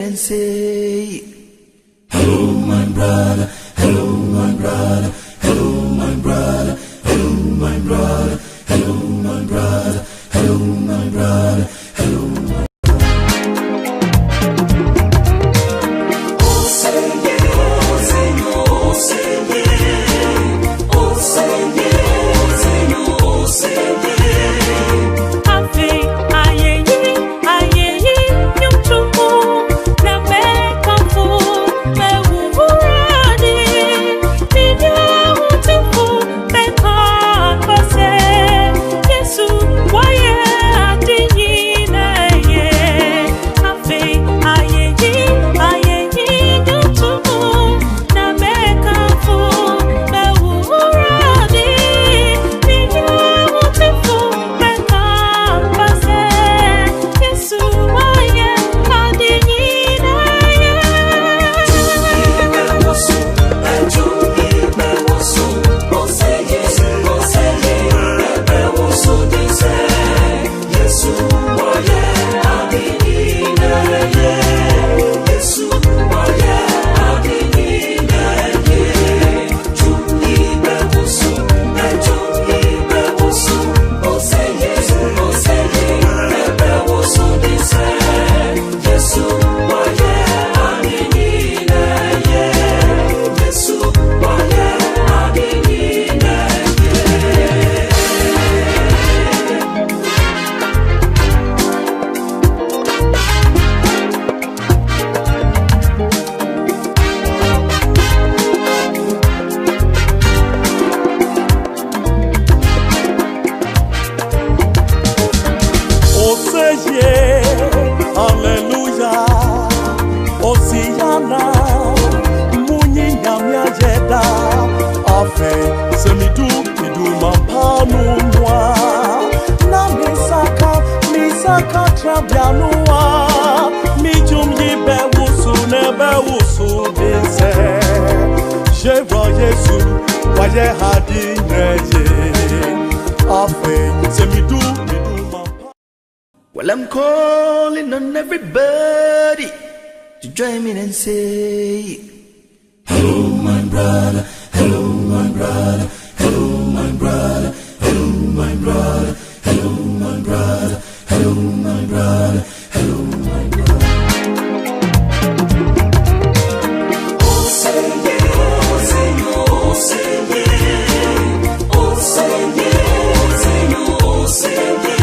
and say, hello, my brother, hello, my brother, hello, my brother, hello, my brother, hello, my brother, hello, my brother, hello, my brother. Well, I'm calling on everybody to join me and say, hello, my brother, hello, my brother, hello, my brother, hello, my brother, hello, my brother, hello, my brother, hello, my brother. Oh, say yeah, oh, say no, oh, say yeah, oh, say yeah, oh, say no, oh, say yeah.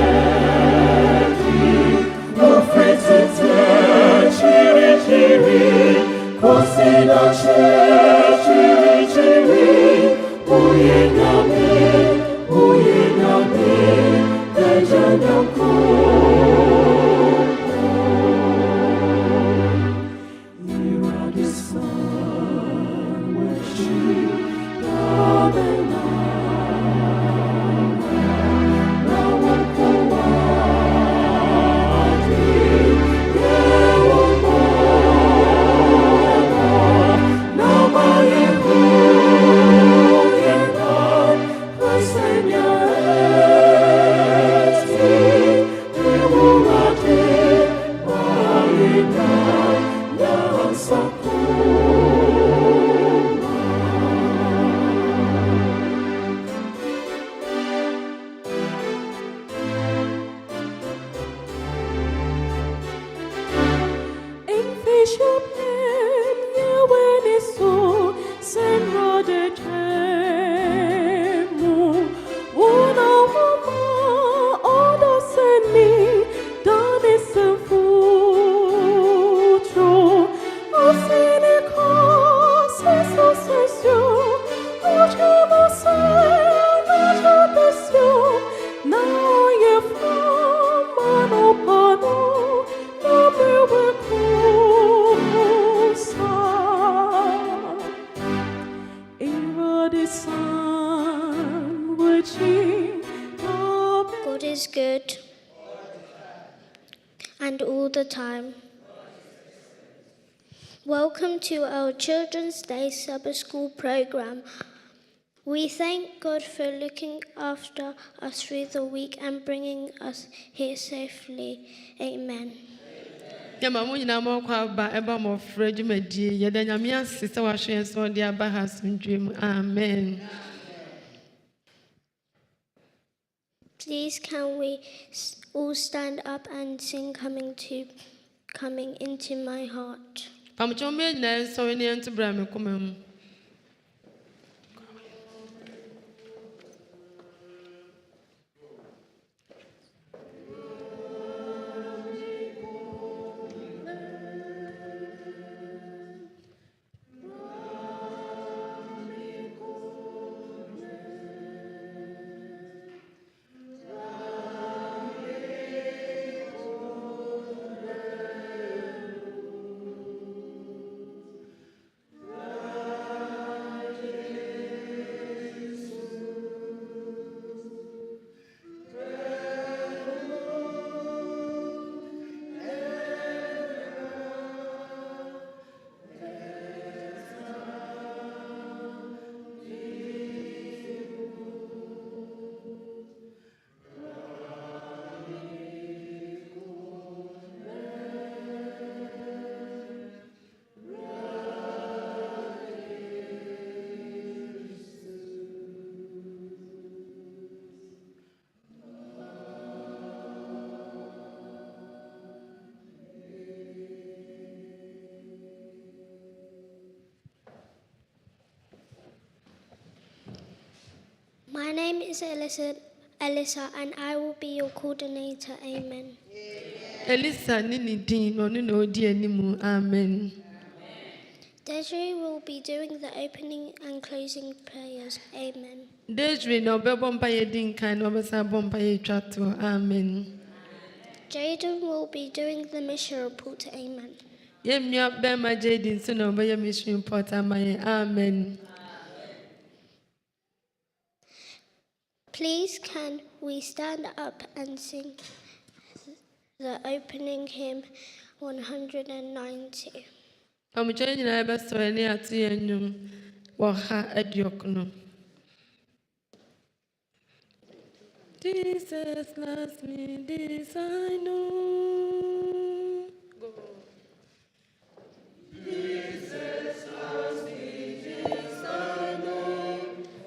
Assassinato God is good, and all the time. Welcome to our Children's Day Sabbath School program. We thank God for looking after us through the week and bringing us here safely. Amen. Amen. Please can we all stand up and sing Coming Into My Heart. My name is Alyssa, and I will be your coordinator. Amen. Elisa nini din no no odi animu. Amen. Desiree will be doing the opening and closing prayers. Amen. Desiree no be bompa ye din kan no be sa bompa ye twato. Amen. Jaden will be doing the mission report. Amen. Yemnya be ma Jaden so no be mission report. Amen. Please can we stand up and sing the opening hymn 190. Amuchani na be so eni atu yenum wo ha adiokno. Jesus loves me, this I know. Go. Jesus loves me, this I know.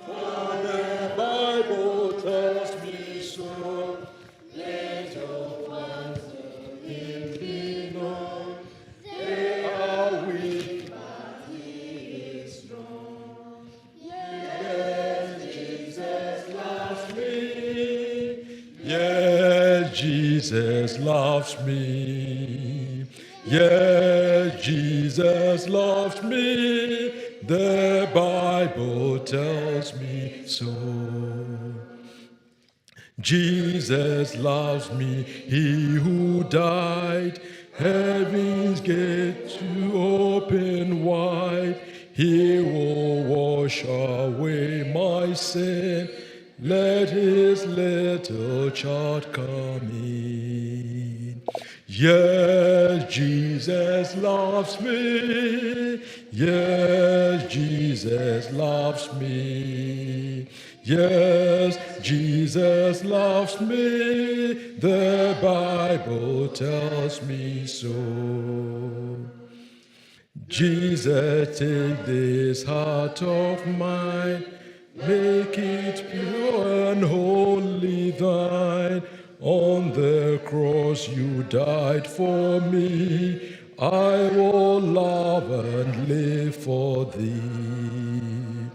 For the Bible tells me so. Let your ones of him be known. They are weak, but he is strong. Yes, Jesus loves me. Yes, Jesus loves me. Yes, Jesus loves me. The Bible tells me so. Jesus loves me, he who died, heaven's gate to open wide. He will wash away my sin. Let his little child come in. Yes, Jesus loves me. Yes, Jesus loves me. Yes, Jesus loves me. The Bible tells me so. Jesus, take this heart of mine, make it pure and wholly thine. On the cross you died for me. I will love and live for thee.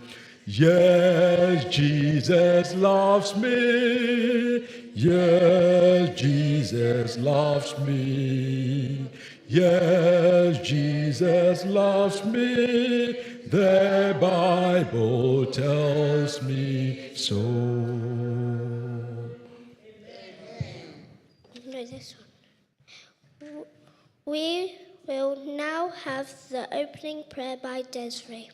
Yes, Jesus loves me. Yes, Jesus loves me. Yes, Jesus loves me. The Bible tells me so. No, this one. We will now have the opening prayer by Desiree.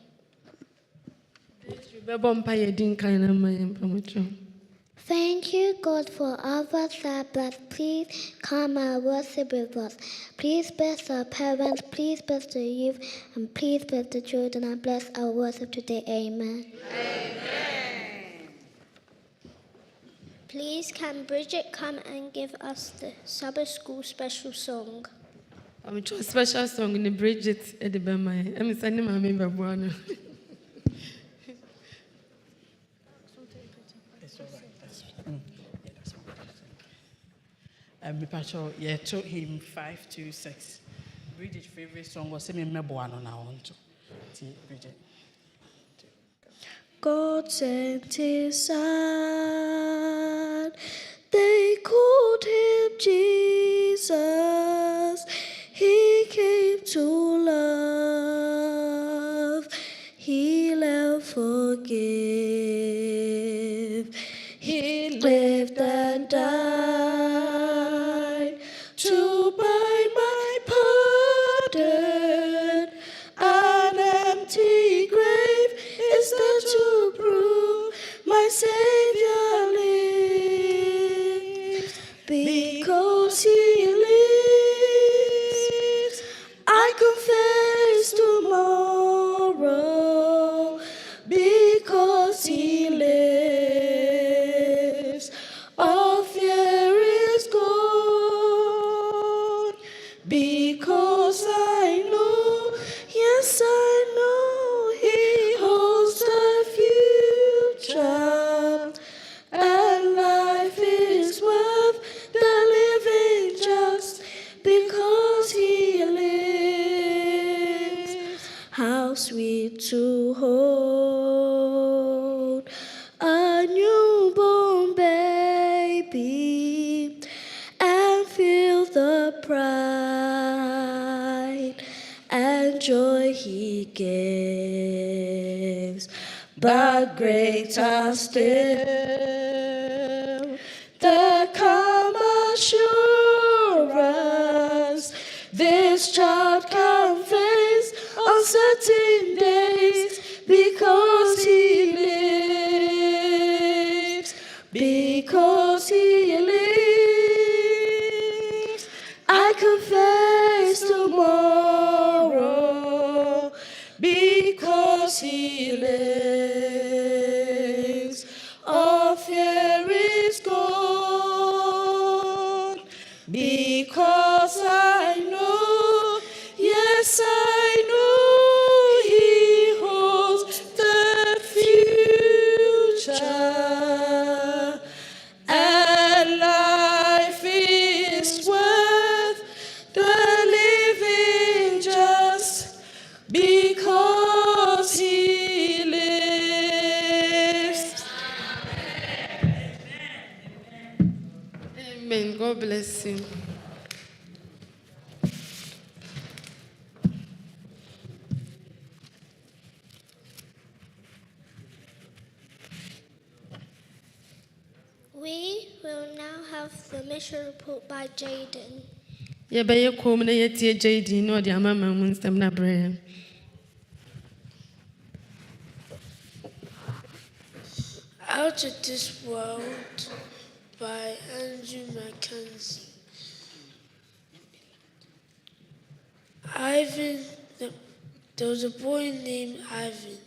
Thank you, God, for our Sabbath. Please come and worship with us. Please bless our parents, please bless the youth, and please bless the children, and bless our worship today. Amen. Amen. Please can Bridget come and give us the Sabbath School special song? I'm a special song in the Bridget at the Bama. I'm sending my member Buana. Patrol, yeah, told him 526. Bridget's favorite song was "Semi Mebuano." Now on to Bridget. God sent his son, they called him Jesus. He came to love, heal and forgive. He lived and died to buy my pardon. An empty grave is there to prove my Savior lives. Because he lives, I can face tomorrow. Because he lives, all fear is gone. Because I know, yes I know, he holds the future. And life is worth the living just because he lives. How sweet to hold a newborn baby and feel the pride and joy he gives. But greater still, the calm assurance this child can face uncertain days because he lives. Because he lives, I can face tomorrow. Because he lives, all fear is gone. Because I know, yes I know, he holds the future. And life is worth the living just because he lives. Amen. God bless you. mission report by Jaden. Yɛbɛyɛ komm na yɛtie JD na ɔde ama ma mu nsɛm na brɛ yɛn. Out of This World by Andrew Mackenzie. There was a boy named Ivan,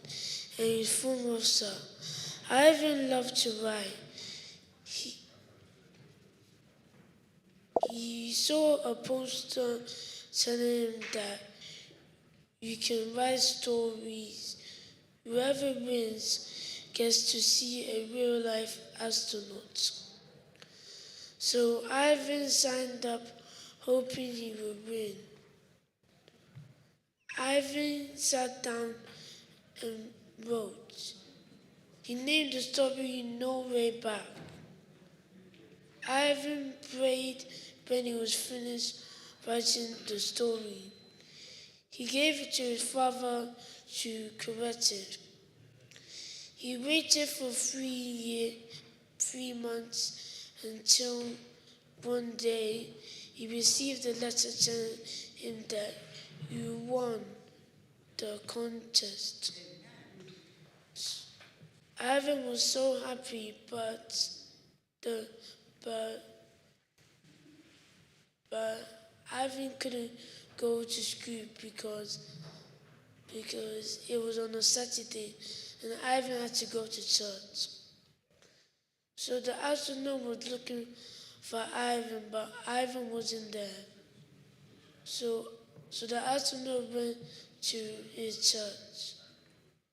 and he was former officer. Ivan loved to write. He saw a poster telling him that you can write stories. Whoever wins gets to see a real-life astronaut. So Ivan signed up, hoping he would win. Ivan sat down and wrote. He named the story No Way Back. Ivan prayed when he was finished writing the story. He gave it to his father to correct it. He waited for 3 months until one day he received a letter telling him that you won the contest. Ivan was so happy, but Ivan couldn't go to school because it was on a Saturday, and Ivan had to go to church. So the astronaut was looking for Ivan, but Ivan wasn't there. So the astronaut went to his church.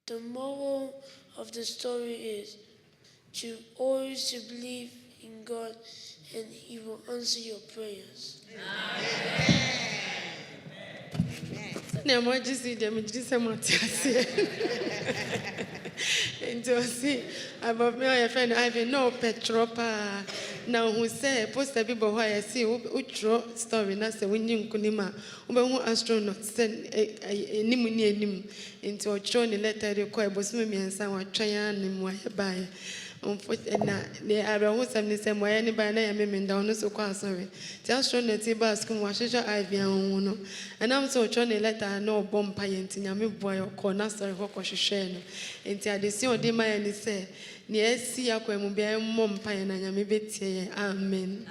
The moral of the story is to always believe in God, and He will answer your prayers. Na mo jisi dem jisi mo tiase. Nti osi above me your friend Ivan no petropa na hu say poster bi bo ho ya see utro story na say wonyi nkunima obehu astronaut say enim ni enim nti otro ni letter de ko ebosume miensa watwan anim wa bae na the around some say mo ya ni ba na ya memenda ono so kwa sorry ti astronaut ba skum wa hwehwe Ivan no and am so otro ni letter na obompa yenti nyame boy ko na sorry ko hwehwe no nti adesi odi ma ya ni say ni esi yakwa mu bia mmompa ya na nyame betie ye amen.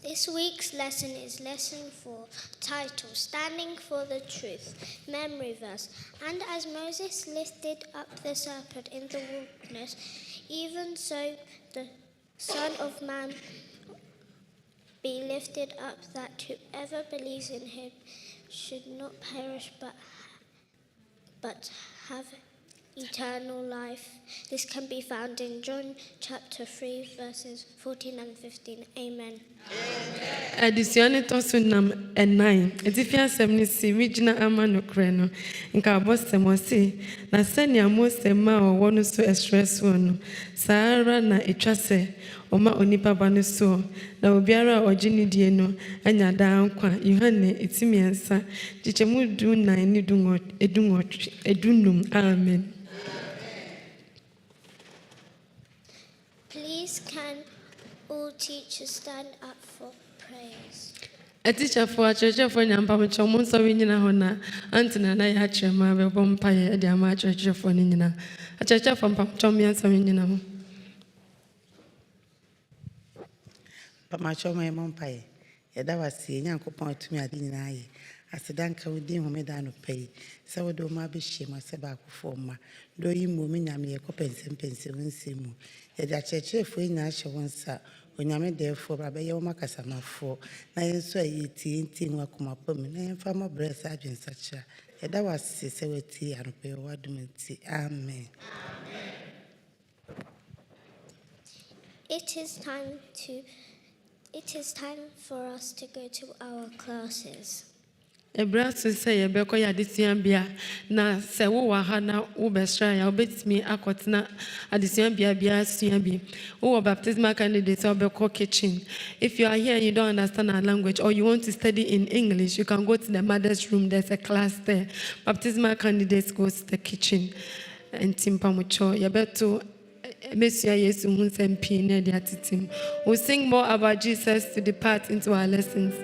This week's lesson is lesson 4, titled Standing for the Truth, memory verse. And as Moses lifted up the serpent in the wilderness, even so the Son of Man be lifted up, that whoever believes in him should not perish but have eternal life. This can be found in John chapter 3 verses 14 and 15. Amen. Adisione to sunam enai etifia asem ni si regional ama no kre no nka abosem osi na senia mose ma owo no so stress no saara na etwase oma onipa ba no so na obiara ogini die no anya da nkwa Yohane etimiensa chichemu du na ni edunum amen. Please can all teachers stand up for prayers. A teacher for a church for Yampa, which are most of Nina, Antina, I had Chema, a bompire, a dear church for Nina, a church from Pachomi and Saminina. Pamacho, my mompire, that was seeing Uncle Point to me at Dinai. As a danker with him, Medano pay. So do my be shame, I said back for ma. Do you move me, a copens and pencil and simu. Yet a church for Nasha once. When I made therefore, Rabbi Yomakasama for, I saw ye tea, Wakuma Pum, and from my breast, I've been such a. That was sincerity and pay what do me see. Amen. It is time for us to go to our classes. Ebrasu say ebeko ya adisian bia na se wo wa ha na wo bestra ya obetimi akotena adisian bia suan bi wo baptismal candidate obeko kitchen. If you are here and you don't understand our language or you want to study in English, you can go to the mother's room. There's a class there. Baptismal candidates go to the kitchen and timpamucho yabeto Messiah Yesu Hunsem Pine Diatitim. We'll sing more about Jesus to depart into our lessons.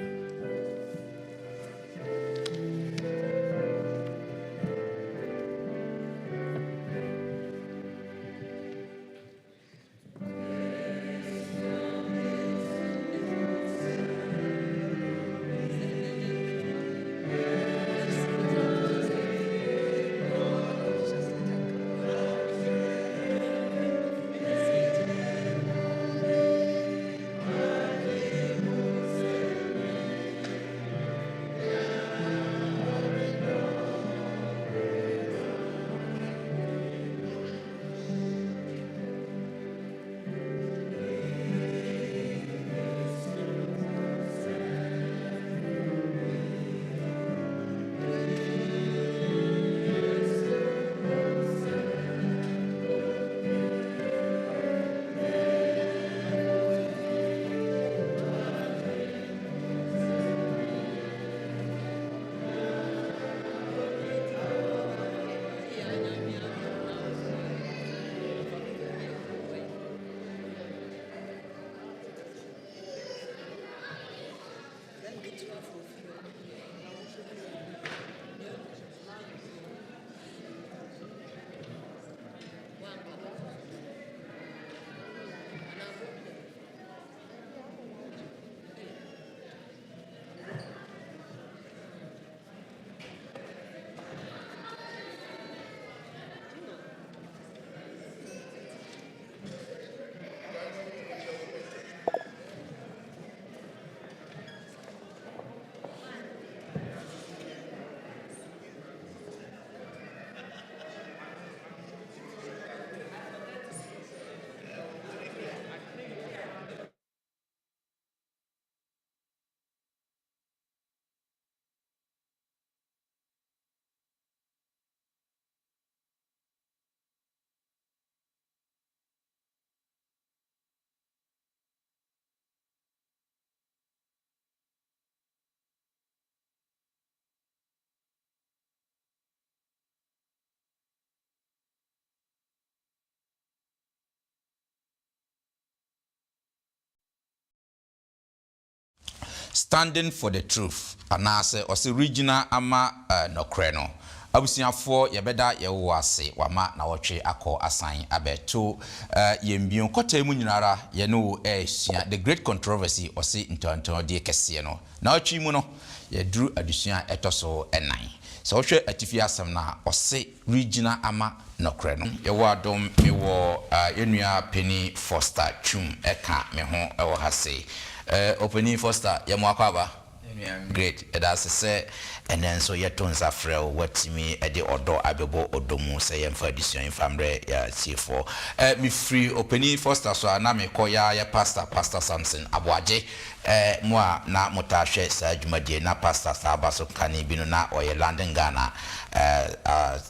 Standing for the truth anase ose regional ama nokre no abusiafo yebeda yewo ase wama na wotwe akọ asan abeto yembion kota mu nyinara ye no ehia the great controversy ose ntonton de kese no na otwi mu no ye duru adusua etoso enan so wohwe atifi asem na ose regional ama nokre no yewo adom mewo yenua Penny Foster Chum eka me ho ewo hase Opening Foster, Yamuakaba. Great. That's a say, and then so yet tons of frail what me at the odo abebo odomu say for edition in family C4. Me free Opening Foster so na me koya ya Pastor Samson Abwaje. Moi na motashe sa jumadie na Pastor Sabaso kani binu na oye London Ghana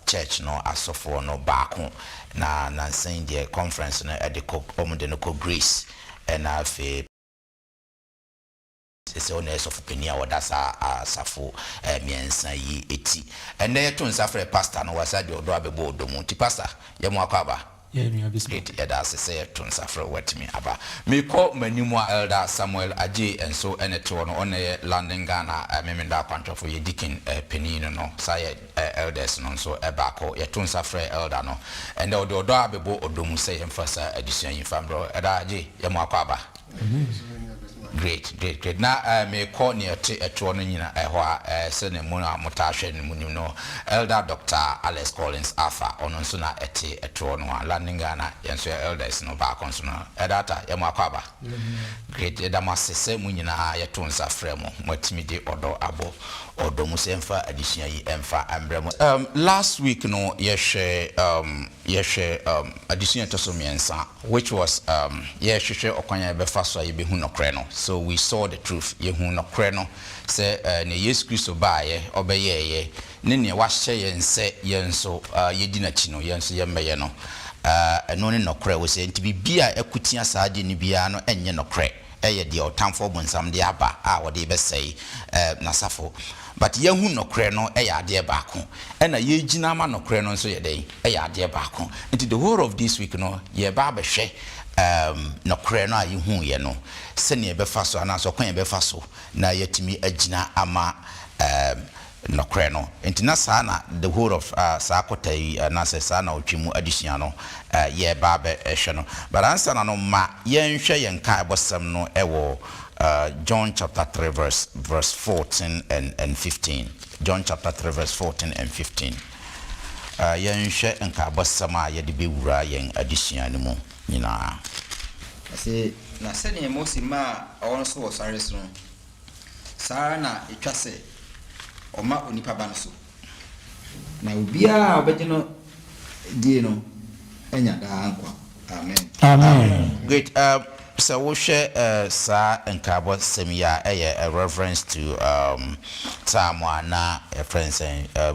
church no asofo no baako na saying the conference no at the Omudeno Grace and afi se ones of Penia wadasa safo miensa yi eti ene to nsafre pastor no wasa de odo abebo odomu ti pastor yemu akaba great eda se to nsafre wetimi aba me call manimu elder Samuel Aje enso ene to no one London Ghana memenda kwantofo ye Deacon Penny no say elders no so ebako ye to nsafre elder no ene odo abebo odomu say emphasize edition in family eda Aje yemu akaba Great. Na me call near to no nyina ehwa se ne mu na motahwe ne munim no elder Dr. Alex Collins Alpha ono nso na eto no London Ghana yenso elders no ba konso no edata yemu akwaba great edamasese mu nyina yeto nsa fremo mwatimide odo abo odo musemfa addition yi emfa ambremo last week no yeshe addition to so miensa which was yeshe okwanya befa so ye behu nokre no. So we saw the truth. Yehu no kreno se ne Yesu Kristo baaye obeyeye ne ne wahye yense yenso yedi na chi no yenso yemmeye no eno ne nokre wo se nti bibia akutia saade ni bia no enye nokre ɛyɛ deɛ ɔtamfo bonsam de aba a wɔde bɛsɛe nasafo. But yehu nokre no ɛyɛ adeɛ baako ɛna yɛgyina ma nokre no nso yɛ dɛn ɛyɛ adeɛ baako. Nti the whole of this week no yɛba abɛhwɛ nokre no a yehu yɛ no sɛnea ɛbɛfa so anaasɛ ɔkwan yɛbɛfa so na yɛtumi agyina ama nokre no. Nti na saa na the whole of saa kɔta yi anaasɛ saa na ɔtwe mu adesua no yɛba abɛhwɛ no. But ansa na no ma yɛnhwɛ yɛn ka ɛbɔsɛm no ɛwɔ John chapter 3 verse 14 and 15. John chapter 3 verse 14 and 15. Yɛnhwɛ nka abɔsɛm a yɛde bɛwura yɛn adesua no mu nyinaa. Say na sɛnea Mose ma ɔno so wɔ sare so no saa na etwa sɛ ɔma onipa ba no so na obiara ɔbɛgye no die no anya daa nkwa. Amen. Great. So we share sa nkabo semia a reference to Samoa na a friend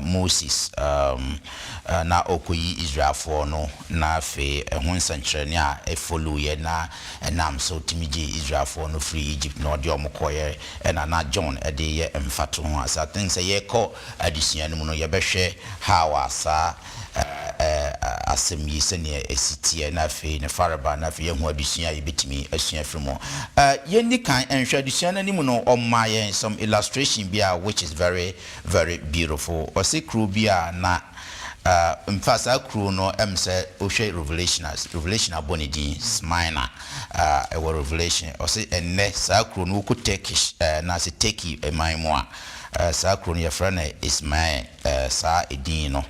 Moses na okoyi Israel for no na fe ehun sankyerene a follow ye na enam so timiji Israel for no free Egypt no de omokoye na John e de ye mfato ho asa think say ye call adesua no mu no ye behwe how asa asem yi sene esitie na fe ne faraba na fe yehu adusua ye betimi asua frimo yendi kan enhwe adusua na nimu no omma yen some illustration bia which is very very beautiful osekru bia na in fact akru no emse ohwe revelation abonidi smina a revelation ose enne sa akru no ku Turkish na se Turkey emanmu a sa akru no ye frana Ismail sa edin no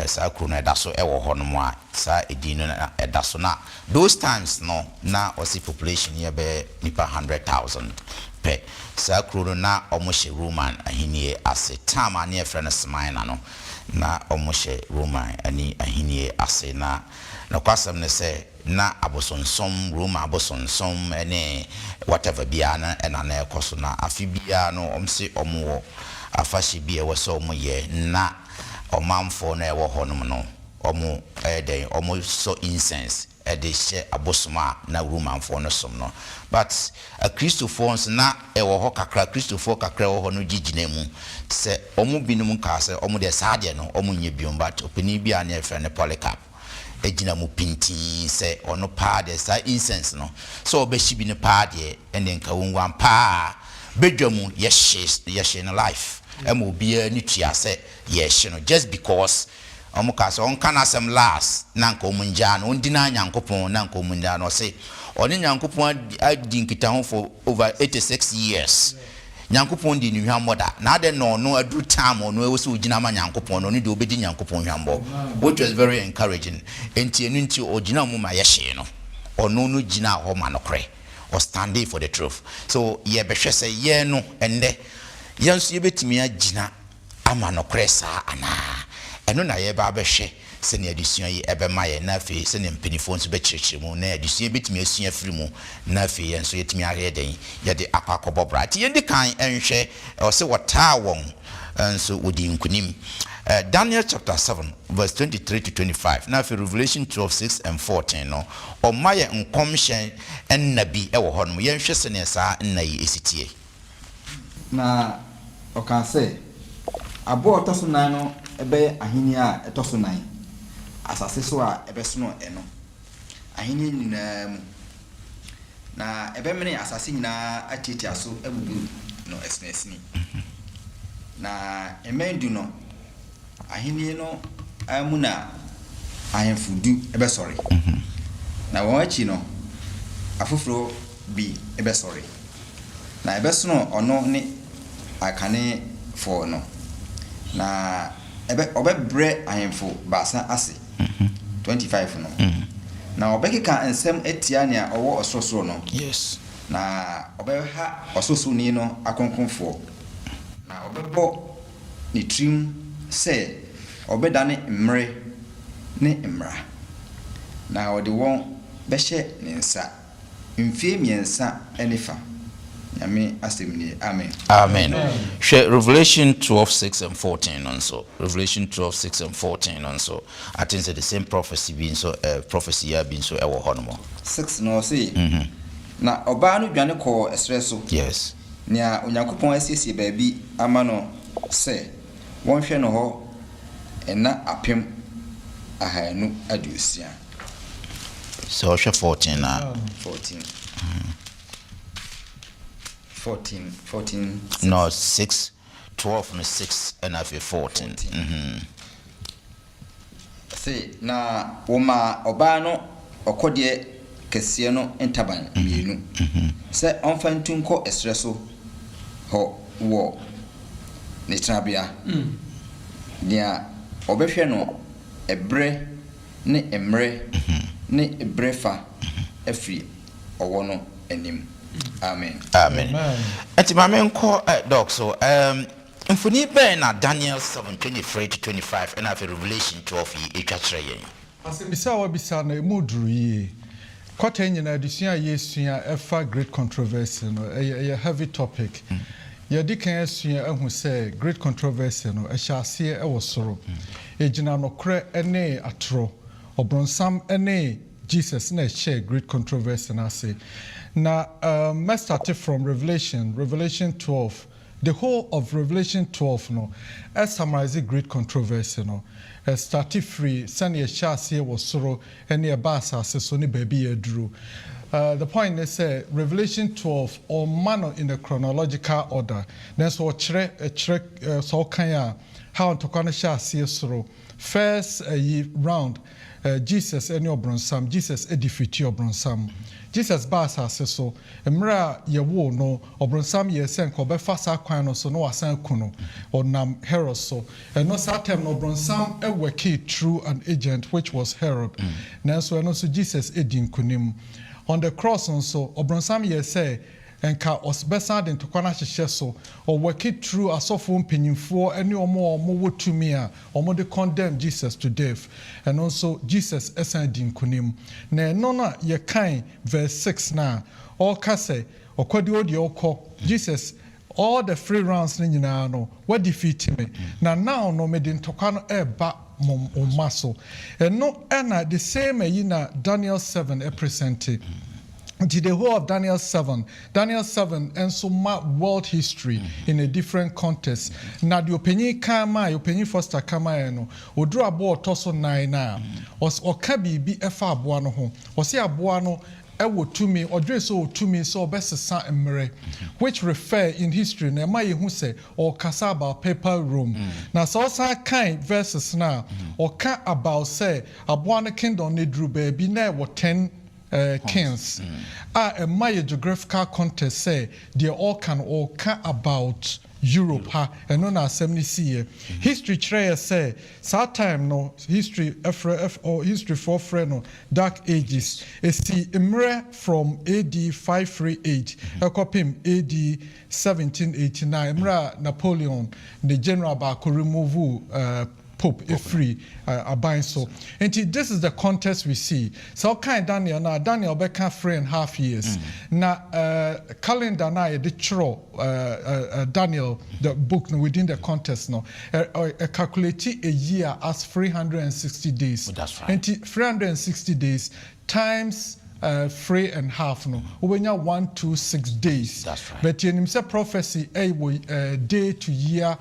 sa akru no edaso ewo hono a sa edin no edaso na those times no na ose population ye be nipa 100,000 pe sa akru no na omhye Roman ahenie ase time ani e frana smina no na omhye Roman ani ahenie ase na kwasam ne se na abosonsom Roma abosonsom ene whatever bia na na ekoso na afi bia no omse omwo afashi bia wo so omye na omamfo na ewo honom no omo eden omo so incense ede hye abosoma na Romanfo no som no but a Christophons na ewo ho kakra Christopher kakra wo ho no gigina mu se omo binum ka se omo de saade no omo nye biom but opini bia na efe ne Polycarp ejina mu pinti se ono pa de sa incense no so obeshi bi ne pa de ene nka wonwan pa bedwamu yehye no life emo bia ni tua se yehye no just because omuka so on kana sem last na nka omunja no ondina nyankopon na nka omunja no se oni nyankopon adi nkita ho for over 86 years nyankopon di ni hwamoda na ade no no adu time no e so ogina ma nyankopon no ni de obedi nyankopon hwambo which was very encouraging enti enu nti ogina mu ma yehye no ono no gina ho ma no kre or standing for the truth so ye behwe se ye no ende yanso ye betimi agina ama no kre sa ana eno na ye ba behwe se ne adusua yi ebema ye na fe se ne mpenifo nso be kirikirimu na adusua betimi asua firi mu na fe ye nso yetimi ahye den ye de akwakobo ti ye ndi kan enhwe o se wota won nso odi nkunim Daniel chapter 7 verse 23 to 25 na fe Revelation 12:6 and 14 no o maye nkomhyen ennabi e wo ho no ye nhwe se ne saa nnayi esitie na o kan se abo otoso nan no ebe ahini a etoso nan asase so a ebe so no eno ahini nyina mu na ebe mene asase nyina atiti aso abubu no esnesni na emendu no ahini no amuna ahemfudu ebe sorry na won achi no afoforo bi ebe sorry na ebe so no ono ne akane for no na ebe obebre ahemfo basa ase 25 no na obekeka ensem etia ne a owo ososoro no yes na obeha ososoro ni no akonkonfo na obebo ni trim se obedane mmre ne mmra na odi won behye ne nsa mfie miensa enifa nyame asemni amen amen Revelation 12:6 and 14 also Revelation 12:6 and 14 also I think the same prophecy being so prophecy have been so ewo honomo 6 no say na ɔbaa no dwane kɔɔ ɛsrɛ so yes nea onyankopɔn asiesie baabi ama no sɛ wɔnhwɛ no hɔ ɛna apem ahanu aduosia so ɔhwɛ 14 na 14 no 6 12 no 6 and after 14 say na woma ɔbaa no ɔkɔdeɛ kɛseɛ no ntaban mmienu sɛ ɔmfa ntunkɔ ɛsrɛ so hɔ wɔ ne tenabea nea ɔbɛhwɛ no ɛbrɛ ne mmerɛ ne ɛbrɛ fa afiri ɔwɔ no anim amen enti ma menkɔ dog so mfoni bɛn na Daniel 7:23-25 and after Revelation 12 etwa kyerɛ yɛn asɛmisa wa bisa na emu duru yie kɔtɛ nyina adesua yɛsua ɛfa great controversy no a heavy topic yɛdi kan asua ahu sɛ great controversy no ɛhyɛ aseɛ ɛwɔ soro ɛgyina nokorɛ ɛne atoro ɔbronsam ɛne Jesus na ɛhyɛ great controversy na ase na let's start from Revelation 12. The whole of Revelation 12 no summarize great controversy no started free sani eshase was soro ene ebasa so ne baby eduru. The point is Revelation 12 or man in a chronological order. Then so chere so kan how to kan shase soro first round Jesus ene obronsam Jesus edifiti obronsam Jesus bas aseso emra yewo no obronsam ye sen ko be fasa kwan no so no wasan kuno onam Herod so no satem no obronsam eweke through an agent which was Herod nanso eno so Jesus edin kunim on the cross so obronsam ye say enka osbesa den to kwana hyehye so or work it through asofo mpanyimfo ene omo wotumi a omo de condemn Jesus to death and also Jesus esan din kunim na no na ye kan verse 6 na all ka say okodi odi okọ Jesus all the free rounds ni nyina no what defeat me na now no me den to kwana eba maso and no na the same na Daniel 7 represented the whole of Daniel 7 and so much world history in a different context. Now the opinion Foster kama no odru abo otoso 9 na oka bibi efa abo no ho o se abo no ewo tumi odreso tumi so obesesa emre which refer in history na ma yehu se or kasa about papal Rome na so kind verses na oka about say abo no kingdom ne dru ba bi na ewo 10 kings a my geographical context say they all can about Europe and on our 70 history tray say that time no history or history for friend dark ages see imre from AD 538 ekopim AD 1789 imra Napoleon the general ba ko remove Pope free abind so. And this is the context we see. So kind Daniel now Daniel beka 3.5 years. Now calendar now the chro Daniel the book within the context now calculate a year as 360 days. Oh, that's right. And 360 days times 3.5 no ubenya 126 days. That's right. But in himself prophecy day to year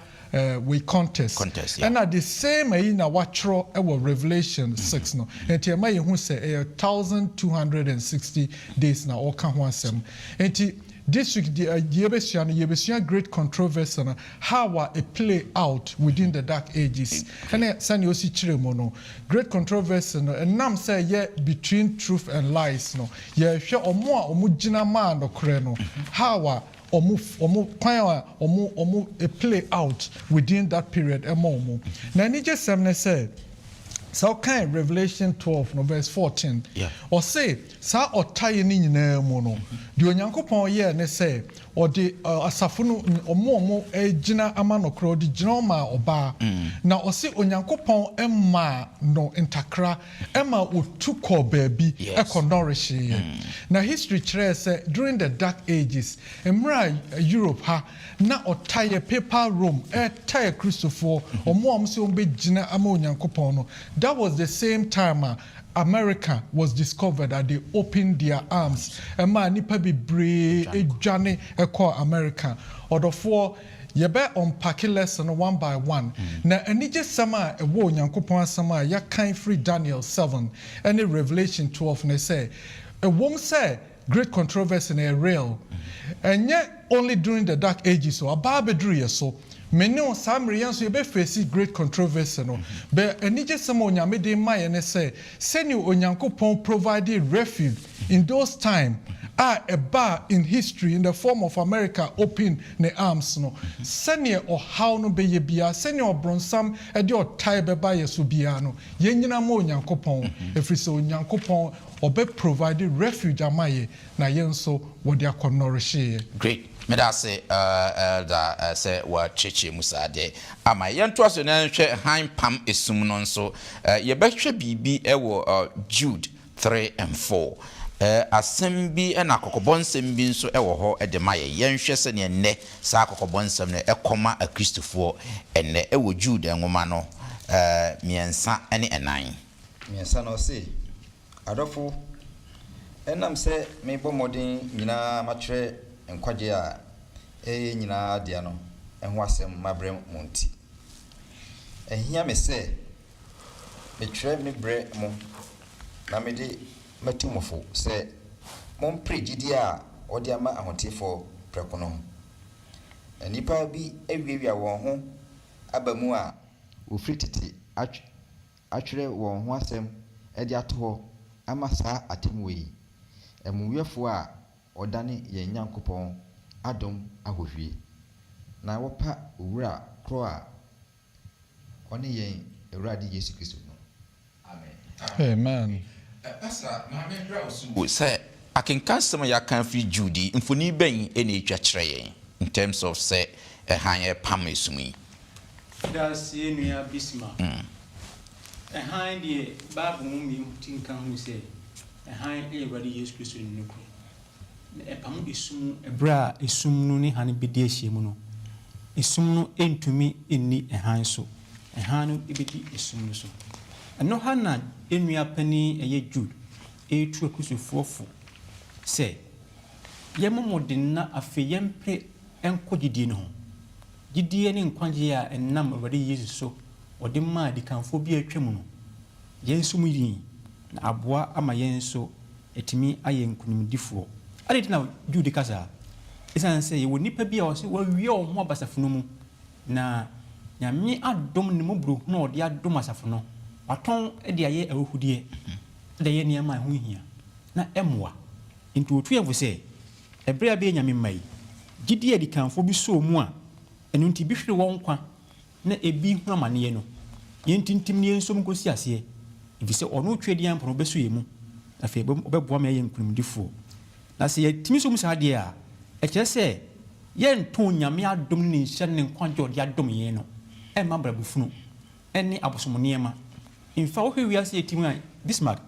we contest yeah. And at the same in our watchro our Revelation 6 no and you may who say 1260 days now all can one sem and this week the Yebesia great controversy how it play out within the dark ages and send you see chirimono great controversy and nam say yeah between truth and lies no yeah if you're omujina man no kreno how play out within that period na ni just say so kind Revelation 12 no verse 14 or say sa otaye ni nyina mu no de onyankopon ye ne say or the asafo no omo agina ama no kro de gina ma oba na o say onyankopon emma no intakra emma otuko baabi ekonorishi na history chere say during the dark ages emra Europe ha na otaye papal Rome taye Christopher omo say ombe gina ama onyankopon no that was the same time America was discovered that they opened their arms. Emma nipa bebree edwane ekọ America. Odofo yebe unpack lesson one by one. Na enije sama ewo Nyankopon asama ya kan free Daniel 7 any Revelation 12 ne say a woman say great controversy na real. And yet only during the dark ages so ababedru yeso many on some reasons you be facing great controversy no but enije sama onyame de ma ye ne say send you Onyankopon provided refuge in those time a bar in history in the form of America open the arms no senior or how no be ye bia senior bronsam e de otai be ba yeso bia no ye nyina mo Onyankopon efri so Onyankopon obe provided refuge amaye na yenso wo de akonoreshe. Great. Meda say elder say wa cheche musa de ama yento aso na hwe han pam esum no nso ye behwe bibi ewo Jude 3 and 4 asem na akokobonsem bi nso ewo ho de maye yenhwe se ne ne sa akokobonsem ne ekoma akristofo enne ewo Jude enwoma no miensa ene enan miensa no se adofo enam se me bomodin nyina matre enkwagye a nyina dia no enho asem mabrem monti ehia me se metwe me bre mo na me de matimofo se mon prejidi a odi ama ahotefo prekono nipa bi ewiewia won ho abamu a ofrititi atwere won ho asem edi ato ama saa atemwe emuwefo a odane ye Nyankopon adom ahohwie na wopa owura kro a one ye Ewurade Yesu Kristo no amen amen. Pastor Mahamedra Osubu say akenkan some ya kan free Judy mfoni ben ene etwa kire yen in terms of say han pam esumi that's enua bisma han de Bible mu mi tinkan hu say han Ewurade Yesu Kristo no ko pam esum ebra esum no ne han bi de ahie mu no esum no entumi enni han so han no ebedi esum no so no hana enua pani eye Jude etu akusufofo se yemomodin na afe yempre enko gidie no ho gidie ne nkwagye a enam Awurade Yesu so ode ma dikanfo bi atwam no yensu mu yin na aboa ama yenso etimi aye nkunimdifo ade na Jude kasa esan se ye wonipa bi a o se wa wie o ho abasafo no mu na nyame adom ne mobru na ode adom asafo no aton de aye awhudie de ye niam ho hia na emwa nti otu yefo se ebrea be nyame mai gidie di kanfo bi so mu a enu nti bi hwere won kwa na ebi hu amane no ye ntintim ne ensom kosi ase ebi se ono twedi ampo no beso yemu afi obeboa me ye nkunimdifo na se ye timi so mu sa de a e kire se ye nton nyame adom ne nhyɛ ne nkwanjo de adom ye no e ma brabufunu eni abosomniema. In fact, we are saying Bismarck,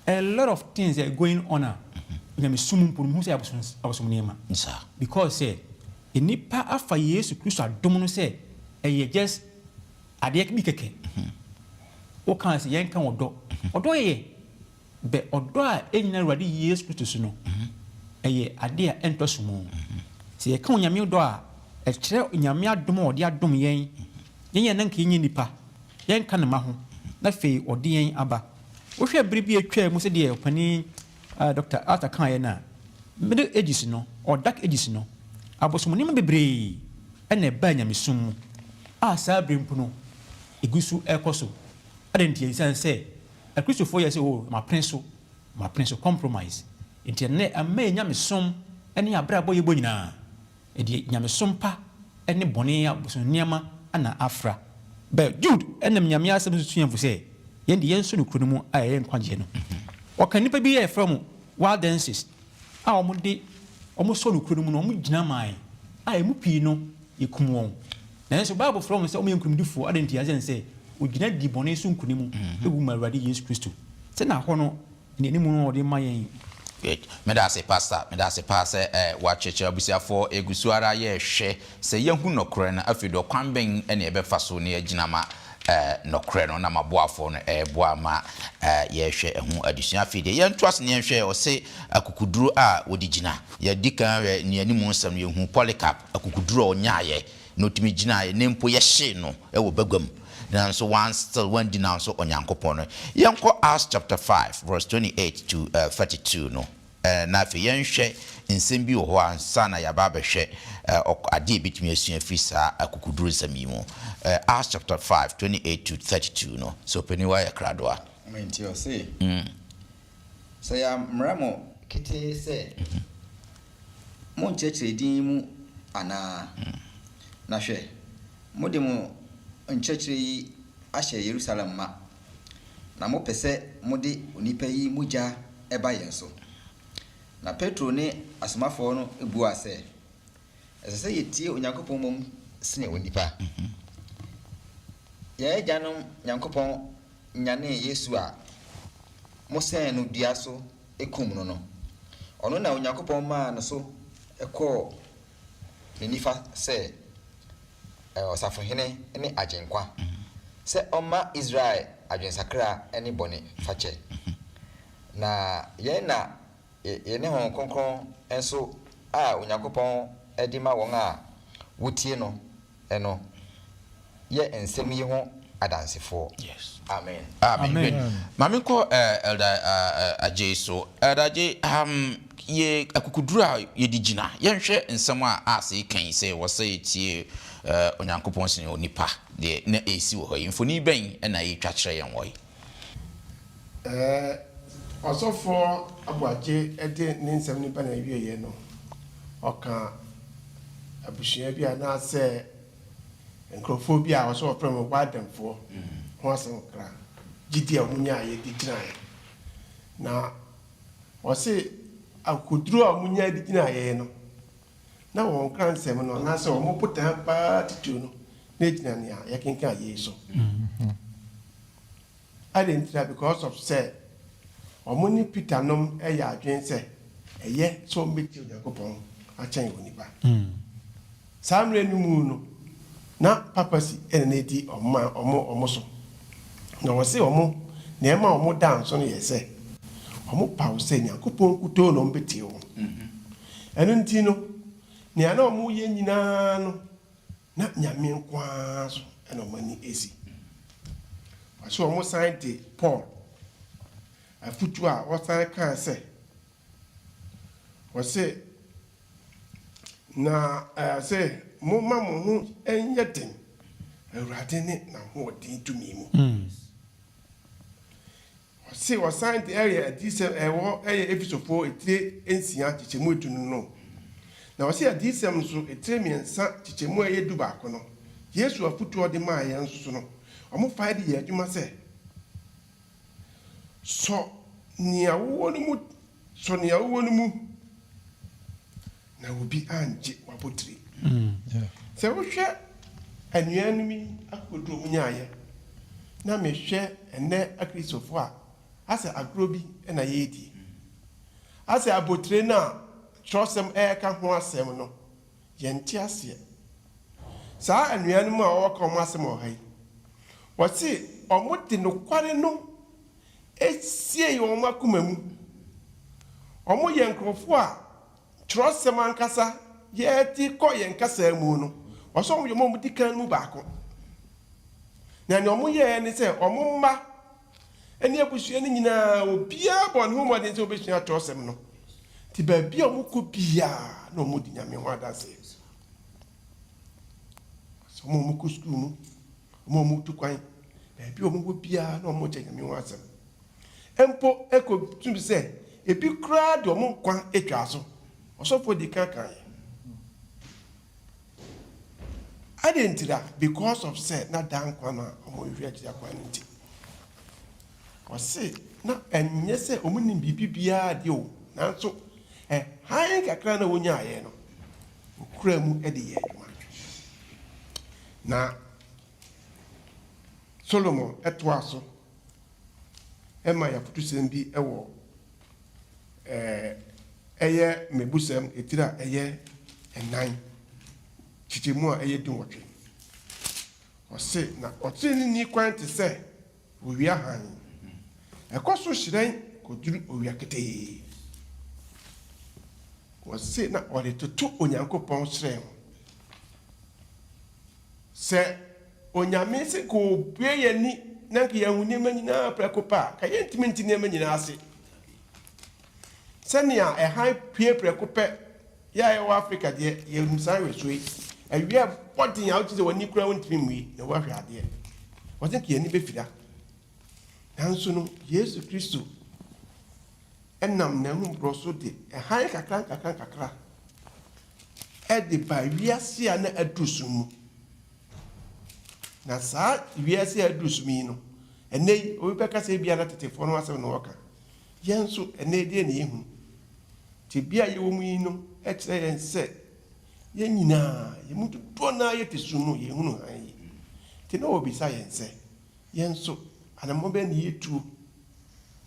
a lot of things are going on. Because say, in Nipa after years, Christ Domino say, a just a deck bikeke. O can't say yank or do, or do ye, but or do any already years Christus no. A ye a dear entosumo. Say a con yamil doa, a chair in Yamia domo, dear dom yen, yen nanky nipa, yan can mahu. Na fe odien aba wo hwe bribi atwa mu se de opani Dr. Arthur kan na middle ages no or dark ages no abosomni ma bebre ene ba nyamesum a sa brempu no egusu ekoso adenti ensan se a Christopher yes o ma prince compromise enti ne ama nyamesum ene abra boye bonyina e de nyamesum pa ene bone abosonniama ana afra. But Jude enem nyame asem susuyanfo se yende yenso no kunu mu aye nkwagye no wakanipa bi ye from Waldenses a omo so no kunu mu no omo gina mai a emu pii no yekum won na enso Bible from se omo yenkunimdifo adenti azen se ogina di bone so nkunimu ewu ma Awurade Yesu Kristo se na ho no ne nimu no ode mayen. Medase pastor wa cheche abusiafo egusuara ye hwe se yehu nokore na afido kwanben ene ebe faso ne aginama nokre no na maboafo no boa ma yehwe ehu adusua fide yento ase ne yehwe o se akukuduro a wodi gina ye dikan we ne animu nsam ye hu Polycarp akukuduro onyaye no timi gina ye nempo ye hye no wo bagwam na so one still one denounce onyankopon no yenko Acts chapter 5 verse 28 to 32 no na fe yenhwe nsem bi wo ho ansa na ya ba behwe ade bitimi asua frisa akukuduro samimo Acts chapter 5 28 to 32 no so peniwa ya kradoa menti o say say ya mramo kete say mo nchechire din mu ana na hwe mo de mo nchechire yi ahye Jerusalem ma na mo pese mo de onipa yi muja eba yenso na Petro ne asomafo no ebu ase ese yetie onyankopon mom sine onipa ya janom nyankopon nyane Yesu a mosen no dua so ekum no ono na onyankopon ma no so ekọ nifa se osafo hene ne agenkwa se oma Israel agensakra ene bone fache na ye na ye ne hon konkron enso a onyankopon edima won a wotie no eno ye ensem yi ho adansefo. Yes. Amen. Amen. Mamiko elder ajeso elder ye akukudura ye digina yenhwe nsem a ase kan se wo se tie onyankopon sin onipa de na esi wo hoyi mfoni ben na ye twa kire yen woyi osofo abuaje ede ne nsem nipa na wie ye no oka abusua bi ana se enkrofobia oso oprem gwademfo ho asem kra gidi a munya ye digina na ose akuduru a munya digina ye no na won kra nsem no na se o mo puta pa titu no na digina ne ya kenka ye so I didn't try because of say omoni Peter nom eya adwen se eye so meti Yakobon a chen onipa samre nu mu no na papasi ene di omo so na wo se omo na ema omo dance no yese omo pa se Yakobon kuto no mbeti wo enu nti no ne ana omo ye nyina no na nyame nkwa so ene omani esi so omo sign de Paul afutu a wosan kan se wo se na say mo ma mo hu enye den awurade ne na ho din tumi mu wo se wo sign the area disem ewo episofo etire ensia chichemu etunu no na wo se disem so etire miensa chichemu edu ba ko no Yesu afutu ode ma ye nso no omo faide ye adwuma se so niawo no mu na obi anje wabotri se wo hwe anuanumi akodo munyaye na me hwe ene akristofo a ase agrobi na yedi ase abotre na trosem ka ho asem no yenti ase sa anuanum a woko mo asem o hai wasi omote no kware no esie yo makumamu omo yenkrofo a trosem ankasa yeti ko yenkasa mu no oso mo mo dikan mu baako na ne omo ye ne se omo mma eni abusua ni nyina obia bon ho mo de se obesua trosem no ti ba bia omo ko bia na omo di nyame ho adase so mo ko school mu mo tukwan ba bia omo ko bia na omo je nyame ho asem empo eko tum se ebi kra de omo kwan etwa so osofo di kankan I didn't that because of say na dan kwan na omo hwe dia kwan nti o se na enye se omo ni bibia de o na so han kakra na wonya aye no okra mu e de ye adwuma na Solomon eto aso ema ya putusem bi ewo eye mebusem etira eye enan chichimu a eye dinwotwe ɔse na ɔte ni kwan te sɛ owia han ɛkɔ so hyerɛn kɔduru owia ketee ɔse na ɔde toto onyankopɔn hyerɛn ho sɛ onyame se ko bue yɛni na nka yɛhu nneɛma nyinaa prɛko pa ka yɛntimi nti nneɛma nyinaa ase sɛnea ɛhan pue prɛko pɛ yɛ a yɛwɔ afrika deɛ yɛhum saa wɛ so yi awia bɔden a wote sɛ w'ani kora wontimi mmui na woahwɛ adeɛ wɔse nka yɛni bɛfira nanso no yesu kristo ɛnam n'ahummorɔ so de ɛhan kakra ɛde ba wiase a na aduru so mu na saa wiase a aduru so mu yi no ɛnɛ yi obi bɛka sɛ biara tetefoɔ no asɛm na wɔka yɛn nso ɛnɛ deɛ na yɛhu te bia yɛwɔ mu yi no ɛkyerɛ yɛn sɛ yɛn nyinaa yɛn mu dodoɔ naa yɛte so mu yɛhunu han yi te na wɔbisa yɛn sɛ yɛn nso anammɔ bɛn na yɛtuo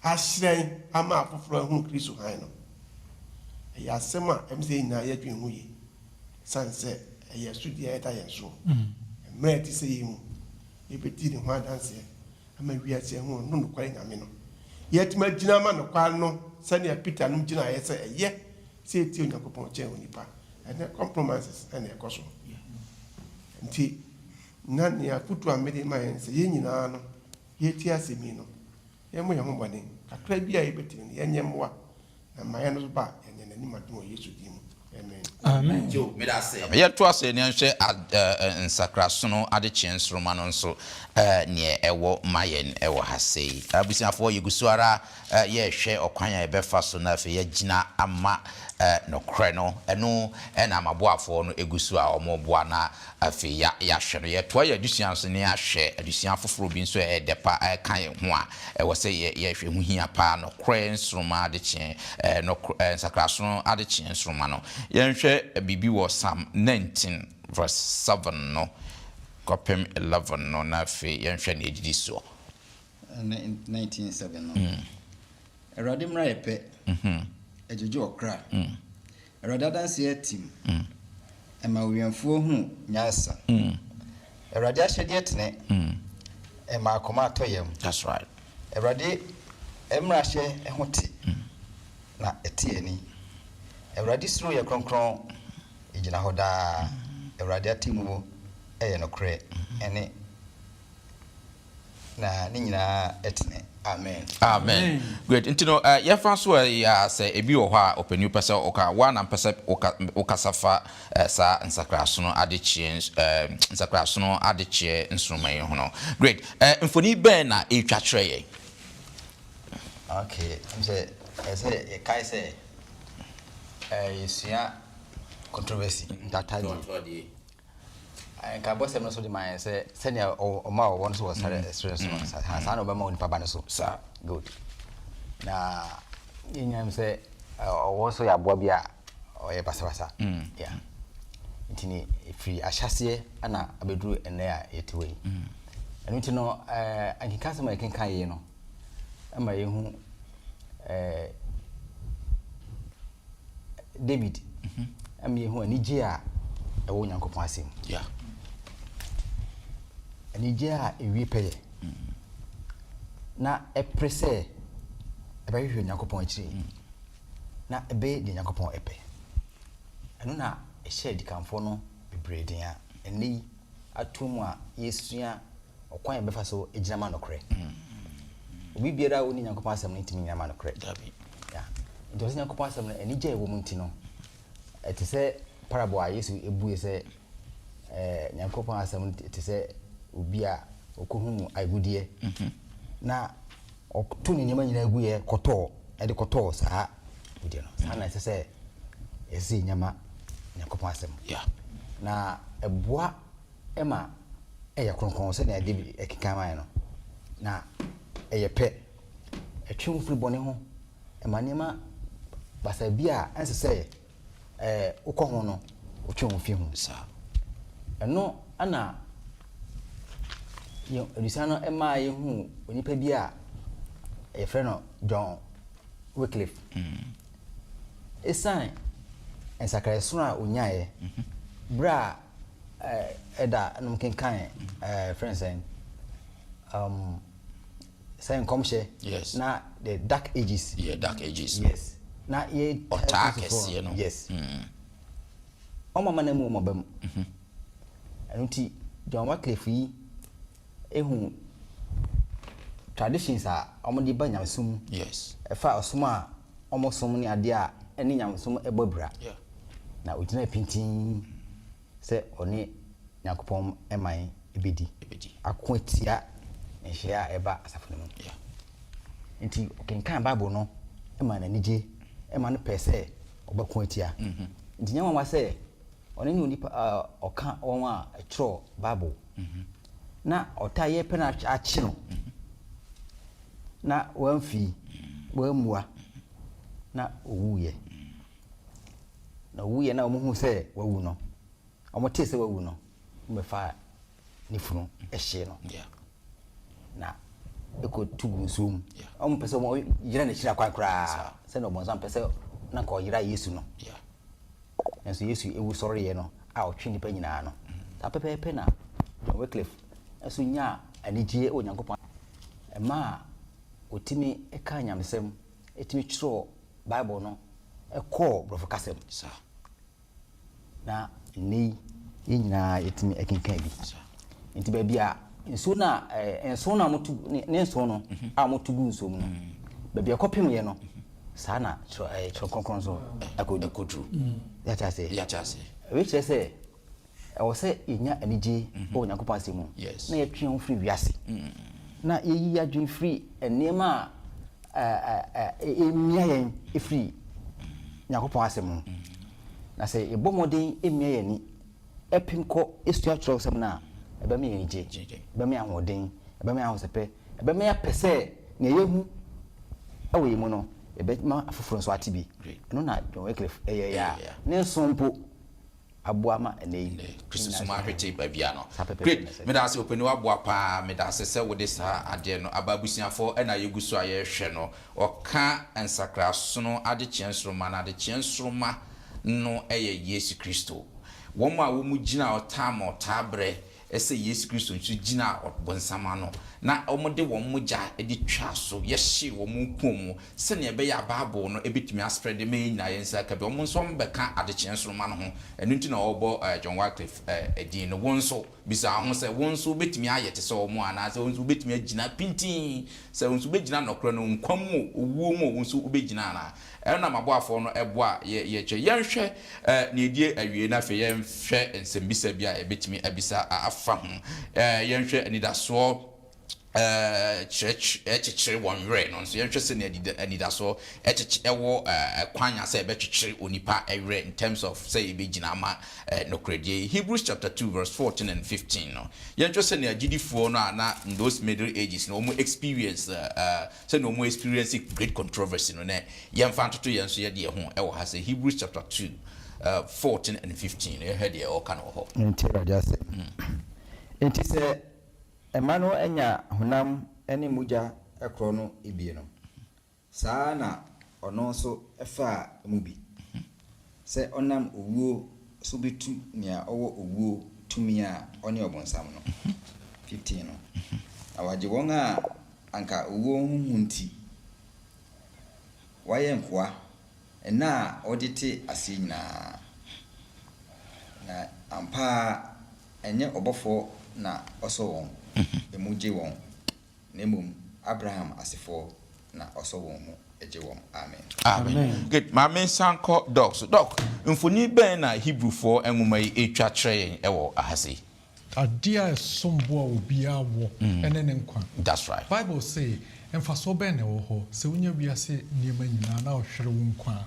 ahyerɛn ama afoforɔ ahunu kristo han no ɛyɛ asɛm a ɛm sɛ nyinaa yɛdwen ho yie san sɛ ɛyɛ sodeɛ ɛda yɛn so mmerɛ te sɛ yɛn mu yɛbɛdi ne ho adanseɛ ama wiase ho no nokware nyame no yɛtumi agyina ama nokware no sɛnea peter no gyina ayɛ sɛ ɛyɛ sɛ ɛtie onyankopɔn kyɛn wɔ nipa ɛnɛ compromises ɛna ɛkɔ so nti na nea foto a mede ma yɛn sɛ yɛn nyinaa no yɛtie asɛm yi no yɛmmɔ yɛn ho bɔne kakra bi a yɛbɛtumi no yɛnyɛ mmoa na ma yɛn no so ba yɛnyɛ n'anim adom wɔ yesu din mu amen. yɛto ase ne nhwɛ nsakrasono adekyeɛ nsoroma no nso neɛ ɛwɔ ma yɛn ɛwɔ ha sei abusuafoɔ yɛgu so ara yɛhwɛ ɔkwan a yɛbɛfa so na afei yɛgyina ama nokorɛ no ɛno ɛna amaboafoɔ no ɛgu so a ɔmoboa na afei yɛahwɛ no yɛtoa yɛ adusua nso ne yɛahwɛ adusua foforɔ bi nso ɛdɛ pa ɛka yɛn ho a ɛwɔ sɛ yɛhwɛ ho hia paa nokorɛ nsoroma adekyeɛ nsakrasono adekyeɛ nsoroma no yɛnhwɛ biribi wɔ Psalm 19 verse 7 no kɔpem 11 no na afei yɛnhwɛ ne ɛdidi soɔ 19:7 no Awurade mmara yɛ pɛ ɛgyegye ɔkra Awurade adanseɛ atim ɛma owɛmfoɔ hu nyansa Awurade ahyɛdeɛ tene ɛma akoma atɔ yam. That's right. Awurade mmara hyɛ ɛho te na ɛte ani Awurade suro yɛ kronkron egyina hɔ daa Awurade atimu ɛyɛ nokorɛ ɛne na ne nyinaa ɛtene. Amen. Great. Nti no yɛfa so ya sɛ ebi wɔ hɔ a openu pɛsɛ oka wa na pɛsɛ okasafa sa nsakrasono adekye nsakrasono adekye instrument yi ho no. Great. Mfoni bɛn na etwa kyerɛ yɛ. Okay. I'm say kai say yesua controversy that time. I can boss them so the man say senior or more once was experience has no be more in papa so sir good na nyam say also ya boa bia o ye basa yeah ntini free ahyase ana abeduru ene a yetewe enu nti no ankika sema yekenkan ye no ama yehu David am yehu anigye a ewo nyankopon asem yeah anigye a ewie peye na eprese ebehwe nyankopon akiri na ebe de nyankopon epe enu na ehye dikamfo no bebreden a eni atomu a yesua okwan ebefa so ejina ma nokre obi biara oni nyankopon asem no ntimi nyama nokre dabi yeah nti osi nyankopon asem no anigye ewo mu ntino etise parable a Yesu ebuye se nyankopon asem etise obi a okohu agudie na oto ne nyama nyina aguye koto e de koto saa budie no saa na etise esi nyama nyankopon asem yeah na eboa ema eye kronkron se na David ekika man no na eye pe etwem firi bone ho ema nyama basa bia ense se ukoho no otwem fi ho saa eno ana yo Luciano ema ye hu onipa bi a e frɛ no John Wycliffe esan ensakare so a onyae bra Eda no can friends saying saying comshe yes na the dark ages dark ages yes na ye otakes you know yes mama na mu mabam anti John Wycliffe yi ehu traditions a omodi ba nyamsum yes efa osoma omosom ni ade a eni nyamsum ebobra yeah na ogina pintin se oni yakopom eman ebedi akotia nhia eba asafo no yeah nti kenkan bible no ema na nije ema no pese obakotia nti nyama wa se oni ni onipa oka won a etro bible na otaye pena achi no na wanfi wamua na owuye na omuhu se wawu no omote se wawu no mefa nifunu ehye no yeah na eko tugu nsum omo pese omo yira na chira kwankra se no bonza pese na ko yira Yesu no yeah enso Yesu ewu sori ye no a otwe nipa nyina no ta pepepe na Wycliffe enso nya anigye onyankopon ema otimi eka nyamsem etimi twiro bible no ekọ brofo kasem sa na ni yinyina etimi ekenkan bi nti ba bia nso na motu ne nso no a motugu nso mu no ba bia kopem ye no saa na chiro konkron so akodru ya chase we chese o se inya anije o nyankopon asemu na ye twen free wiase na ye adwin free enema emia yen free nyankopon asemu na se ebomodin emia yeni epim ko estua tro sem na ebe me yenje ebe me ahoden ebe me ahosepe ebe me apese na yehu awo yemu no ebe ma afoforo so atibi no na John Wycliffe ya ne sompo aboa ma enei Christmas ma hwete babia no great me da se openi aboa pa me da se wode sa ade no ababusiafo na yeguso a ye hwe no oka ensakra sono ade chiensroma na ade chiensroma no eye Yesu Kristo womo a womu gina otama otabre ese Yesu Kristo nsu gina obonsama no na omode womo ja edi twa so ye hye womo kuomu se ne be ya bible no ebetumi aspread me nyina yensa ka be omo nso mbeka ade chiensroma no ho enu nti na obo John Wycliffe edin no wonso bisa ho se wonso betumi ayete se omo ana se wonso betumi agina pintin se wonso begina nokro no nkwam owuo mu wonso ubegina na na maboafo no eboa ye che yenhwe na edie awie na fe yenhwe nsembisa bia ebetumi abisa afa ho yenhwe anidaso church echichiri wonre no so yenhwe se na anidaso echichi ewo kwanya se ebetchichiri onipa ewre in terms of say ebegina ama nokredie Hebrews chapter 2 verse 14 and 15 no yenhwe se na agidifo no na in those middle ages no mo experience se no mo experience great controversy no na yemfa ntoto yenso ye de ho ewo ha se Hebrews chapter 2 14 and 15 you heard it all kind of ho enti se emano enya honam ene muja ekro no ebie no saa na ono so efa mu bi se onam owuo so betu nia owo owuo tumi a oni obonsam no 15 no awaje won a anka owuo hunti waye nkoa na odite ase nyina na ampa enye obofo na oso won emuje won nemum Abraham asefo na oso won mu eje won amen good mama sanko doc mfoni ben na Hebrew for enwuma yi etwa kire ewo ahase adia sombo a obi awo ene ne nkwa that's right Bible say emfaso ben ne wo ho se wonya wiase niema nyina na ohwere wo nkwa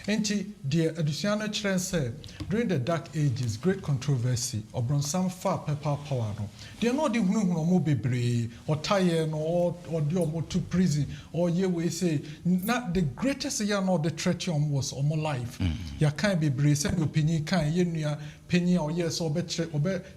enti the adusiano chrense during the dark ages great controversy obronsam fa pepper power no they no dey hunu mo bebre otaye no or dey omo to prison or ye we say not the greatest year no the threat was omo life ya kan bebre say opinion kan ye nua penny or yes or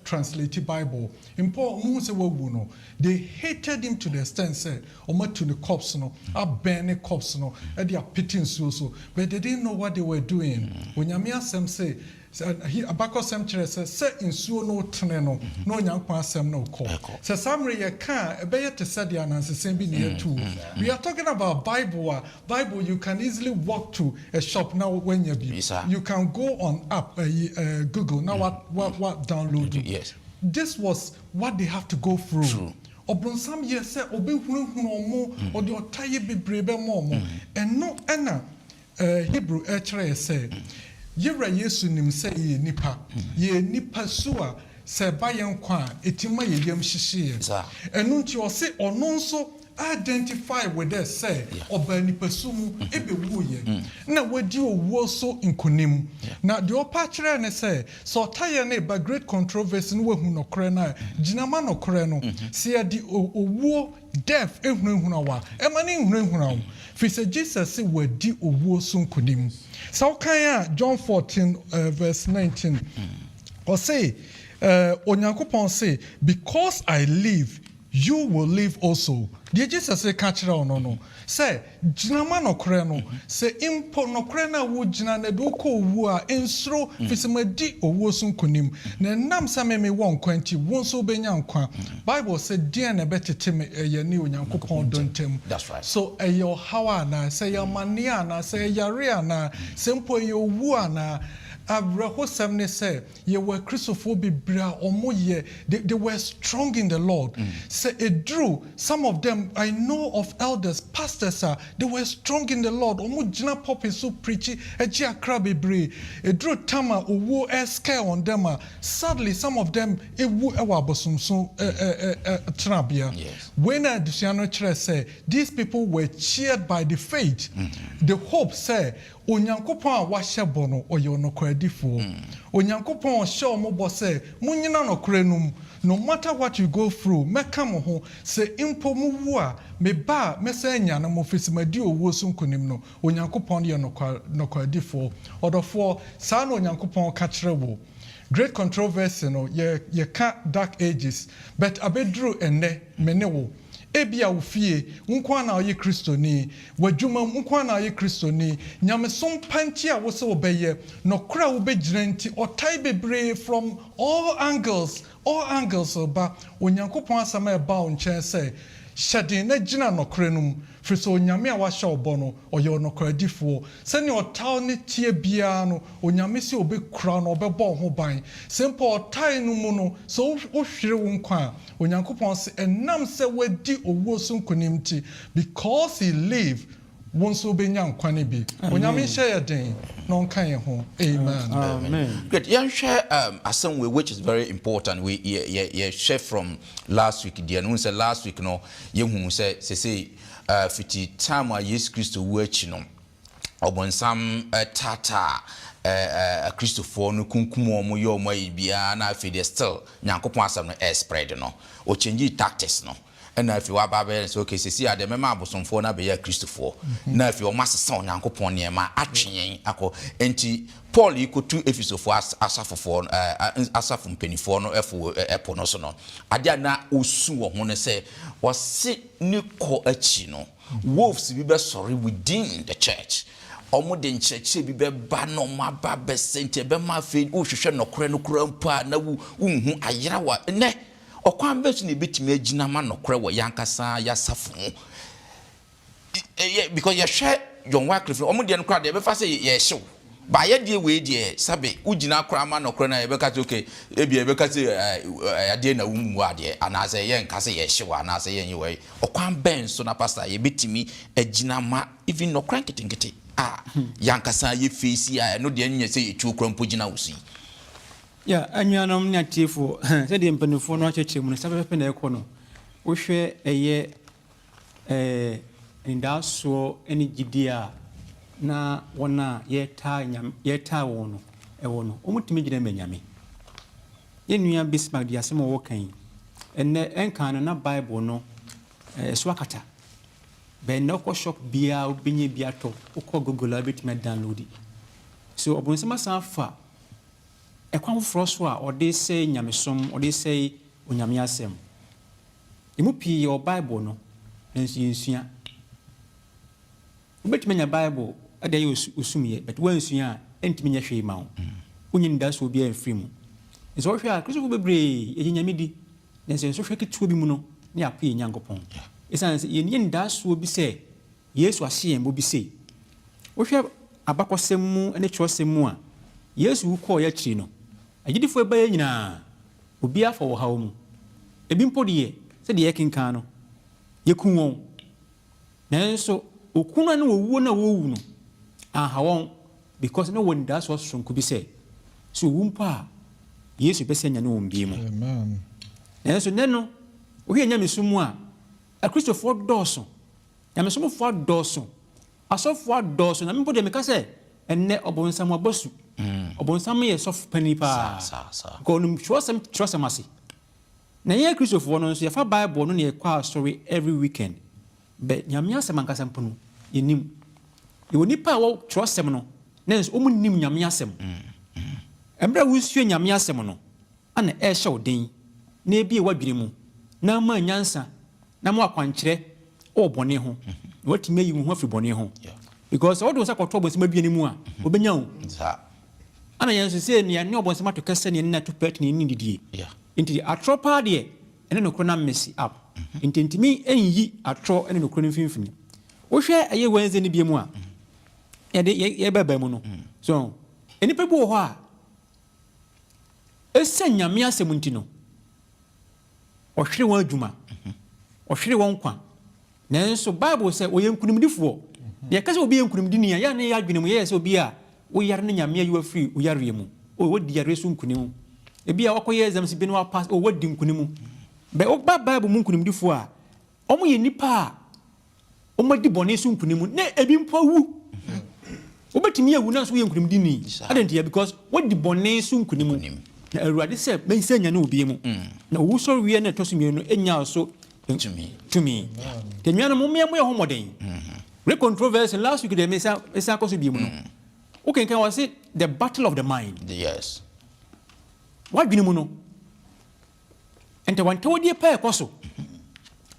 translate Bible impo mu se wawu no they hated him to the extent said omo to the cops no abene cops no e dia pitting so but they didn't know what they were doing when Yamia Sem say abakɔ sɛm kyerɛ sɛ nsuo no tene no na onyankopɔn asɛm no kɔ sɛ samre yɛ ka ɛbɛyɛ te sɛ de anansesɛm bi ne yɛtu we are talking about Bible you can easily walk to a shop now when you can go on app Google now what download yes. This was what they have to go through. True. Obronsam ye say obehunu omo or the otaye bebrebe mo and no ena Hebrew echere say yewra Yesu nim say ye nipa so a se ba yen kwa etima ye yam hyehye enu nti o say ono nso identify with us say oba nipa so mu ebewu ye na wadi owuo so nkonim na de opa kire ne say so taye na ba great controversy no wahu nokore na ginama nokore no se di owuo death ehunu wa emane ehunu fi say Jesus say wadi owuo so nkonim so kan John 14 verse 19 or say onyankopon say because I live you will live also. Dear Jesus say catch no. Say jinama no kore no. Say impo no kore na wo jina na do ko wu a ensro fisimadi owo so nkonim. Na nam sa me won kwanti won so benya nkwa. Bible say dear na betete me ye ne onyankopon dontem. That's right. So your how na say your mania na say yare na sempo ye owu na Abrahosam ne say ye were Christopher bra omo ye they were strong in the Lord. Say it drew some of them I know of elders pastors they were strong in the Lord. Omo jina popi so preachy eji akra bebre it drew tama owo scare on them sadly some of them ewu ewa bosumso trabia. When Dusiano Chere say these people were cheered by the faith the hope say onyankopon a wahye bono oyo nokwadifo onyankopon hye omobo say munyina nokre num no matter what you go through meka mo ho say impo mu wu a me ba me say nya na mo fisimadi owo so nkonim no onyankopon ye nokwadifo odofo sa na onyankopon ka kire wo great controversy no ye ka dark ages but abedru enne mene wo ebia ufie nkwa na oye kristoni wadwuma nkwa na oye kristoni nyamesom panti a wo se obeye no kra wo begire nti otai bebre from all angles ba onyankopon asama e ba onchen se hyedin na gina no krenum friso onyame a wa hye obo no oye onokradifo se ne otaw ne tie bia no onyame se obekura no obebo ho ban simple otai no mu no so ohwere wo nkwa onyankopon se enam se wadi owo so nkonimti because he live wonso benya nkwa ne bi onyame hye yeden no nkan ye ho amen. Good. Yan share asem we which is very important we share from last week the no say last week no ye hu say fiti time a Jesus Christ wo achi no obonsam tata Christopher no kunkum omo ye omo bia na afide still nyankopon asem no spread no o change tactics no and if you are Babel, so okay, see, I remember Bosomfo na be Christopher. Now, if you master son, Yankopon near my action, enti Paul, you could 2 episodes for us, Asafum Penny for no Eponosono. Adiana Usu, when say, was sit Nico Echino. Wolves be best sorry within the church. Omodin church be bano ma babe sente be ma feed Ushu no creno crumpa na unhu ayrawa ne. Okwan betu ne betime agina ma nokre wo yankasa yasafu because you share John Wycliffe omode no kra de be fa say ye hyew ba ye de we de sabe ugina kra ma nokre na ye be ka say okay e be ka say ade na wumu ade ana say ye nka say ye hyew ana say ye we okwan ben so na pastor ye betime agina ma even nokra nketinketi yankasa ye face ya no de nya say ye chu kra mpogina wusi. Yeah, anyuanom ne atiefo se de mpanifo no acheche mu ne sabepe na ekono wo hwe eye ndaso eni gidia na wona yeta wono ewono omutimi gide menyame yenua Bismarck dia sema wo kan enne enkan na Bible no swakata be no ko shop bia obinye bia to ko Google abetime download so obonsema sanfa ekwan froso a ode say nyamesom ode say onyame asem emu pii your Bible no ensu ensua obetime nya Bible ade ye usumye but wansua entimi nya hwe ma wo wonin da so bia free mu nso wo hwe a kristo bebre enyame di nso so hwe ketuo bi mu no ne akoye nyankopɔn esan se yen da so bi se yesu ahye en bo bi se wo hwe abakɔsɛm mu ne kyerɛsɛm mu a yesu wukɔ ya kiri no agidifo eba ya nyina obi afa wo hawo mu ebi mpo de se de yekenkan no yeku won nanso okunu na wo na wo wu no ahawon because no one da so sonko bi se so wumpa yesu bese nya no wombi mu amen nanso neno wo hwe nya mesumu a kristofo dɔɔso nya mesumu fo dɔɔso asɔfo adɔɔso na mpo de meka se enne obonsam abosu obonsam ye sof panipa ko no trosem ase na ye kristofo no nso ye fa bible no ne ye kwa story every weekend but nyamia asɛm ankasa mpo no yenim ye woni pa wo trosem no nens o munnim nyamia asɛm embra wo sue nyamia asɛm no ana e hye wo den na ebie wadwene mu na ma nyansa na mo akwankyerɛ o bɔne ho watime yi ho afri bɔne ho because all those akɔtɔ bɔnsɛm aduane mu a obenya wo ana yenso se ne ne obɔnsɛm atokɛsɛ ne na to pet ne ni didie nti atropa de ene no krona mess up intentimi enyi atro ene no krona mfimfini wo hwɛ aye wenze ne biemu a ye baba mu no so enipa bi wo hɔ a esanya me asɛm nti no ɔhwere wɔn adwuma ɔhwere wɔn kwa nanso bible sɛ oye nkunimdifoɔ ye kase obi nkunimdini ya na ya adwene mu ye sɛ obi a wo yare ne nyame ayi afiri wo yare mu o wodi yare so nkunim ebi a wakoye exam si bi no wa pass o wodi nkunim be o bible mu nkunimdifoɔ a ɔmo ye nipa a ɔmo di bɔne so nkunim na ebi mpo wu obetimi awu na so ye nkunimdini adantia because wodi bɔne so nkunim na awurade sɛ bɛnsanya ne obi mu na wo so wie na toso mienu enya so to me the nwana mo me homoden re controversy last week the mesa koso bi mu no okay can was it the battle of the mind yes what dwene mu no ente wante wodi pa ekoso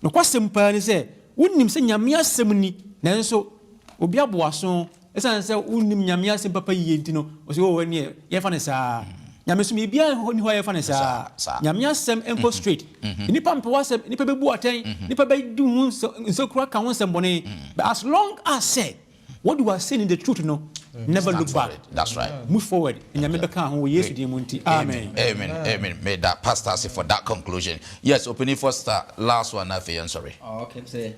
no kwasem pa ni se wonnim se nyame asem ni nanso obi aboaso esan se wonnim nyame asem papa yiye nti no o se wo wani ye fa ne saa nyame so me bia ho ni ho ye fa ne saa nyame asem enko straight nipa mpe wasem nipa bebu aten nipa be di hu so kura ka ho sem bone but as long as say what you are saying in the truth no never look back that's right move forward nyame be ka ho yesu di mu nti amen amen may that pastor say for that conclusion yes opening first last one na fe sorry okay say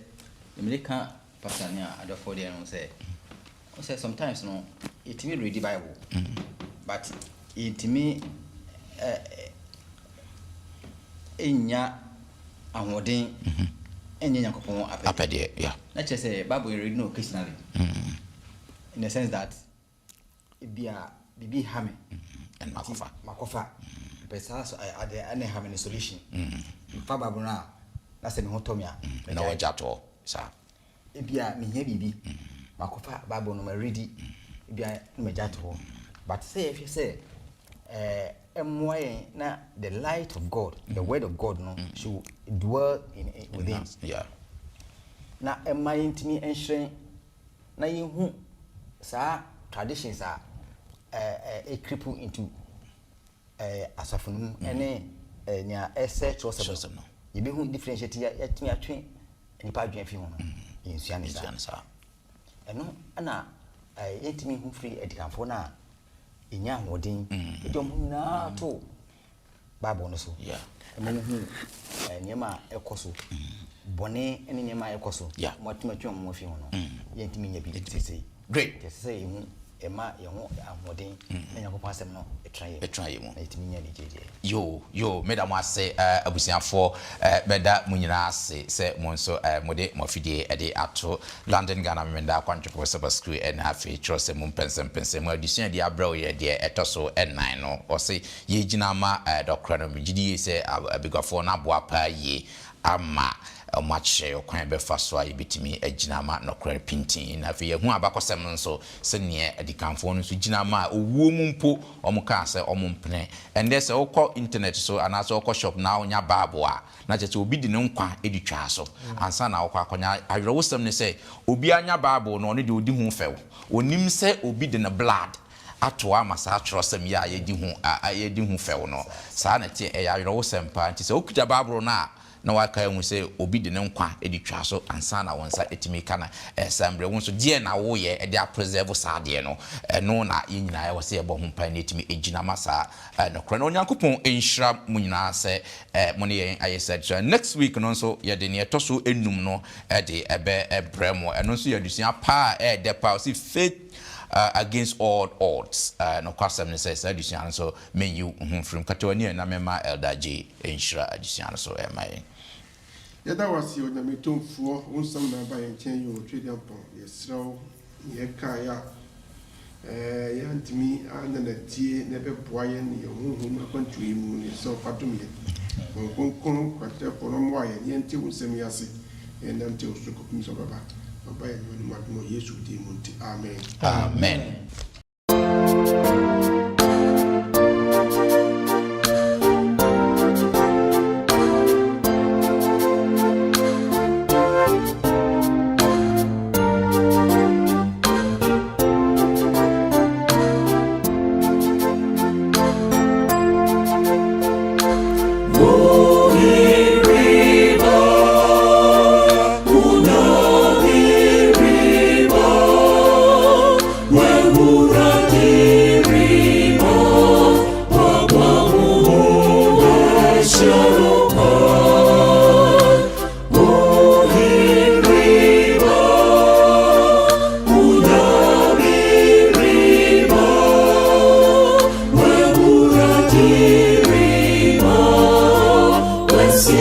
America pastor nya adofo dey no say sometimes no it me read the bible but it me enya ahoden enya yakopon apede yeah na che say bible read no occasionally in the sense that bibi hame and makofa pesa so ade have any solution fa bible na say me hotomia na wajato sa bia me hia bibi makofa bible no ma ready bia me jato but say if you say na the light of God, the word of God no should dwell within. Yeah. Na my intimi enhre na yehu sa traditions are a cripple into asafunum ene nya ese trosem no. Ye be hu differentiate ya timi atwe nipa adwen fi ho no. Yensua ne sa. Eno na yetimi hu free edikanfo na inya hodin edom na to bible no so yeah emu hu nyema ekoso bone ene nyema ekoso matumatwa mo fi ho no yentimi nya bi sese great sese emu ema ye ho ahodin na yakopon asem no etraye mu yentimi nya ni jeje yo madam ase abusiafo beda munyina ase se mo nso mode mofidie ede ato London Ghana memenda kwantwepo seba school en hafi trose mu pensem adusua dia brawo ye de etoso en9 no o se ye gina ma dokra no gidi se abigafo na boa pa ye ama omache okwan be faso a yebetimi agina ma nokra pintin na fe hu abakosem nso se ne adikanfo no so gina ma owuo mu mpo omka se omompene ende se okọ internet so anaso okọ shop na onya bible a na chete obi di ne nkwa editwa so ansa na okọ akonya awrewosem ne se obi anya bible no ne de odi hu few onim se obi de ne blood ato ama saa trosem ya yedi hu fewo no saa na tie ya yero wo sempa nti se okuja Bible na waka hu se obi de ne nkwa edi twa so ansa na wonsa etimi kana sambre won so die na wo ye edi a preserve saa de no no na yinyina ya wose ebo hu pan etimi ejina masa no kra no Nyankopon enhira mu nyina se mo ne yen ayese so next week no so ye de ne etoso enum no de ebe ebremo eno so ye dusia pa de pa si faith against all odds no kwasem ne says addition so menu from katwani na mema Elder J enhira addition so mai yada wasi o na metomfuo wonsam na ba yenchen yo twedi ampon yesraw ye kaya yantimi anana tie ne be boaye ne honhom akwantuyi mu ne so fatum ye konkon kwate pono mo aye yenti wonsam yase enamte osuko kumso baba baba ye no madumo Yesu di munti amen amen.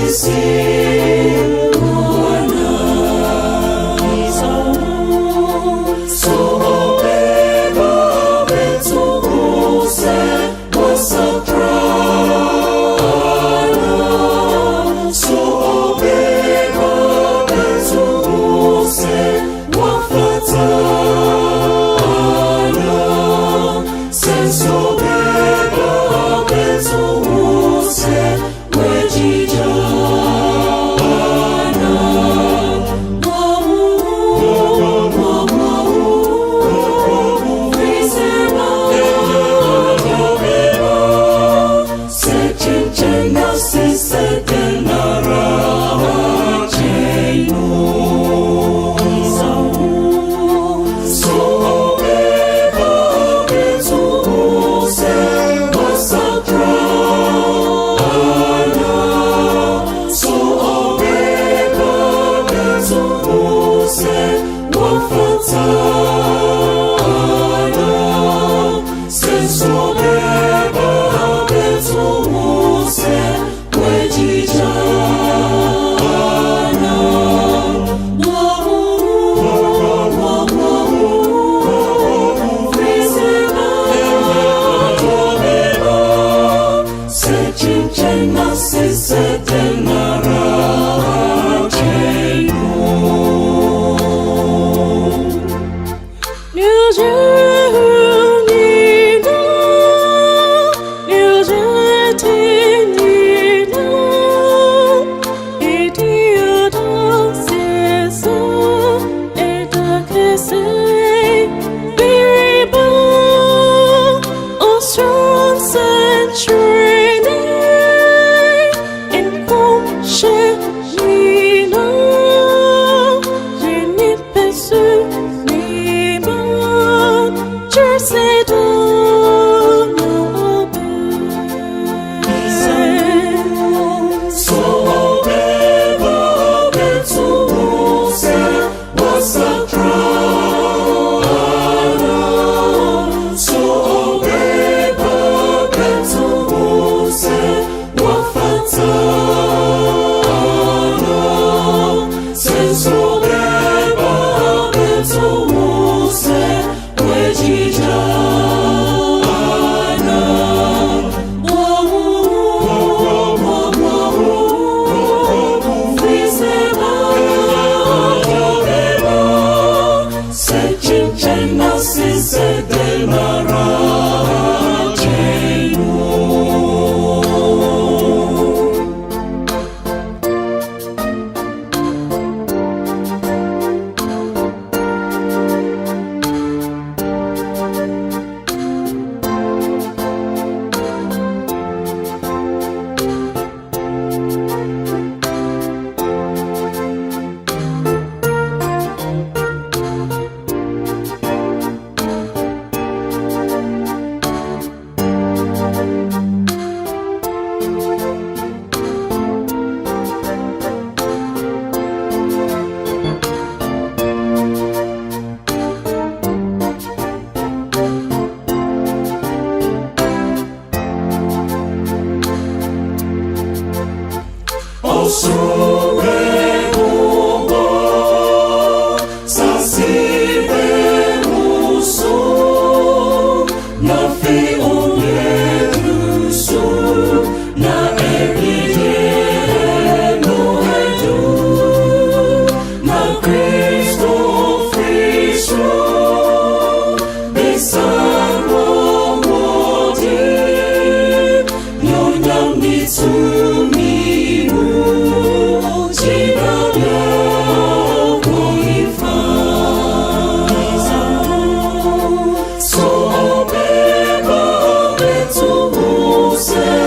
So So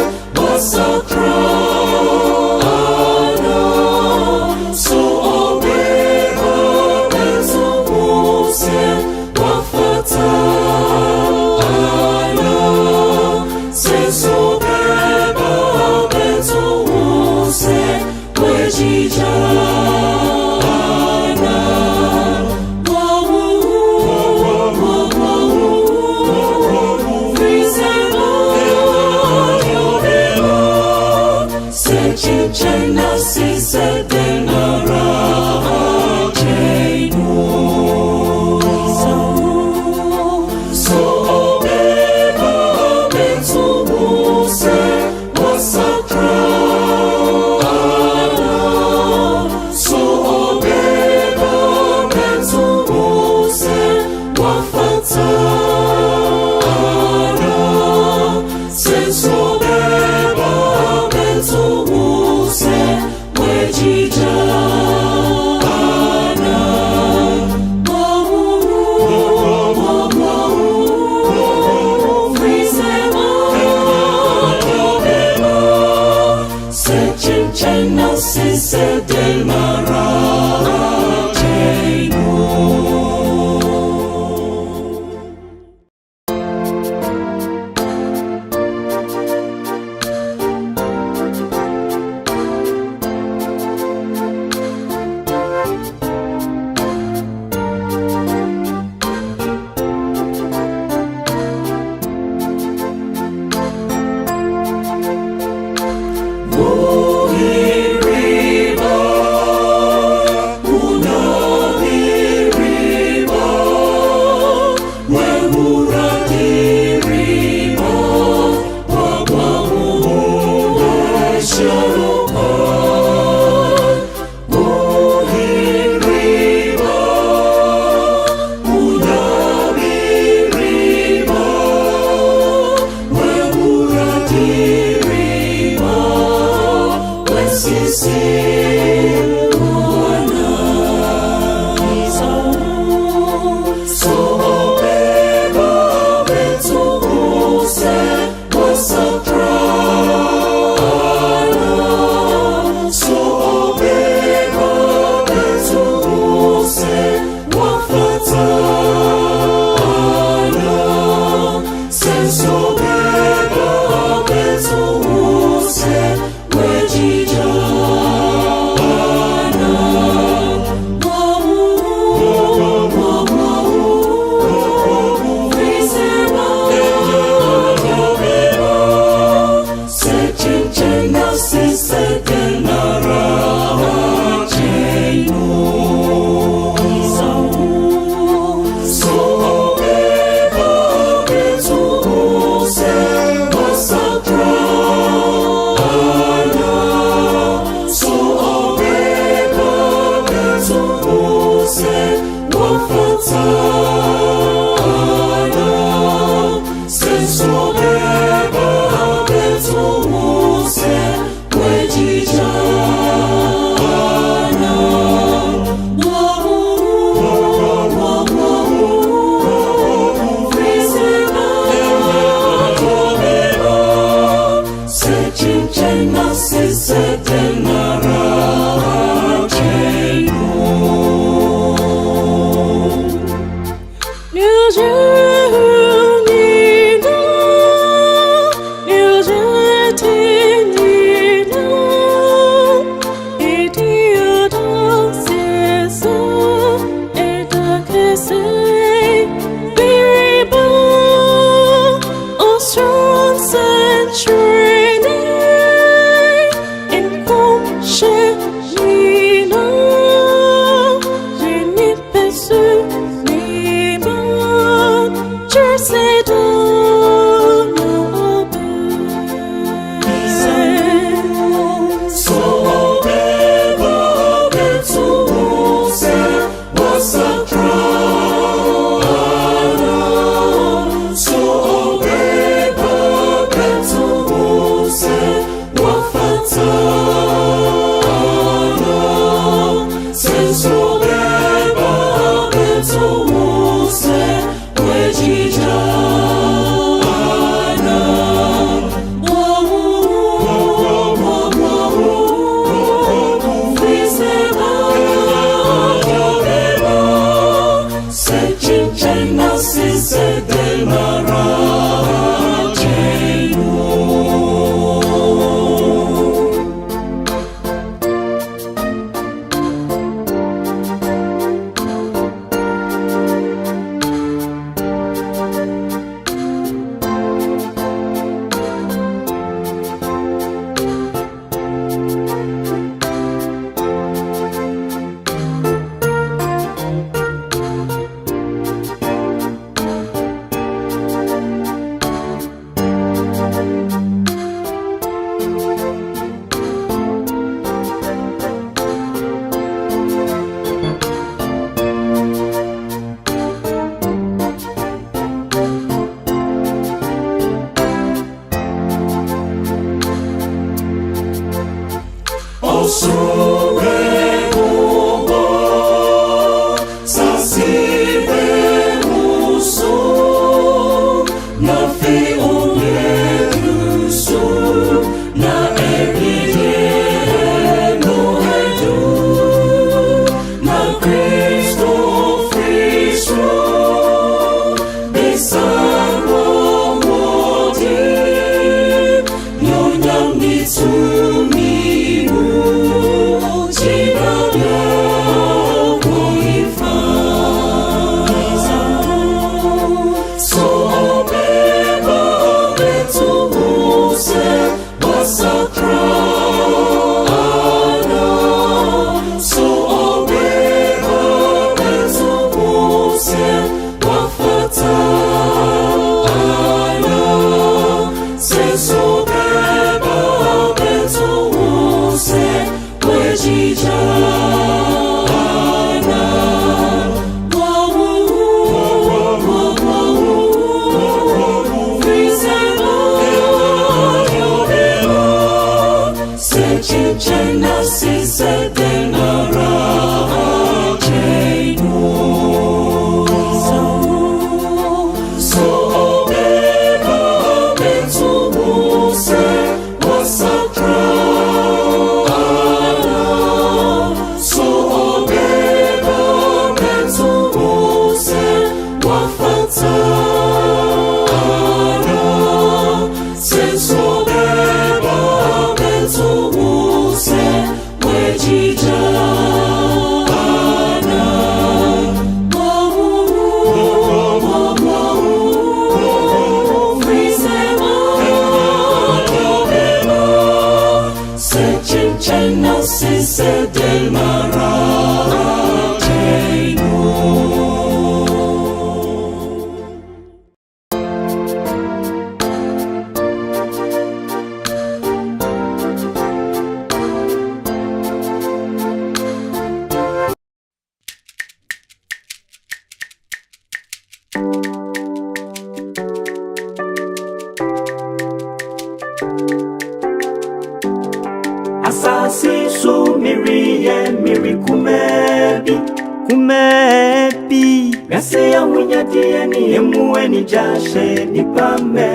Asasi so miri kumebi Gase ya munyadie ni emuwe ni jashe ni pame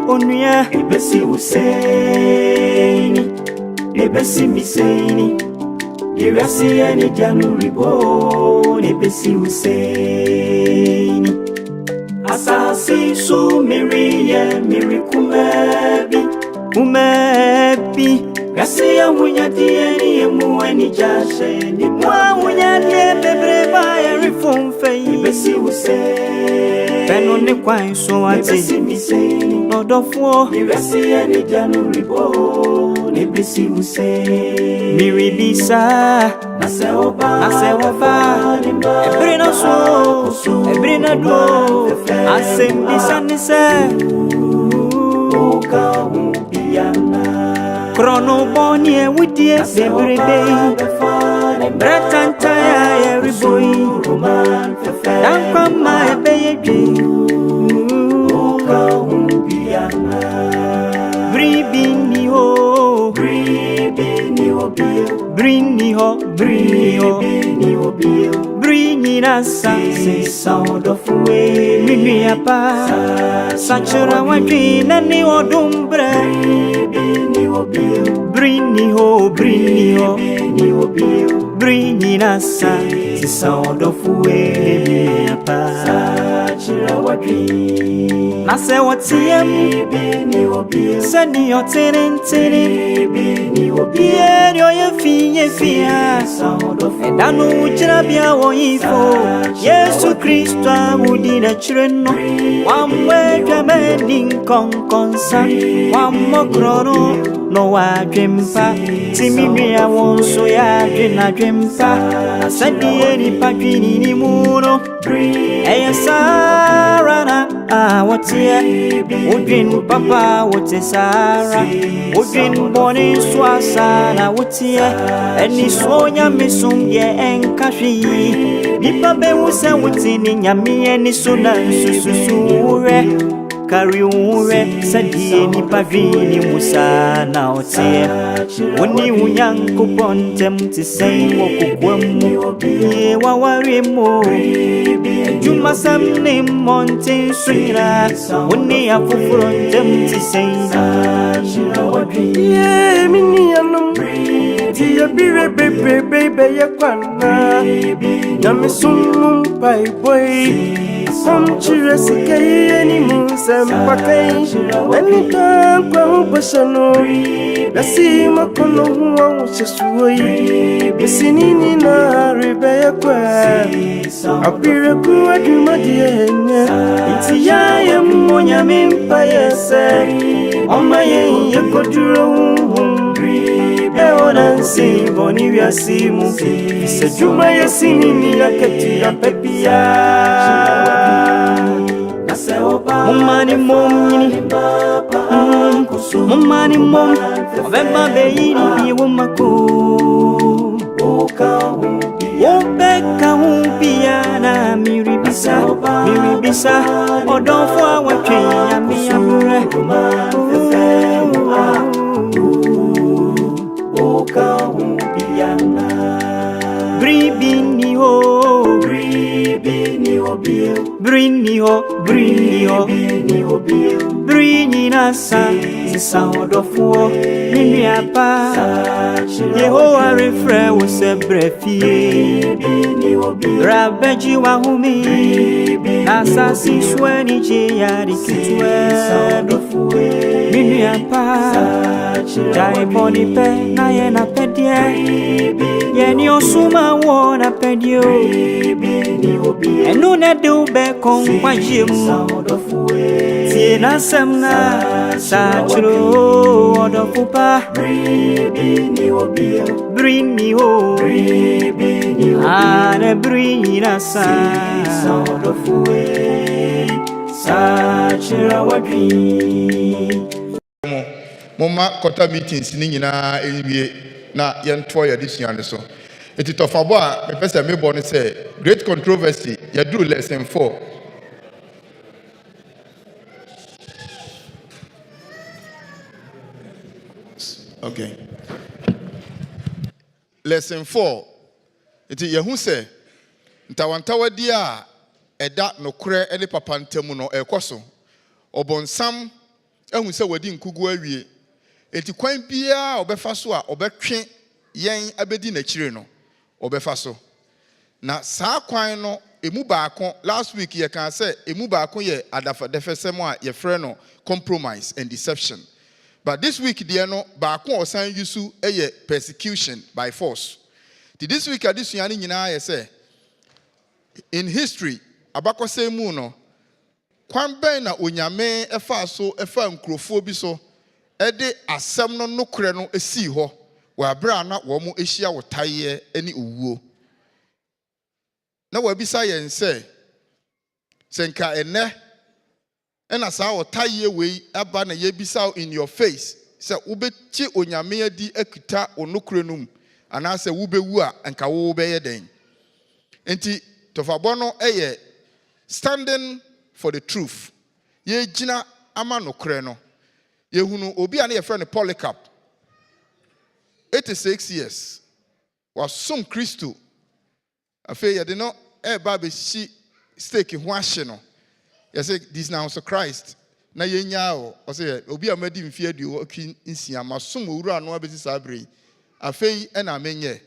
Onuya ebesi useini Ebesi miseini Irasi ya ni janu ribo Ebesi useini Asasi so miri kumebi Gase ya munyadie ni emuwe ni jashe ni pame Munyadie bebreba ya rifumfe Ebesi useini Peno ne kwa so ati Ebesi miseini Nodofo Irasi ya ni janu ribo Ebesi useini Miribisa Naseoba Ebrina so Ebrina do Asembisa nise Oka ubiyana Krono boni e widie bebrebe Bretantaya ya riboi Dankwa ma ebeye dwe Oka ubiyana Bribini ho Brini ho Brini nasa Se sound of way Mimi apa Sachura wadri Nani odumbre Brini ho Brini nasa Se sound of way Mimi apa Sachura wadri Nase watiem Seni yo tirin Bien yo ye fia Edanu uchira bia wo ifo Yesu Kristo amudina chireno Wamwe jame ninkonkonsa Wamo krono no wa jempa Timimi ya wonso ya jina jempa Sadi eri pajini ni muno Eya sarana watia Udrin papa wote sara Udrin boni swasa na watia Eni sonya misumye enkashi Nipa bewuse wutini nyami eni suna nsususure kariure sadie ni pavini musa na ote woni unyanko pontem ti sei wokokwamu ye wawaremo juma samne monte swira woni afufrontem ti sei ye mini anum ti ya bire bebe ya kwana na misum pai boy some chires kay ni musam pakai ani ta kwa bashano nasi makono huwa chesui bisinini na ribe ya kwa apire kwa dumadie iti ya monya mimpa yese omaye yekoduro Eonansi boni viasimu Isa juma yasini miyaketi ya pepia Mumani momini Mumani mom Wabemba beini wumako Wopeka umpiana miribisa Odonfwa wakenya miyamure Brini ho Brini nasa Sisa odofuo Mimi apa Yehowa refre wose brefie Rabeji wa humi Nasa siswe ni jeyari kitwe Mimi apa Jai boni pe na yena pedie Yeni osuma wona pedio Enu ne de ube kon kwa jimu Tiena semna Sachro odofupa Brini ho Ane brini nasa Sachra wadri Mama kota meetings ni nyina ewie na yento ya disuane so eti tofabo a me pese me bone say great controversy ya do lesson 4 okay lesson 4 eti yehu say ntawantawadi a eda nokure ene papa ntemu no ekoso obonsam ehu say wadi nkugu awie eti kwan bia obefa so a obetwe yen abedi na kire no obefa so na saa kwan no emu baako last week ye kan say emu baako ye adafa defesem a ye frɛ no compromise and deception, but this week there no baako osan yusu eye persecution by force. This week adisua ni nyina ye say in history abakɔsɛ mu no kwan bɛn na onyame ɛfa so ɛfa nkrofo bi so ɛde asɛm no nokre no esi hɔ wɔ abra na wɔ mo ehyia wɔ taye ɛne owuo na wabisa yɛn sɛ senka ene ɛna saa wɔ taye wei aba na yebisa in your face sɛ wobɛtie onyame adi akita onokre no mu anaasɛ wobɛwu a anka wo bɛyɛ den enti tofabɔ no ɛyɛ standing for the truth. Ye jina ama nokre no. Ye hunu obi ane ye friend Polycarp. 86 years. Was some Christo. Afe ye de no babe shi stake ho ahye no. Ye say this now so Christ. Na ye nya o say obi amadi mfie aduo aki nsia masom owura no abesi sabre. Afe e na menye.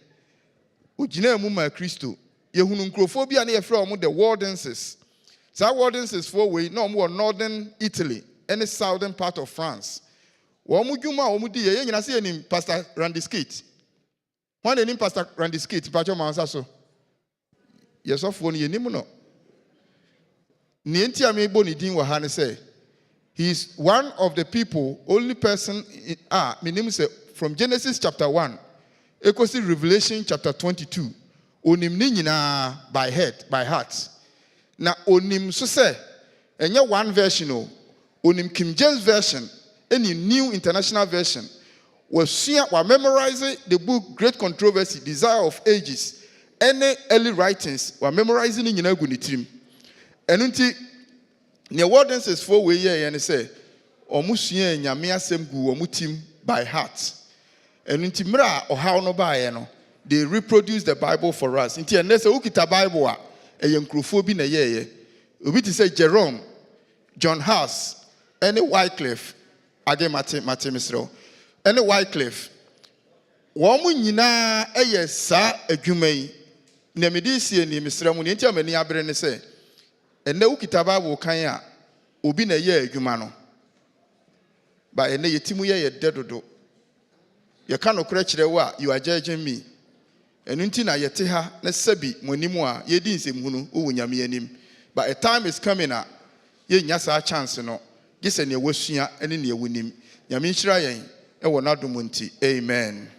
Ojina mu ma Christo. Ye hunu nkrofo bi ane ye frɛ omo the Waldenses. So Waldenses for way no more northern Italy, any southern part of France. Wamujuma omudi ye nyina se nim Pastor Randy Skate. When nim Pastor Randy Skate, Pacho Mansa so. Yes of one ye nim no. Ni enti ame bo ni din wa ha ne say. He is one of the people, only person me name say from Genesis chapter 1, ekosi Revelation chapter 22. Onim ni nyina by heart. Na onim so say enye one version o onim King James version any New International Version was memorizing the book Great Controversy, Desire of Ages, any early writings were memorizing in nyina gu ni tirim enunti Near Wardenses for we ye and say, or Musia Yamia Sem gu or mutim by heart. And in Timra or how no by they reproduce the Bible for us. Inti and there's a Ukita Bible, a young crewphobe in a year. We to say Jerome, John Huss, any Wycliffe, again Martin Misro, any Wycliffe. Woman yina eye sa adwumai na medisi ni misramu ni ntia mani abre ne se ene ukita Bible kan a obi na ye adwuma no ba ene yetimu ye dedodo ye ka no kra kire wo a you are judging me enu nti na yete ha na sabi monimu a ye di nsem wo nyame anim but a time is coming a ye nya sa chance no gise ne wasua ene ne ewunim nyame nhyira yen e wo nadom nti amen.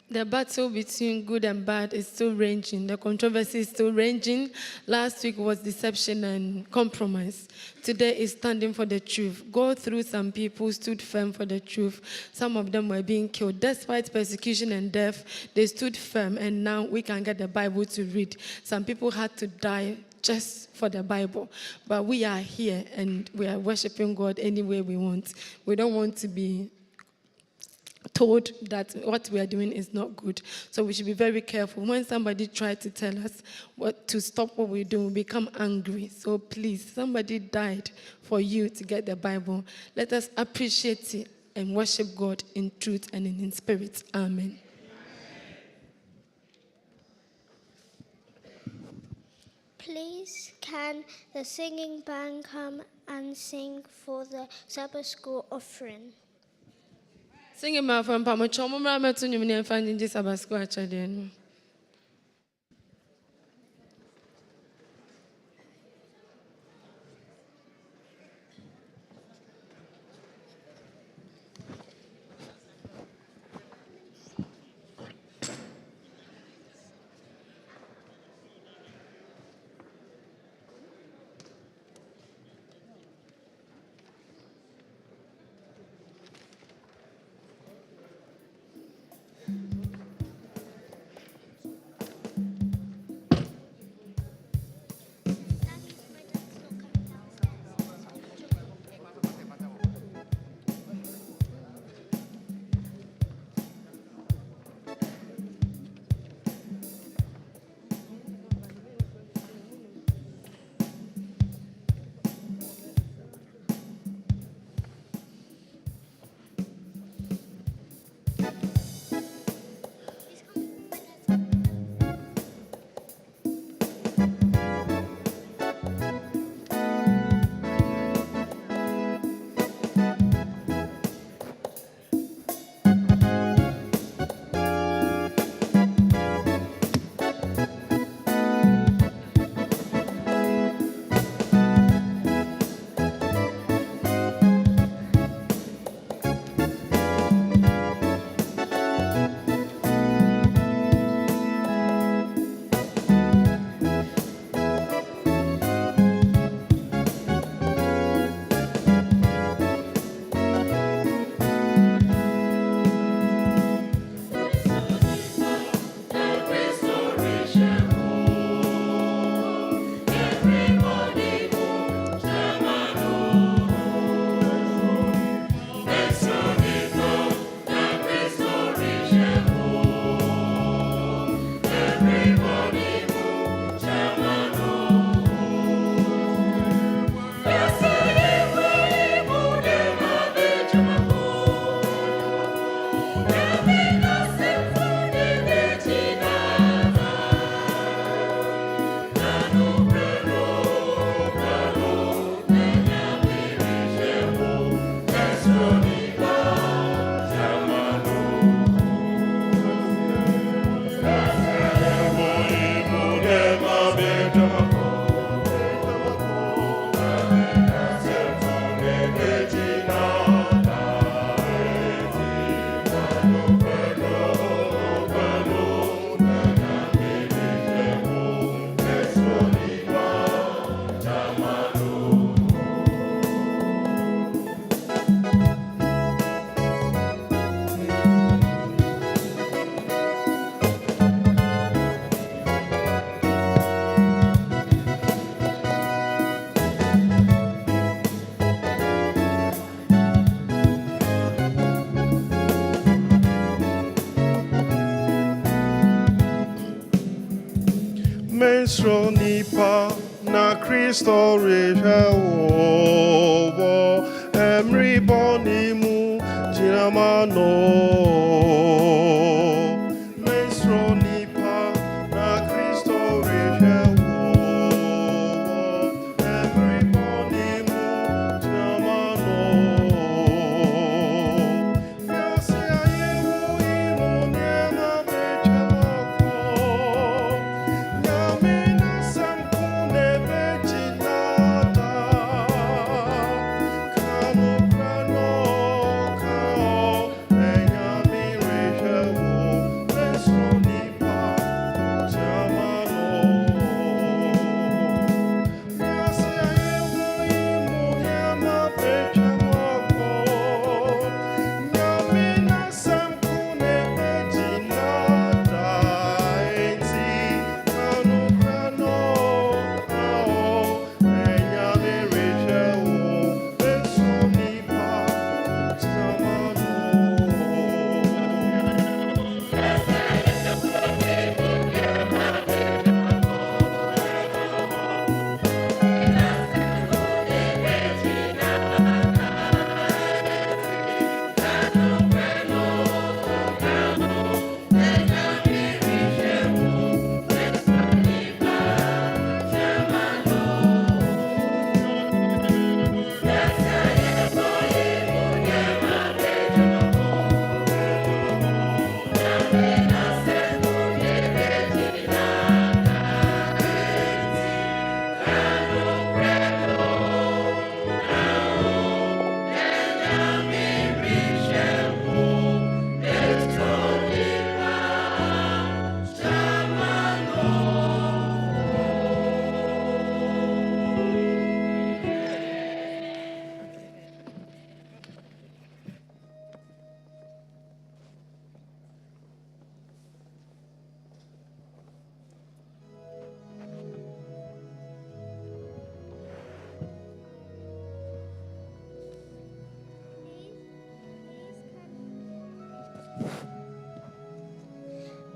The battle between good and bad is still raging. The controversy is still raging. Last week was deception and compromise. Today is standing for the truth. God, through some people, stood firm for the truth. Some of them were being killed. Despite persecution and death, they stood firm, and now we can get the Bible to read. Some people had to die just for the Bible. But we are here, and we are worshiping God any way we want. We don't want to be told that what we are doing is not good. So we should be very careful. When somebody tries to tell us what to stop what we're doing, we become angry. So please, somebody died for you to get the Bible. Let us appreciate it and worship God in truth and in spirit. Amen. Please, can the singing band come and sing for the Sabbath school offering? Singing my from Pamachomo, Ramatu, you may find in this Sabbath school actually. Menstro nipa na Kristo rehewo emri bonimu jinamano. Menstro nipa na Kristo rehewo emri bonimu jinamano. Fiasi ayewu imu nyema bechamoko. Nyamina sankune bechinata. Kano prano kao enyami rehewo menstro nipa jamano. Fiasi ayewu imu nyema bechamoko. Nyamina sankune bechinata. Enti kano prano kao enyami rehewo menstro nipa jamano.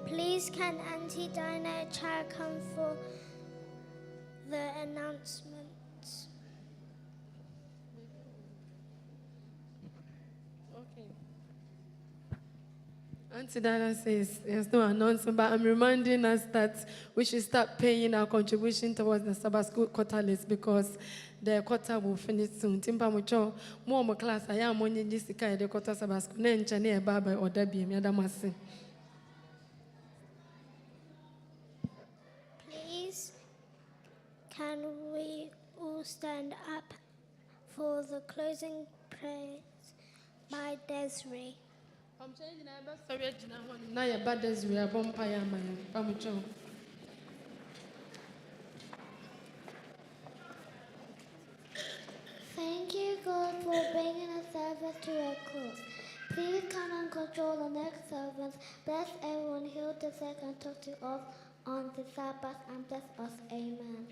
Please can Auntie Dinah Chow come for the announcements? Okay. Auntie Dana says there's no announcement, but I'm reminding us that we should start paying our contribution towards the Sabbath School quota list because the quota will finish soon. Timpa mucho more class. I am only this the quota Sabbath School. Nen chane baba or dabi mi adamasi. Please can we all stand up for the closing prayers by Desiree? I'm changing my sorry, now your bad Desiree, a vampire man. Pamucho. Thank you, God, for bringing a service to a close. Please come and control the next service. Bless everyone, heal the sick, and talk to us on the Sabbath, and bless us. Amen.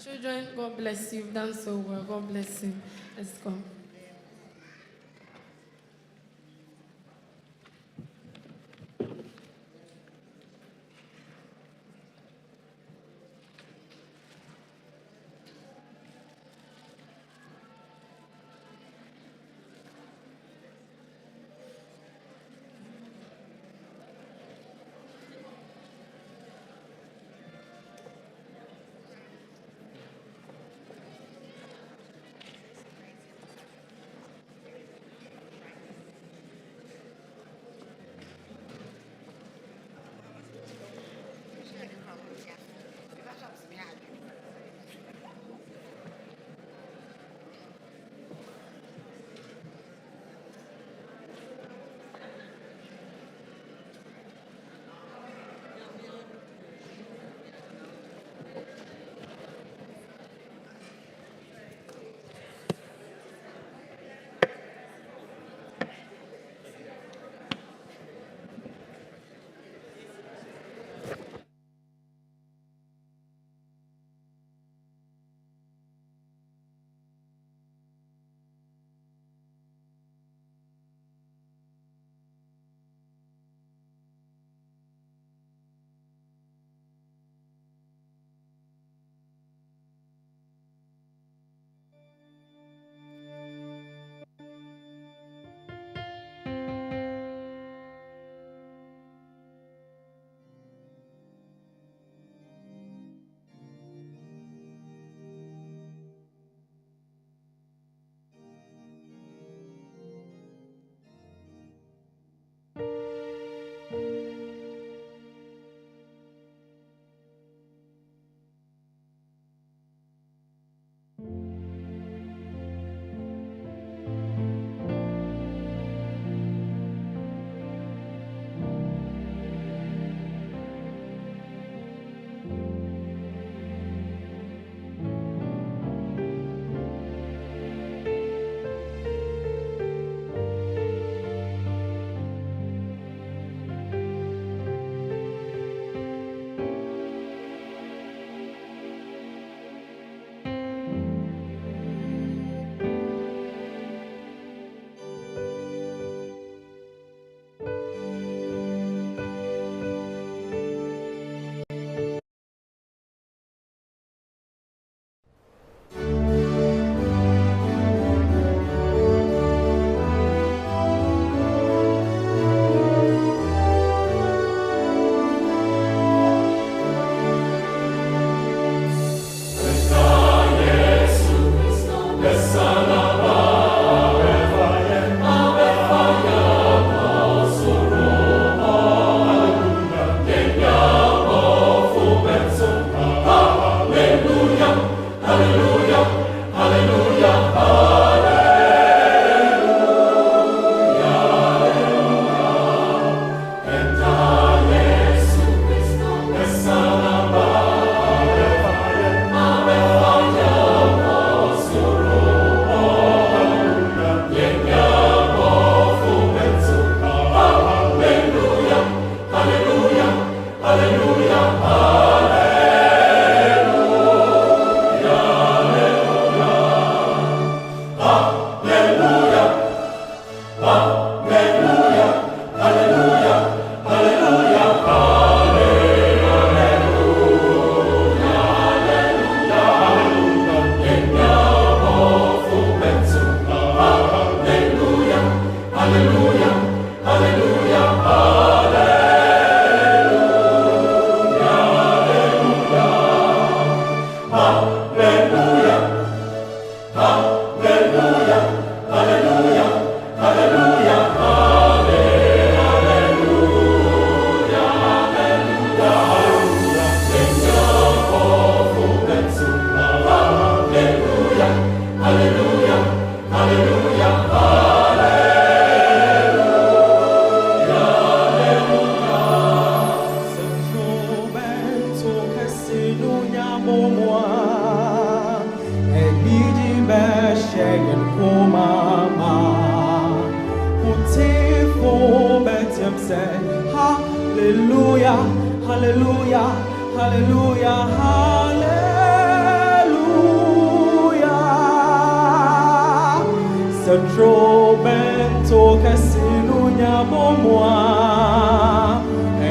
Children, God bless you. You've done so well. God bless you. Let's go. beshe kumama utifu betem say hallelujah hallelujah hallelujah hallelujah Satrobento kasilunya bomwa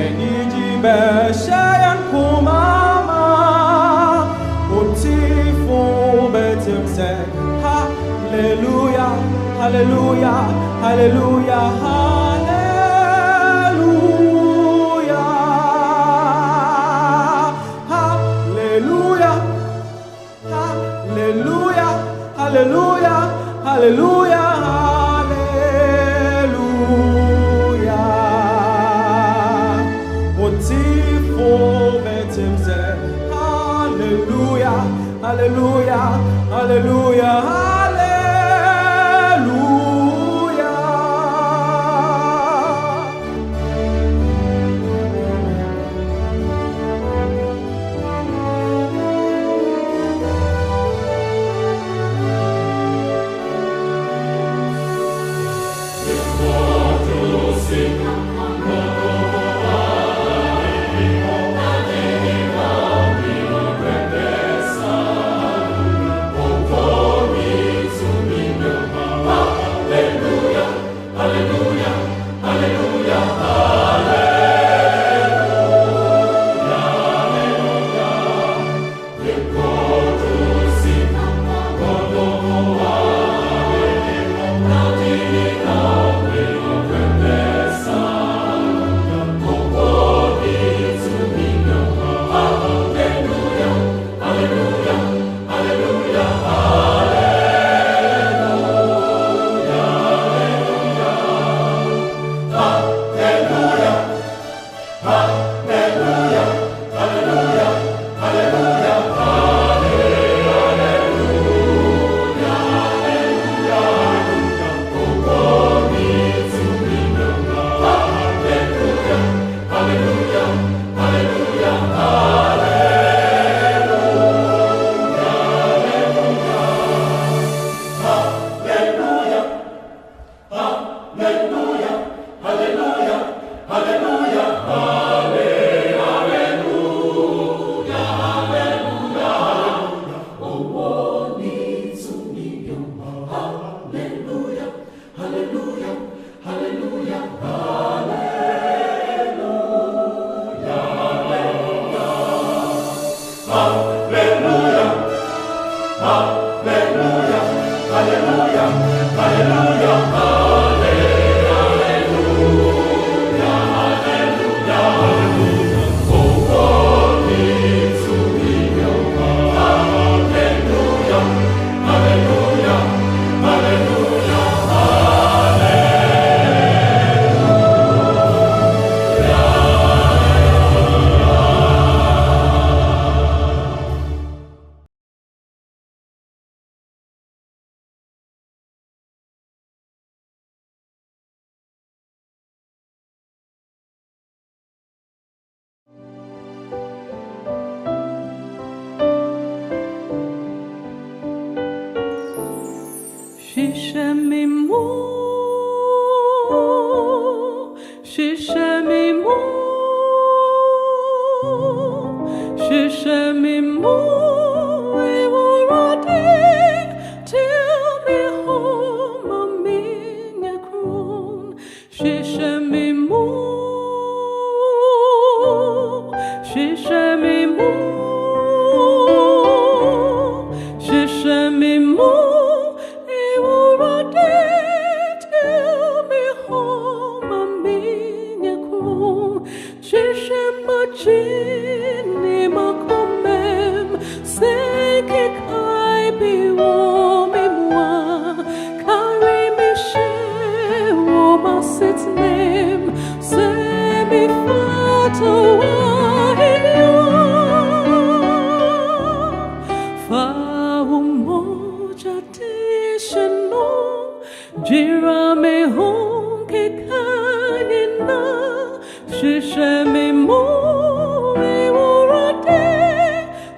eniji beshe kumama utifu betem say hallelujah hallelujah hallelujah hallelujah hallelujah hallelujah hallelujah hallelujah hallelujah utifu betem say hallelujah hallelujah hallelujah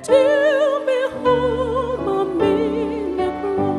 Till me home, I'm in your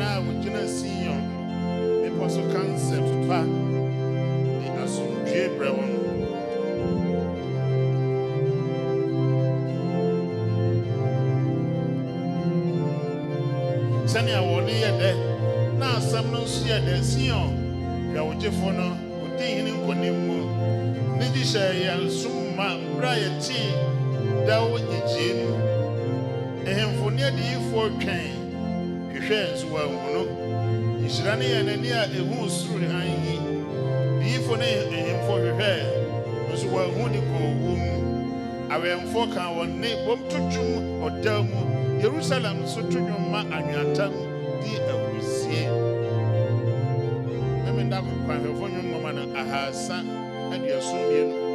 nyinaa wogyina Sion bepɔ so ka nsɛm pa de asomdwie brɛ wɔn. Sɛnea wɔne yɛ dɛ na asɛm no nso yɛ dɛ. Sion hwɛ wo gyefo no wodi hene nkɔnim mu ne gye hyɛ yɛ som ma mbra yɛtee da wo nyigyee mu. Ehemfo ne adiyifoɔ twɛn hwehwɛ nso wɔahu no. Nhyira ne yɛ n'ani a ɛhu soro hann yi. Diyifo ne ehemfo hwehwɛ nso wɔahu de kɔɔ owuo mu. Awɛmfo ka wɔn ne bom to dwom ɔda mu. Yerusalem so to dwom ma anweatam di ahurisie. Meme da kwanhwɛfo nwom mama no 372.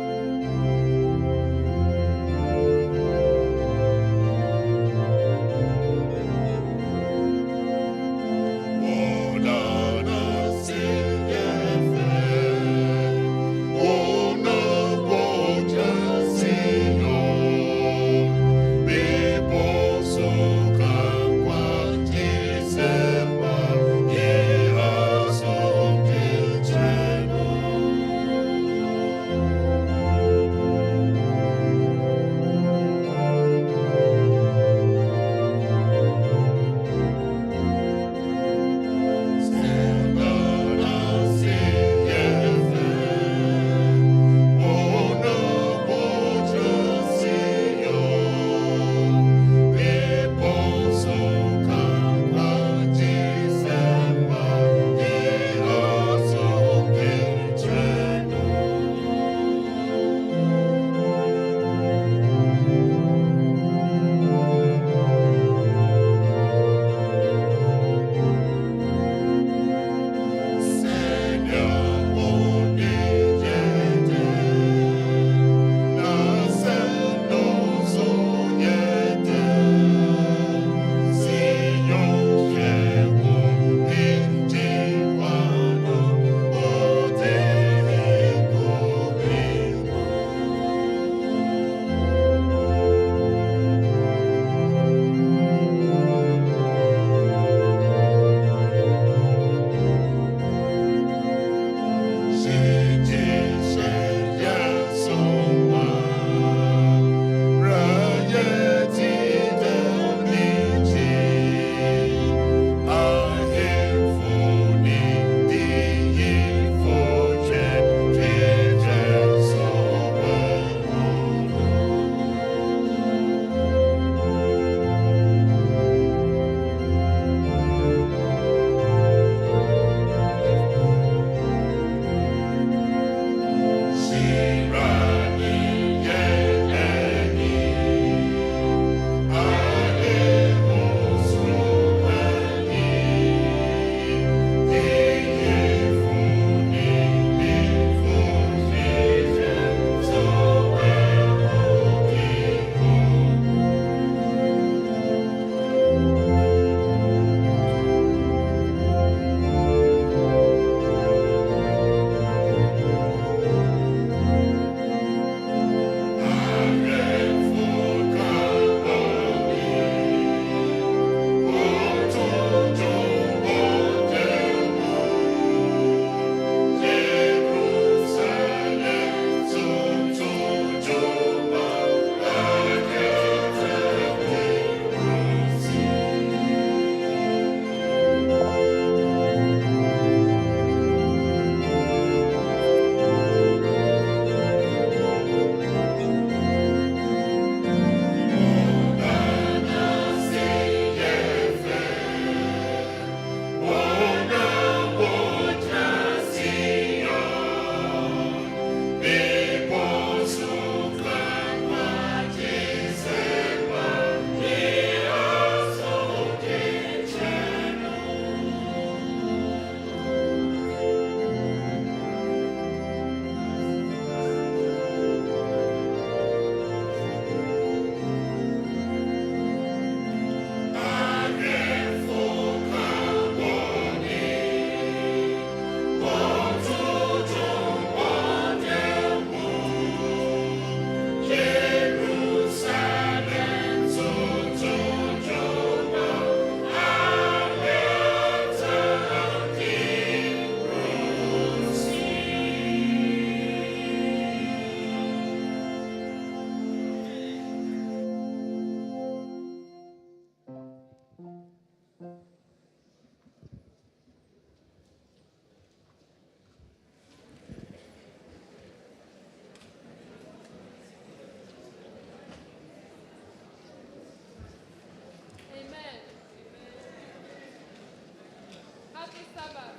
Sabbath.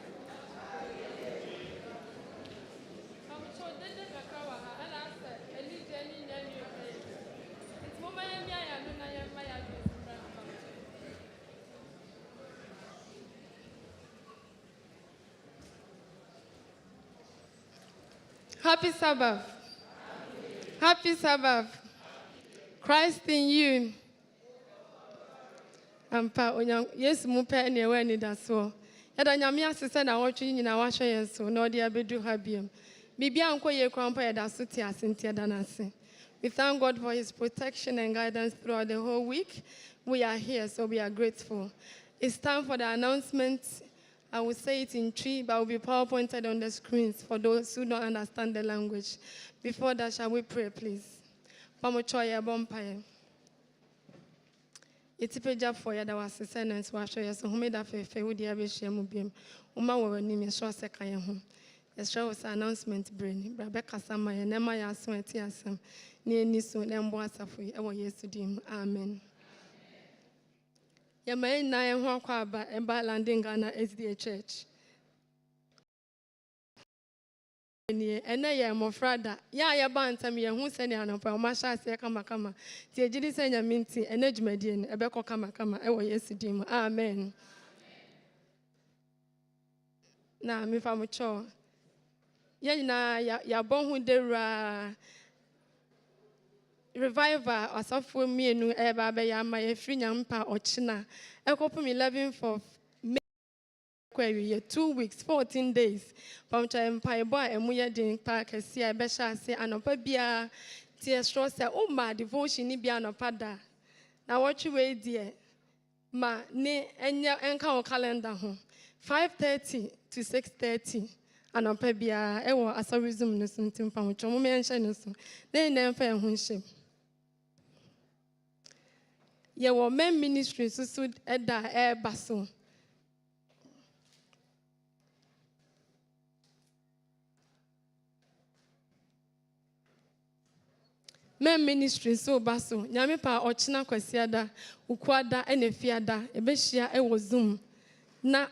So did the Kawa and I said, and you Jenny, and you pay. It's Mama and I am my Happy Sabbath. Happy Sabbath. Christ in you. Ampa onyam Yesu mu pe ne we ni da so. Ya da nyame asese na wotwe nyina wa hwe yen so na odi abedu ha biem. Bibia anko ye kwampa ya da so ti asente da na ase. We thank God for his protection and guidance throughout the whole week. We are here, so we are grateful. It's time for the announcement. I will say it in three, but will be PowerPointed on the screens for those who don't understand the language. Before that, shall we pray, please? Pamochoya bompaye. Itipeja for ya da wase sentence wa hwe so home da fefe wo dia be hia mu biem. Uma wo wani me so se kan ho. Yesra was announcement brain. Bra be kasa ma ye nema ya so ati asem. Ne ani so ne mbo asafo e wo Yesu dim. Amen. Ya mai na ye ho akwa aba e ba landing Ghana SDA Church. Ene ye mofrada ya ya bantam ye hu se ne anopa o ma sha se kama ti ejidi se nya minti ene dwumadie ne ebe ko kama e wo Yesu dim. Amen. Na mi fa mo cho ye na ya bon hu dewra revival asafo mienu e ba be ya ma ye fri nyampa ochina e kopum 11th of May 2 weeks 14 days from Empire boy emuye din pa kesi e be sha se anopa bia ti estro se o ma devotion ni bia anopa da na watch we die ma ne enya enka o calendar ho 5:30 to 6:30 anopa bia e wo asarism no suntim pa mo chomo me enhye no so na fa ho nhye ye wo men ministry so eda e baso men ministry so baso nyame pa ochina kwasiada ukwada enefiada ebehia e wo zoom na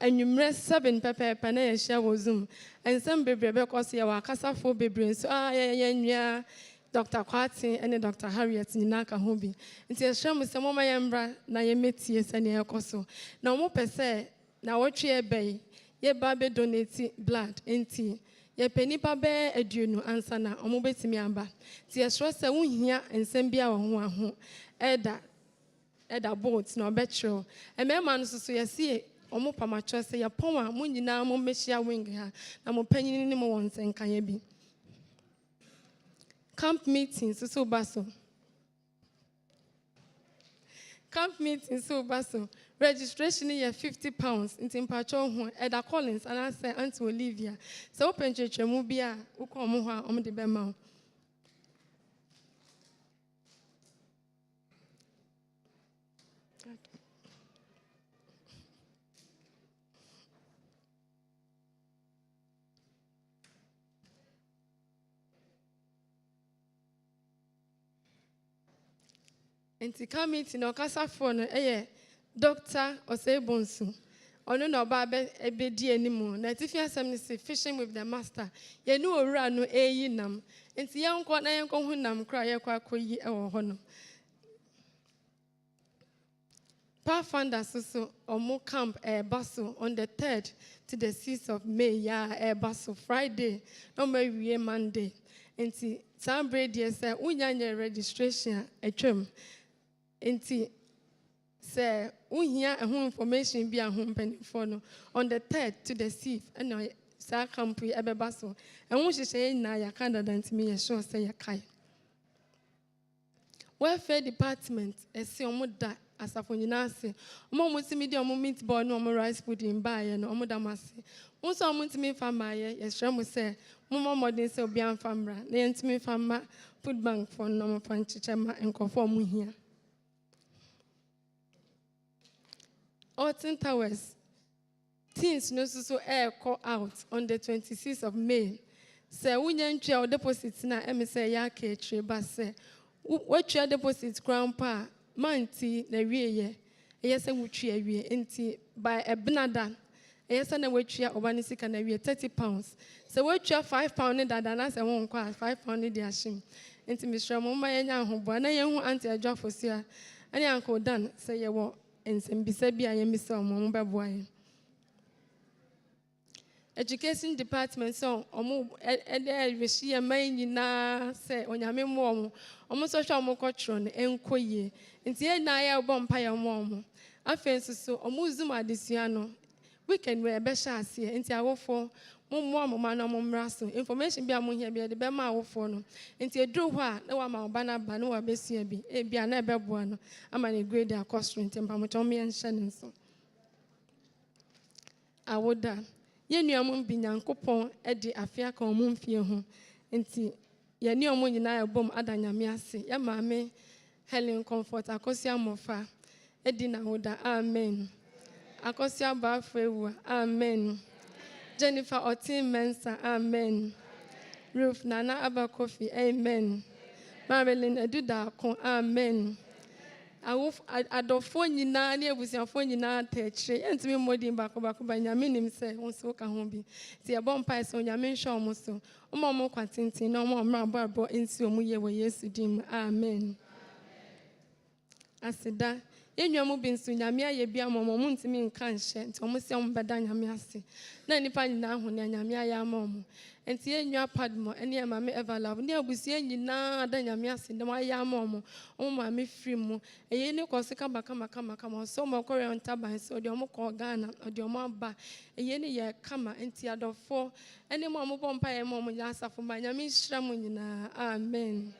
anwumre 7 pepe na ye hia wo zoom ensem bebre be koso ye wa kasafo bebre so ye nwia Dr. Kwati and Dr. Harriet Ninaka Hobi. Nti ehwem se moma yembra na ye metie se ne ekoso. Na mo pese na wotwe ebe ye ba be donate blood enti ye penipa be aduonu ansa na omo betimi amba. Ti ehwro se wohia ensem bia wo ho aho eda boat na obetro. Emema no so ye sie omo pamacho se ye pon a mo nyina mo mehia wing ha na mo panyini ni mo wonse nkan ye bi. Camp meetings so baso. Camp meetings so baso. Registration is £50 in Pacho ho Eda Collins and I say Aunt Olivia. So open church mu bia uko ho a de bema. Enti committee no kasa for no Dr. Osebonsu. Ono no ba be di animu. Na tifi asem ni se fishing with the master. Ye nu owura no eyi nam. Enti ye nko na ye nko hu nam kra ye kwa koyi e wo ho no. Pathfinder so omo camp baso on the 3rd to the 6th of May ya baso Friday no we Monday. Enti sambre die se unya registration atwam. Enti say uhia ehun information bi ahun penifo no on the 3rd to the 6th and sa camp ebeba so ehun hihye na ya Canada ntimi ye sure say ya kai welfare department esi omo da asafo nyina ase omo mutimi di omo meat ball no omo rice pudding ba ye no omo damase unso omo ntimi fama ye hwɛ mo say mo modern say obi amfamra na ye ntimi fama food bank for no mo fanchiche ma enkofo omo hia. Alton Towers. Teens no so call out on the 26th of May. Say unyantua o deposit na say ya ke treba say wetwa deposit grandpa manti na wieye. Eye say wutwa wie enti by ebnada ɛyɛ sɛ na wɔatua ɔba no sika na wie 30 pounds sɛ wɔatua 5 pound ne dada na sɛ wo nkɔ a 5 pound ne de ahyɛ mu nti mesrɛ mo ma yɛnya ahoboa na yɛhu ante adwafo so a ɛne Uncle Dan sɛ yɛwɔ nsɛmbisa bi a yɛmmisa ɔmo bɛboa yɛn. Education department so ɔmo ɛde ɛrehyi yɛ man nyinaa sɛ onyame mmoa ɔmo nso hwɛ ɔmo kɔtwerɛ no ɛnkɔ yie nti yɛn nyinaa yɛbɔ mpa yɛn ɔmo afei nso so ɔmo zoom adesua no weekend wɔ ɛbɛhyɛ aseɛ nti awofo mummoa mo ma no mo mmra so information bi a mo hia bi de bɛma awofo no nti eduru hɔ a na wama ɔba na ba na wabɛsua bi ebia na ɛbɛboa no ama ne grade akɔ soro nti mpamotɔ mo yɛnhyɛ ne nso awoda yɛnua mo bi Nyankopɔn de afe aka ɔmo mfie ho nti yɛne ɔmo nyinaa ɛbom ada Nyame ase yɛ maame Helen Comfort akɔsia mmɔfa edi na awoda amen akɔsia baafo ewu amen Jennifer Otin Mensa amen Ruth Nana Abakofi amen Marilyn Edudako amen adɔfoɔ nyinaa ne abusuafoɔ nyinaa tɛkyerɛ yɛntumi mmɔden baako ba Nyame nim sɛ wo nso woka ho bi nti yɛbɔ mpae sɛ Onyame nhyɛ ɔmo so ɔma ɔmo kwa tenten na ɔma ɔmo abɔabɔ nsi ɔmo yie wɔ Yesu din mu amen aseda yɛnua mu bi nso Nyame ayɛ bi ama ɔmo ntumi nka nhyɛ nti ɔmo sɛ ɔmo bɛda Nyame ase na nipa nyinaa ho ne Nyame ayɛ ama ɔmo nti yɛnua Padmo ɛne maame Everlove ne abusua nyinaa da Nyame ase na ayɛ ama ɔmo maame firi mu ɛyɛ ne kɔ so kama ɔsɔ ɔmo kɔrɛ ntaban so ɔde ɔmo kɔ Ghana ɔde ɔmo aba ɛyɛ ne yɛ kama nti adɔfo ɛne mo ɔmo bɔ mpa yɛ ma ɔmo nyɛ asafo ma Nyame nhyira mo nyinaa amen.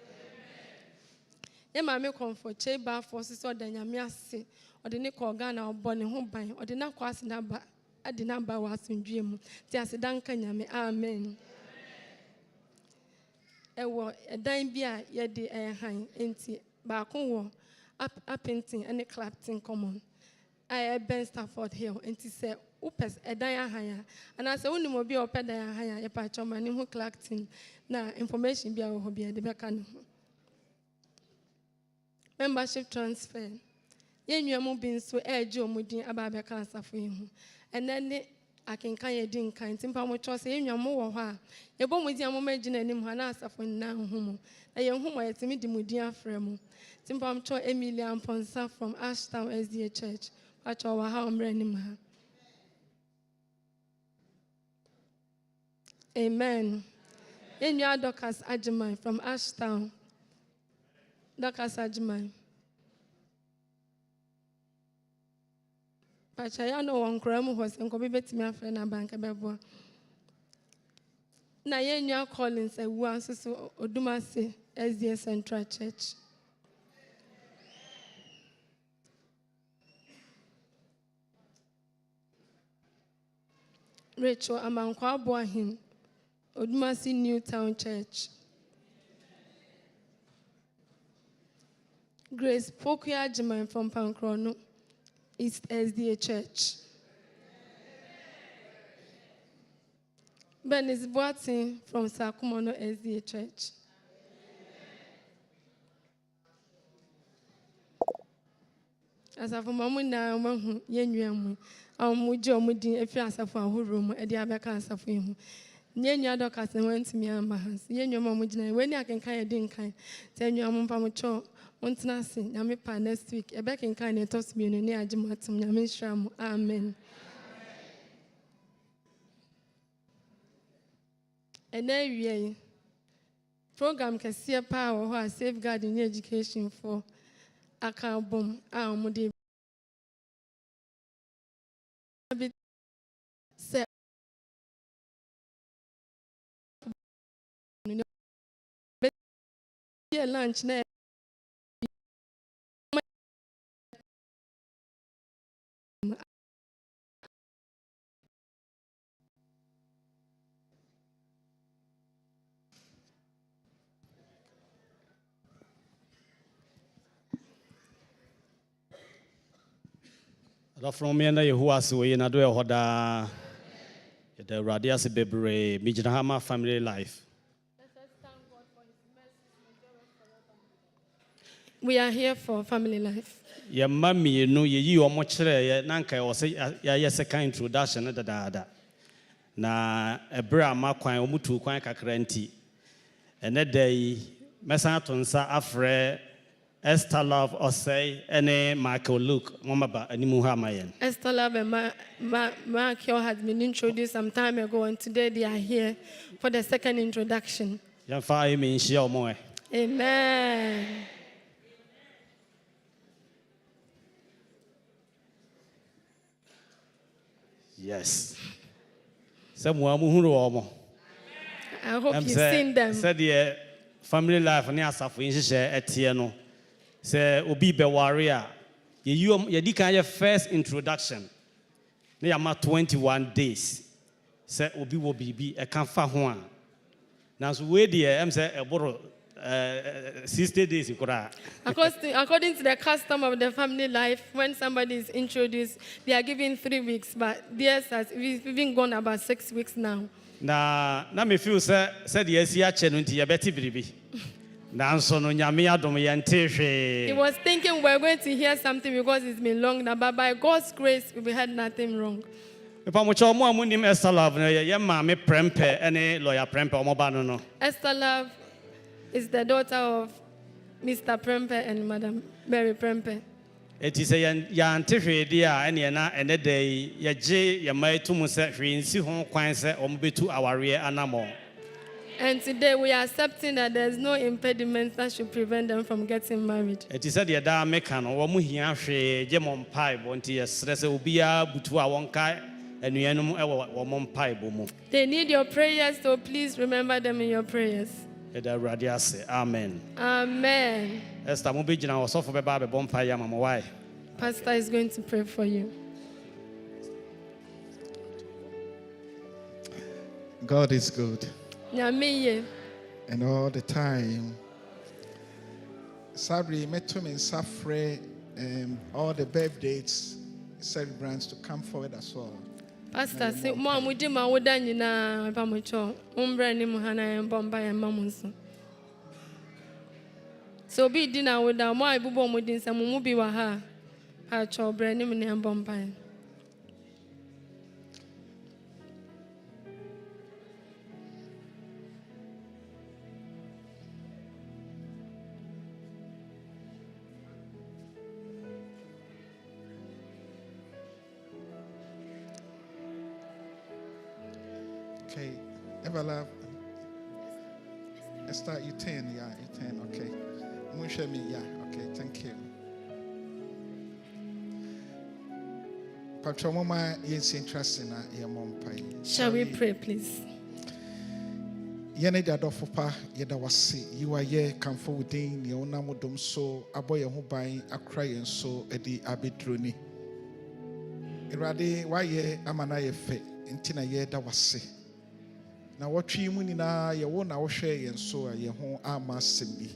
Yɛ maame Comfort kyɛ baafo so ɔda Nyame ase ɔde ne kɔ Ghana ɔbɔ ne ho ban ɔde na kɔ ase na ba ade na ba wɔ asomdwie mu ti ase danka Nyame amen. Ɛwɔ ɛdan bi a yɛde ɛhan nti baako wɔ Appington ɛne Clapton Common a ɛbɛn Stafford Hill nti sɛ wopɛ ɛdan ahan a anaasɛ wonim obi a ɔpɛ dan ahan a yɛpa atwɔ ma ne ho Clapton na information bi a wɔ hɔ bi yɛde bɛka ne ho. Membership transfer yɛnua mu bi nso ɛregye ɔmo din aba abɛka asafo yi ho ɛnɛ ne akenkan yɛ di nkan nti mpa mo kyerɛ sɛ yɛnua mo wɔ hɔ a yɛbɔ mo din a mo ma gyina anim ha na asafo nyinaa ho mo na yɛn ho ma yɛtumi di mo din afrɛ mo nti mpa mo kyerɛ Emilia Mponsa from Ashtown SDA Church atwɔ wɔ ha ɔmmerɛ anim ha amen. Yɛnua Dorcas Agyemang from Ashtown Dorcas Agyemang Pachaya no one cram was and could be bet me a friend a bank above. Na yɛnua Collins a once so Odumase SDA Central Church. Rachel Amankwa Boahin Odumase New Town Church. Grace Pokuya Agyemang from Pankrono East SDA Church. Bernice Boatin from Sakumono SDA Church. As of a moment now, Yenuamu, Mujo Mudi, if you ask for a room, a diabaka for him. Yenya Dorcas went to me and my hands. Yenya Mamujina, when I can kind of didn't kind, tell you I'm Pamucho. Once nothing, Yamipa next week. A back in kind of toss me in the Ajimatum Yamishram. Amen. And there we program can see a power who are safeguarding education for a carbon. Mudi. Lunch now. From me and who was we in a do hoda the radius bebre Mijnahama family life. We are here for family life. Your mammy, no, you are much nanka or say, ya second introduction at the dada. Na a bra makwan omutu kwan kakrenti. And that day, Messatonsa Afre, Esther Love or say, any Michael Luke, Momaba, and Muhamayan. Esther Love and Michael had been introduced some time ago, and today they are here for the second introduction. Young fire means your more. Amen. Yes. Someone who I hope you've seen them. Said the family life and yourself in share at Tiano. Say, Obi Bewaria. You did your first introduction. They are 21 days. Say, Obi will be a camphor one. Now, so where the I'm say a borrow 60 days. According to the custom of the family life, when somebody is introduced, they are given 3 weeks, but theirs has even gone about 6 weeks now. Na me feel said yes, ya chenunti ya beti bribi. Na so no nyame adom ya ntehwe. He was thinking we're going to hear something because it's been long now, but by God's grace we had nothing wrong. Epa mo cho mo amunim Esther Love no ye ma me prempe ene lawyer prempe omoba no no. Esther Love is the daughter of Mr. Prempe and Madam Mary Prempe. It is a yan tifedia and yana and a day, ya jay, ya may to Musa, we see home quince or be to our rear animal. And today we are accepting that there's no impediment that should prevent them from getting married. It is a dear da mecan or Muhia, Gemon Pie, Bonti, stress will be a butua wonkai, and we animal or Mon Pie bomo. They need your prayers, so please remember them in your prayers. Amen. Amen. Esther Mubijina was off of a baby bonfire, Mama. Why? Pastor is going to pray for you. God is good. Nyamiye. And all the time. Sabri metum in Safre, all the birthdays, celebrants to come forward as well. Pastor, say, Mom, we did my wedding in a Pamucho, Umbre, Nimuhana, and Bombay and Mamus. So be dinner with our my boom within some movie with her, her child, Brennan and Bombay. Okay, Everlove. Esther, you 10, yeah, you 10, okay. Musha me, yeah, okay, thank you. Patronoma is interested in your mom pie. Shall we pray, please? Yene da dofopa yeda wase you are here come forward in your namodom so aboy ho ban akra yen so edi abedroni. Irade why ye amana ye fe ntina ye da wase. Na watwi mu nyina ye wo na wo hwe yen so a ye ho ama sembi.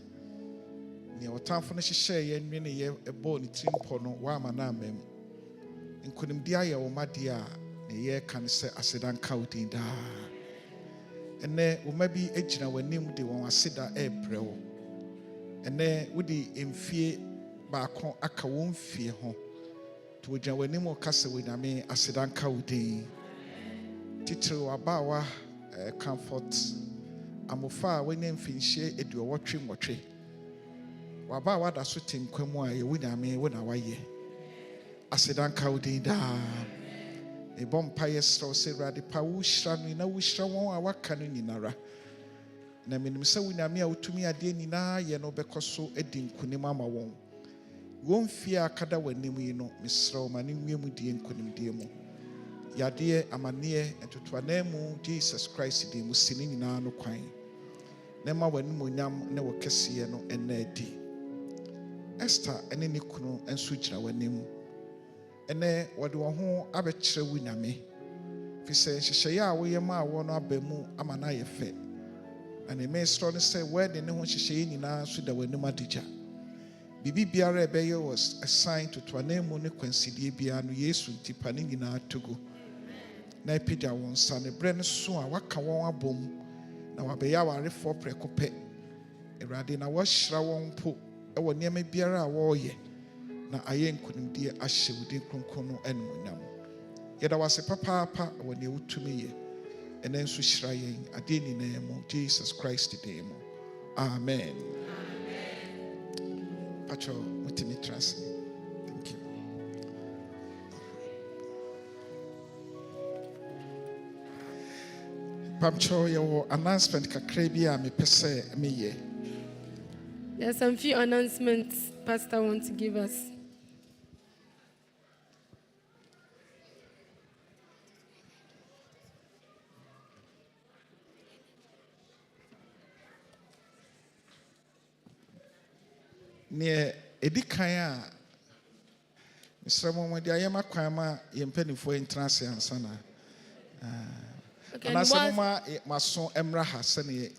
Ne otamfo no hyehye ye nwe ne ye ebo ne trimpo no wa ama na amem. Nkunim dia ye wo made a ne ye kan se asedan kaudin da. Ene umabi ejina wanim de won aseda ebrɛwo ene wodi emfie baako aka won fie ho to wogina wanim okase wonyame aseda nka wodin titiri wabawa comfort amofa wanya mfinhie eduowotwe nwotwe wabawa da so tenkwamu a ye wonyame wona waye aseda nka wodin da a bompire straw say radi pa wushra no na wushra won a waka no nyinara na menim se wunyame a wutumi ade nyina ye no bekoso edi nkunim ama won won fie akada wanim yi no misraw ma ne nwiem die nkunim die mu yade amane entotoana mu Jesus Christ di mu sini nyina no kwan na ma wanim onyam na wakese no enadi Esther ene ne kunu enso gira wanim ene wode wo ho abekire wunyame fise hyehyeye a wo yema wo no abamu amana ye fe ane mestro ne say wede ne ho hyehyeye nyina so da wanim adigya bibi biara ebeye was assigned to twanemu ne kwansidie bia no Yesu ntipa ne nyina togo na epija won sa ne bre ne so a waka won abom na wabeya ware for prekope erade na wahira won po ɛwɔ nneɛma biara a wɔreyɛ na ayɛ nkonimdie ahyɛ wo din kronkron no animuonyam. Yɛda wase papaapa wɔ nea wotumi yɛ ɛnɛ nso hyira yɛn adeɛ nyinaa mu Jesus Christ din mu. Amen. Pacho mutimi trust. Thank you. Pamcho your announcement kakra bi a mepɛ sɛ meyɛ. There's some few announcements Pastor wants to give us. Near edikan a Mr. Momodi ayema kwama yempenifo entrance ansana. Okay, and asama maso emra ha sene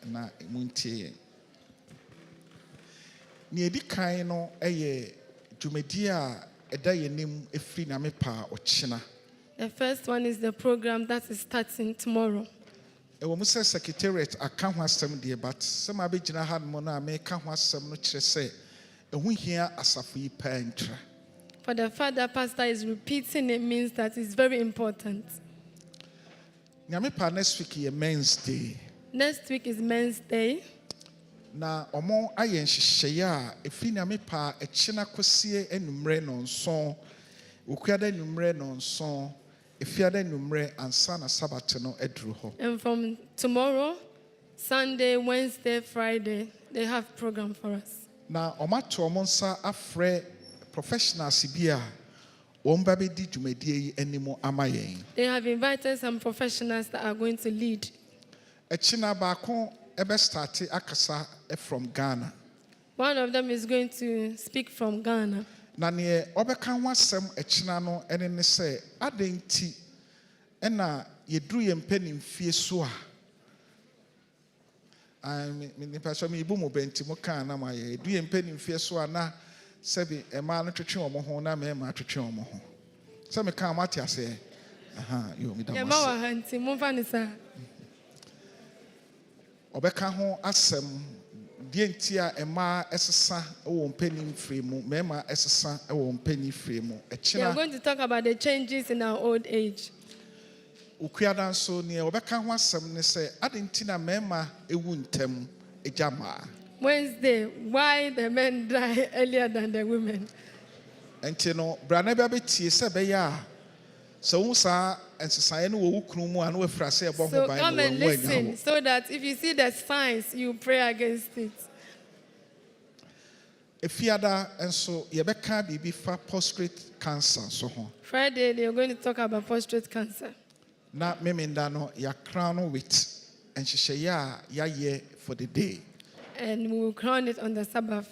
na muntie. Near edikan no eye dwumadi a eda yenim efri na mepa ochina. The first one is the program that is starting tomorrow. Ewo mu sɛ secretariat aka ho asɛm deɛ but sɛ ma bɛgyina ha no na meka ho asɛm no kyerɛ sɛ ɛho hia asafo yi paa ntra. For the fact that Pastor is repeating it means that it's very important. Nyame pa next week yɛ Men's Day. Next week is Men's Day. Na ɔmo ayɛ nhyehyɛeɛ a ɛfiri nyame pa ɛkyena kɔsie anwummerɛ nɔnson okuada anwummerɛ nɔnson efiada anwummerɛ ansa na Sabbath no aduru hɔ. And from tomorrow, Sunday, Wednesday, Friday, they have program for us. Na ɔmo ato ɔmo nsa afrɛ professionals bi a wɔn ba bɛdi dwumadie yi anim ama yɛn. They have invited some professionals that are going to lead. Ɛkyena baako ebe start akasa from Ghana. One of them is going to speak from Ghana. Na ne obeka ho asem ɛkyena no ene ne sɛ adenti ɛna yeduru ye mpanimfie so a me nipa so me ibu mo benti mo kan na ma ye edu ye mpanimfie so a na sɛbi ɛma no twetwe wɔn ho na mɛma twetwe wɔn ho sɛ me kan mate ase yo me da mo ya ma wa hanti mo fa ne sa obeka ho asem die nti a ɛma ɛsesa ɛwɔ mpanimfie mu mɛma ɛsesa ɛwɔ mpanimfie mu we are going to talk about the changes in our old age. Ukuada nso ne obeka ho asem ne sɛ adenti na mɛma ewu ntem ejama. Wednesday, why the men die earlier than the women? Enti no brana bia betie sɛ bɛya a so wo sa ensesae no wo wukunu mu anu afra sɛ ɛbɔ ho ban no. So come and listen so that if you see the signs you pray against it. Efiada enso yebeka bibi fa prostate cancer so ho. Friday they are going to talk about prostate cancer. Na memenda no ya crown with enhyehyɛ a ya ye for the day. And we will crown it on the Sabbath.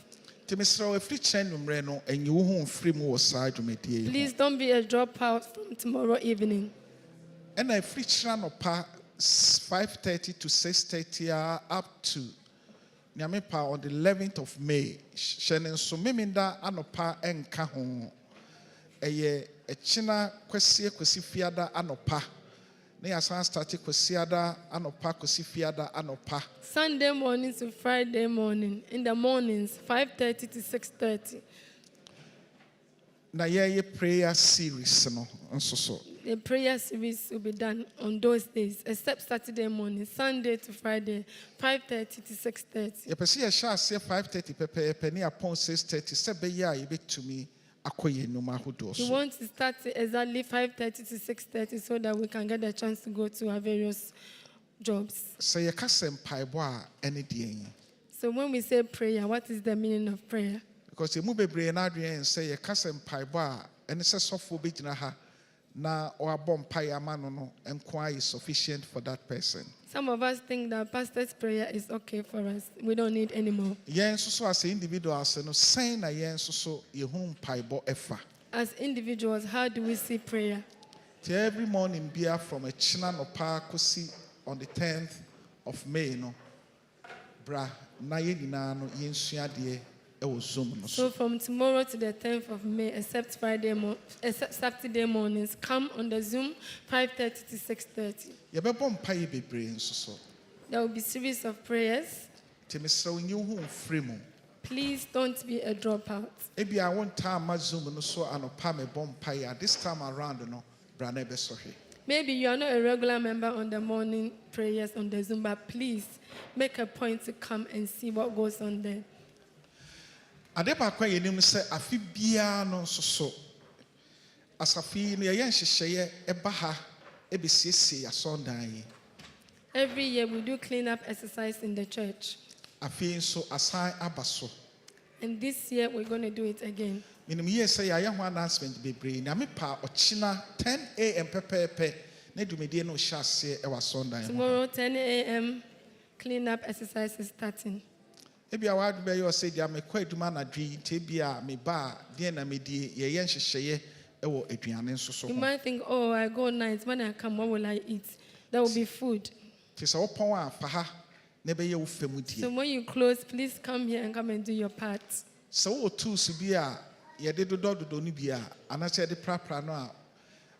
Please don't be a dropout from tomorrow evening. And I free channel 5:30 to 6:30 up to Nyamepa on the 11th of May. Shannon so meminda anopa enka ho. Eye echina kwesi fiada anopa. Ne asan start kwesiada anopa kwesi fiada anopa. Sunday morning to Friday morning. In the mornings, 5:30 to 6:30. Na ye prayer series no nso so. The prayer series will be done on those days, except Saturday morning, Sunday to Friday, 5:30 to 6:30. Ye pese ye sha ase 5:30 pepe ni upon 6:30 sebe ya ye betumi akoye numa ahodo so. We want to start exactly 5:30 to 6:30 so that we can get a chance to go to our various jobs. So ye kasem paibo a ene de. So when we say prayer, what is the meaning of prayer? Because you bebre na adwen say ye kasem paibo a ene se sofo begina ha na o abom pai ama no enko is sufficient for that person. Some of us think that pastor's prayer is okay for us. We don't need any more. Yen so as individuals no say na yen so ye hu paibo efa. As individuals, how do we see prayer? Every morning beer from a china no pa kosi on the 10th of May no bra na ye nyina no yensua de e wo zoom no so from tomorrow to the 10th of May except Saturday mornings come on the Zoom 5:30 to 6:30. Ye be bom pa ye bebre nso so there will be series of prayers. Temesra onye hu free mu Please don't be a dropout. Ebi I want time ma Zoom no so anopa me bom paya. This time around no brane be sohwe. Maybe you are not a regular member on the morning prayers on the Zoom, but please make a point to come and see what goes on there. Ade ba kwa yenim se afi bia no so asafi no ye nhyehyeye eba ha ebesiesie asondan yi. Every year we do cleanup exercise in the church. Afi nso asan abaso. And this year we're going to do it again. Minim ye say ya ho announcement bebre na me pa ochina 10 a.m. pepepe na dumedie no hyase e wasondan. Tomorrow 10 a.m. cleanup exercise is starting. Ebi awadu be yo say dia me kwa aduma na dwi te bia me ba de na me die ye nhyehyeye e wo aduane nso so. You might think, oh, I go night, when I come, what will I eat? There will be food. So when you close, please come here and come and do your part. So tools be a ye did do ni bia and I said the prapra no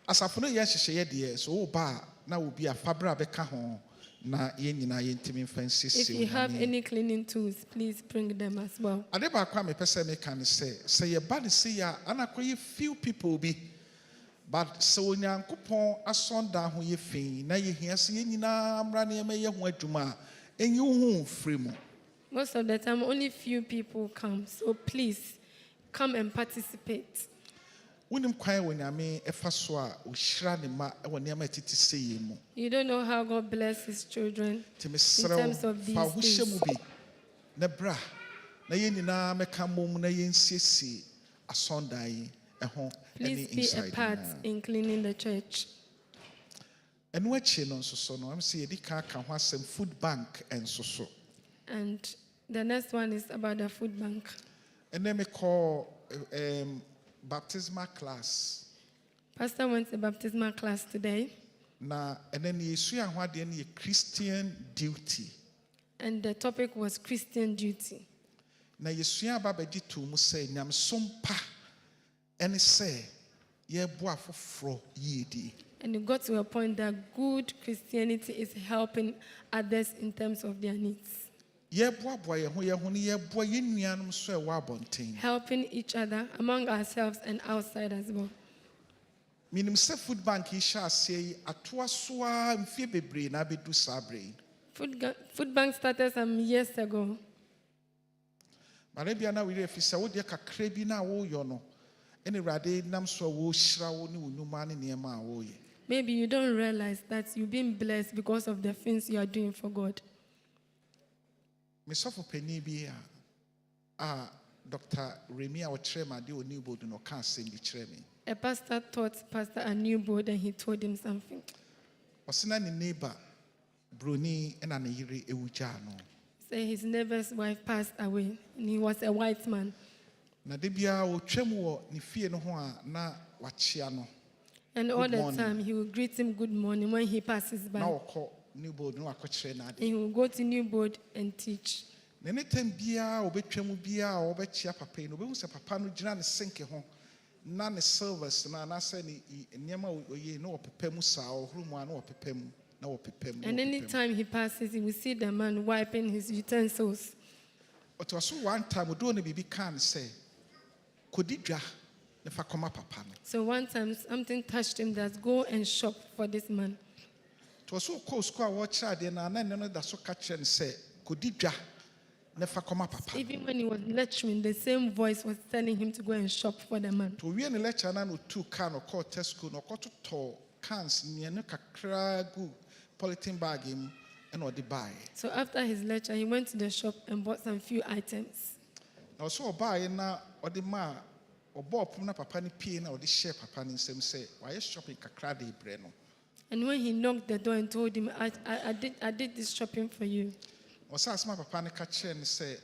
asafo yes ye so ba na will be a fabra beka ho na ye nyina ye ntimi fancy. If you have any cleaning tools, please bring them as well. Ade ba kwa me pese me kan say ye ba de say ya anakoye few people be. But so nyankopon asonda ho ye fin na ye hia se ye nyina amra na ye me ye ho adwuma enyi ho free mo. Most of the time only few people come, so please come and participate. Wonim kwan wo nyame efa so a ohira ne ma e wo ne ma titi sey mu. You don't know how God bless his children in terms of these things. Na bra na ye nyina meka mom na ye nsiesie asonda yi. Please be a part in cleaning the church. And what she knows so no, I'm saying the car can have some food bank and so. And the next one is about the food bank. And then we call baptismal class. Pastor went to baptismal class today. Na and then you see what the Christian duty. And the topic was Christian duty. Na you see about the to mu say nyam sompa. And say, ye boa for ye. And it got to a point that good Christianity is helping others in terms of their needs. Helping each other among ourselves and outside as well. Minim se food bank isha say atwa soa mfie bebre na bedu sabre. Food bank started some years ago. Marebia na we refisa wo de kakra bi na wo yo no. Maybe you don't realize that you've been blessed because of the things you are doing for God. Dr. Remy, our chairman, do a new board no can't send the chairman. A pastor taught Pastor a new board and he told him something. Wasn't any neighbor, Bruni and an Iri Ewujano. Say his neighbor's wife passed away and he was a white man. Na debia o twemu ni fie no ho a na wachia no. And all the time he will greet him good morning when he passes by. Na okọ new board no akọkire na ade. And he will go to new board and teach. Na anytime bia obetwemu bia obechia papa no behu se papa no gina ne sink ho na ne silvers na say ni niam oye no opepa mu sa ohrumu na opepa mu na opepa mu. And anytime he passes he will see the man wiping his utensils. But also one time do no bibi kan say so one time something touched him that go and shop for this man. Even when he was lecturing, the same voice was telling him to go and shop for the man. So after his lecture, he went to the shop and bought some few items. Also, buy na odi ma obo na papa ni pie na odi share papa ni nsem say why shopping kakra de bre no. And when he knocked the door and told him, I did this shopping for you. Osa asma papa ni ka kire ni say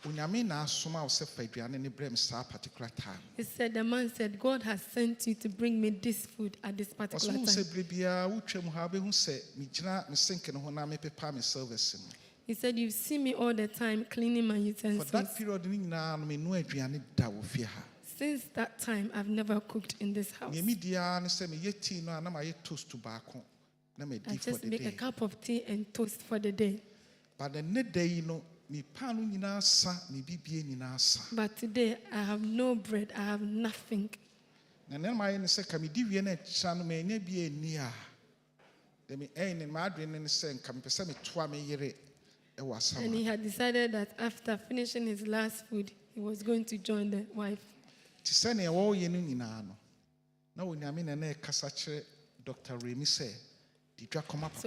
unyame na asoma o se fa aduane ni bre me sa particular time. He said, the man said, God has sent you to bring me this food at this particular time. Osa say bia utwem ha be hu say me gina me sink no ho na me pepa me service no. He said, you see me all the time cleaning my utensils. For that period, since that time, I've never cooked in this house. I just make a cup of tea and toast for the day. But the next day, But today I have no bread, I have nothing. And he had decided that after finishing his last food, he was going to join the wife. So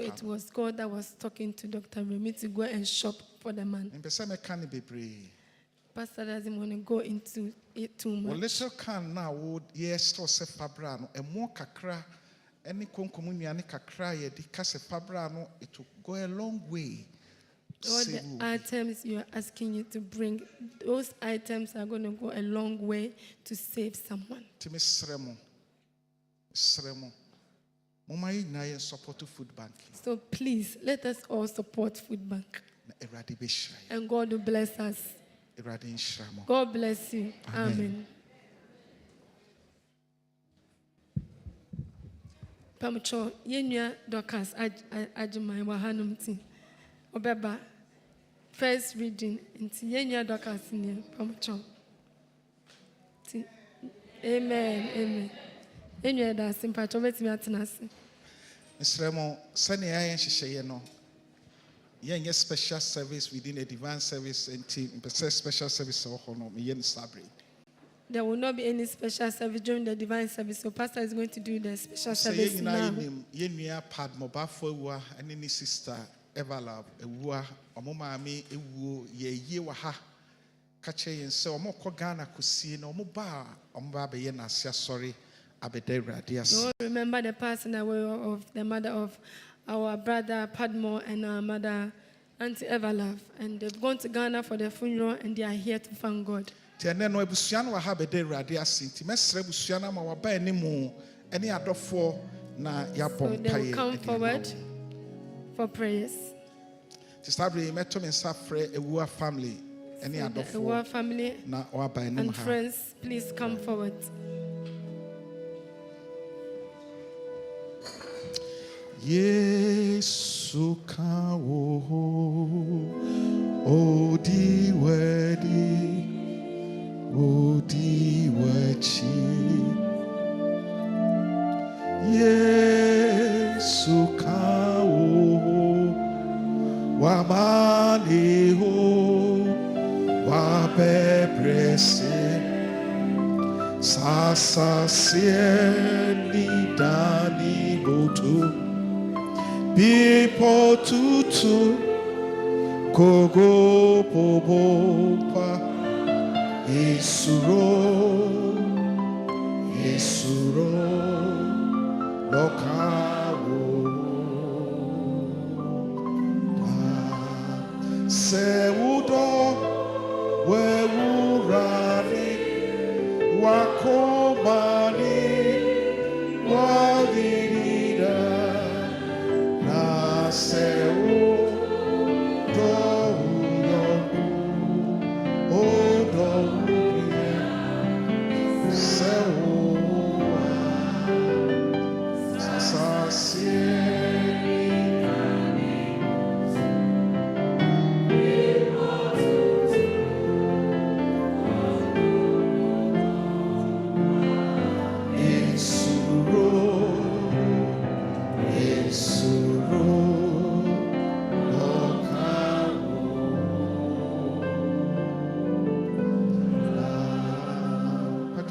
it was God that was talking to Dr. Remy to go and shop for the man. Pastor doesn't want to go into it too much. Little can now, yes, to se fabrano, and more kakra, any concommuniani kakra, dicase fabrano, it will go a long way. All the items you are asking you to bring, those items are going to go a long way to save someone. So please, let us all support Food Bank. And God will bless us. God bless you. Amen. Pamucho, yenua Dorcas ajumai wahanumti. Obeba, first reading into yenua Dorcas ni pamucho. Amen. Amen. Yenua da simpacho betimi atenase. Mr. Sani no. Yeah, special service within a divine service and team. Special service there will not be any special service during the divine service. So Pastor is going to do the special service now. And any sister Everlove, Omomami, ye waha. Kache and so Omoko Ghana Kusi no Muba, Ombabe sorry, Abedera, dear. Remember the person of the mother of our brother Padmore and our mother Auntie Everlove, and they've gone to Ghana for the funeral and they are here to thank God. So they will come forward for prayers. Family and friends, please come forward. Yesu kawo odi wechi Yesu kawo wamaleho wabebrese sasa sieni dani botu Bipo tutu kogo pobopa Isuro lokawo Sewudo wewurari wakomani wadirida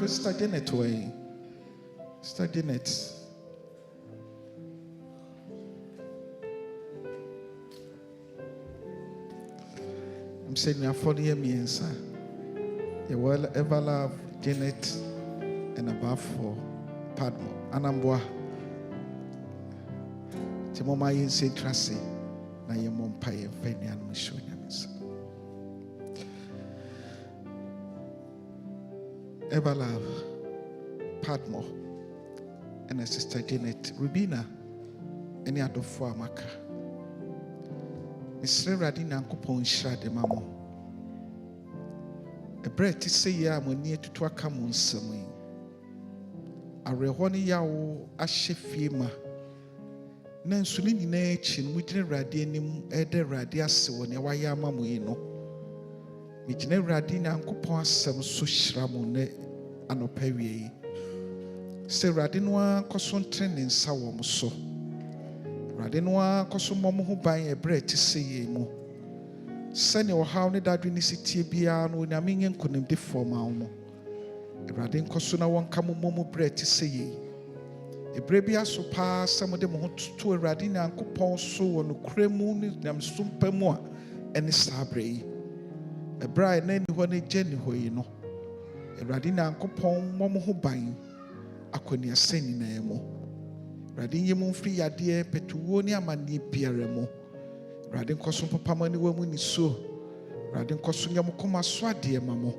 Studying it way. Studying it. I'm saying you are 40 years, sir. You will ever love Janet and above for Padmo. Anambwa. Timoma yin say Tracy. Na ye mom paye feni an mishonya. Everlove, Padmore, and her sister Janet, Rubina, any other for Amaka. Miss Radina Coupon Shad de Mammo. A breath to say ya when near to Twakamun Samwing. A rehoni yao a shefima. Nan Sulini Nachin, we didn't radianum eder radias when a wayama muino. Mijina Awurade Nyankopɔn asɛm so hyira mo ne anɔpa wie yi. Sɛ Awurade no ara kɔ so ntere ne nsa wɔ mo so. Awurade no ara kɔ so mmɔ mo ho ban ɛberɛ ɛte sɛ yei mu. Sɛnea ɔhaw ne dadwe ne sitie biara no Onyame nyɛ nkonimdifoɔ ma wo mo. Awurade nkɔ so na wɔnka mo mmɔ mu berɛ ɛte sɛ yei. Ɛberɛ bi aso paa sɛ mode mo ho toto Awurade Nyankopɔn so wɔ nokorɛ mu ne nyamesompa mu a ɛne saa berɛ yi. Ɛberɛ a ɛna ni hɔ ne gya ni hɔ yi no. Awurade Nyankopɔn mmɔ mo ho ban akɔneasa nyinaa mu. Awurade nyɛ mo mfiri yadeɛ pɛtuwuo ne amanneɛ biara mu. Awurade nkɔ so mpapa mo aniwa mu nisuo. Awurade nkɔ so nyɛ mo kɔma so adeɛ ma mo.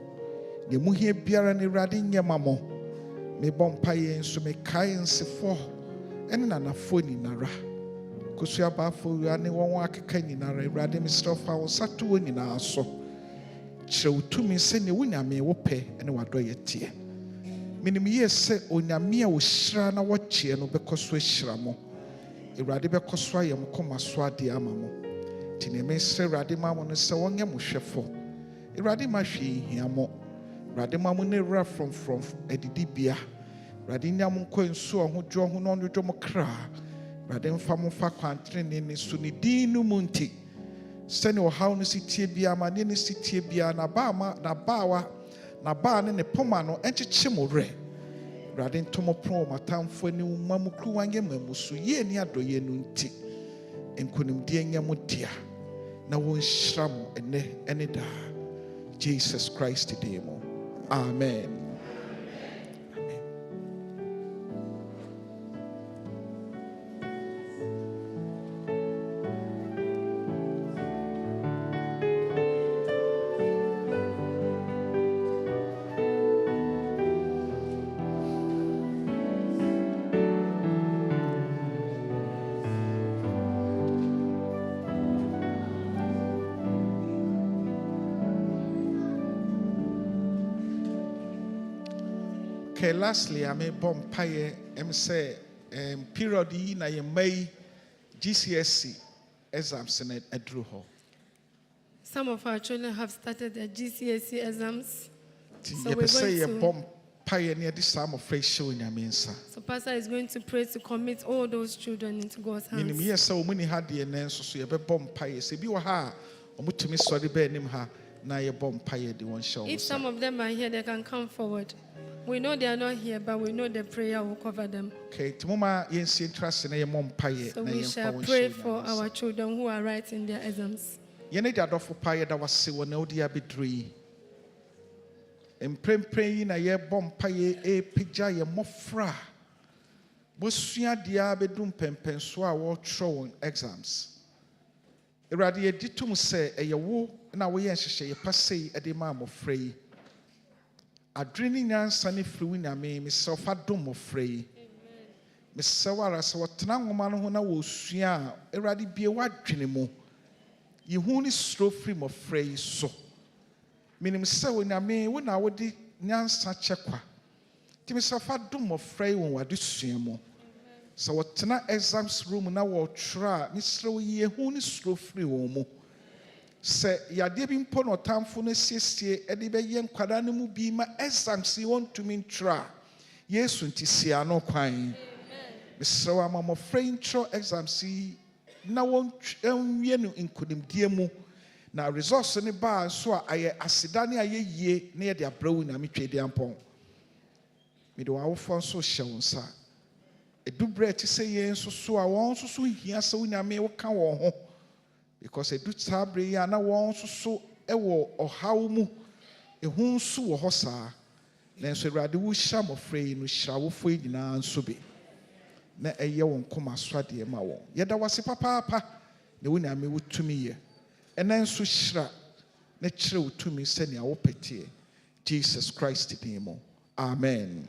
Deɛ mo hia biara ne Awurade nyɛ ma mo. Mebɔ mpaeɛ nso mekae nsefoɔ ɛne nanafoɔ nyinara. Kosua abaafo wia ne wɔn akeka nyinara. Awurade mesrɛ fa wo nsa to wɔn nyinaa so. Kyerɛ wo tumi sɛnea wo Nyame wo pɛ ne wadɔyɛ teɛ. Menim yie sɛ Onyame a wɔhyira na wɔkyeɛ no bɛkɔ so ahyira mo. Awurade bɛkɔ so ayɛ mo kɔma so adeɛ ama mo. Nti ne mesrɛ Awurade ma mo no sɛ wɔnyɛ mo hwɛfo. Awurade ma hwee hia mo. Awurade ma mo ne wura frɔmfrɔm adidibea. Awurade nya mo nkɔ nsuo ɔhodwo ho na ɔnwodwo mo kra. Awurade mfa mo fa kwantrene ne so ne din no mu nti. Sɛnea ɔhaw no si tie biara amanneɛ no si tie biara n'abaa ne ne poma no ɛnkyekye mo werɛ. Awurade nto mo pono wɔ m'atamfoɔ anim ma mo kuruwa nyɛ mmamu so yie ne adɔyɛ no nti. Nkonimdie nyɛ mo dea na wɔnhyira mo ɛnnɛ ɛne daa. Jesus Christ din mu. Amen. Okay, lastly, I may bomb pie say period yi na ye May GCSE exams in a drew ho. Some of our children have started their GCSE exams. So we're going to bomb pie near this time of fresh show in your mensa. So Pastor is going to pray to commit all those children into God's hands. Minim yes, so many had the name so you be bomb pie. Say be ha omutumi sorry be nim ha na ye bomb pie the one show. If some of them are here, they can come forward. We know they are not here, but we know the prayer will cover them. Okay, tomorrow yensi interest in a mom pie. So we shall pray for our children who are writing their exams. Yene da dofo pie that was se wona odi abedri. Emprempren na ye bom pie pija ye mofra. Bosua dia bedum pempenso a wo tro won exams. Erade ye ditum se eye wo na wo ye nhehye ye pasei e de ma mofra yi. Adreni nyansa ne firi Nyame mesɛ fa dom mɔfra yi. Mesɛ wara sɛ wɔtena nwoma no ho na wɔsua a Awurade bie wadwene mu. Yehu ne suro firi mɔfra yi so. Menim sɛ Onyame wo na wode nyansa kyɛ kwa. Nti mesɛ fa dom mɔfra yi wɔ w'adesua mu. Sɛ wɔtena exams room na wɔtwerɛ a mesrɛ wo yehu ne suro firi wɔn mu. Se yade bi mpo no tamfo no siesie e de be ye nkwada no mu bi ma exams won to me ntra Yesu nti sia no kwan mesrɛ wa ma mɔfra intro exams na won wie no nkonimdie mu na results ne ba so a aye aseda ne aye yie na ye de abrawu na metwe de ampon me de wawofo so hyɛ wo nsa edubre ti sɛ ye nso so a wɔn nso so hia sɛ Onyame wo ka wɔn ho. Because a do sabre ya na won so ewo ohaw mu ehu nso wo hɔ saa nanso Awurade wo hya mɔfra no hyira wo fo nyinaa nso be na ɛyɛ won koma so ade ma won yɛda wase papaapa na wo Nyame wo tumi ye ɛna nso hyira na kyerɛ wo tumi sɛnea wo pɛtie Jesus Christ din mu. Amen.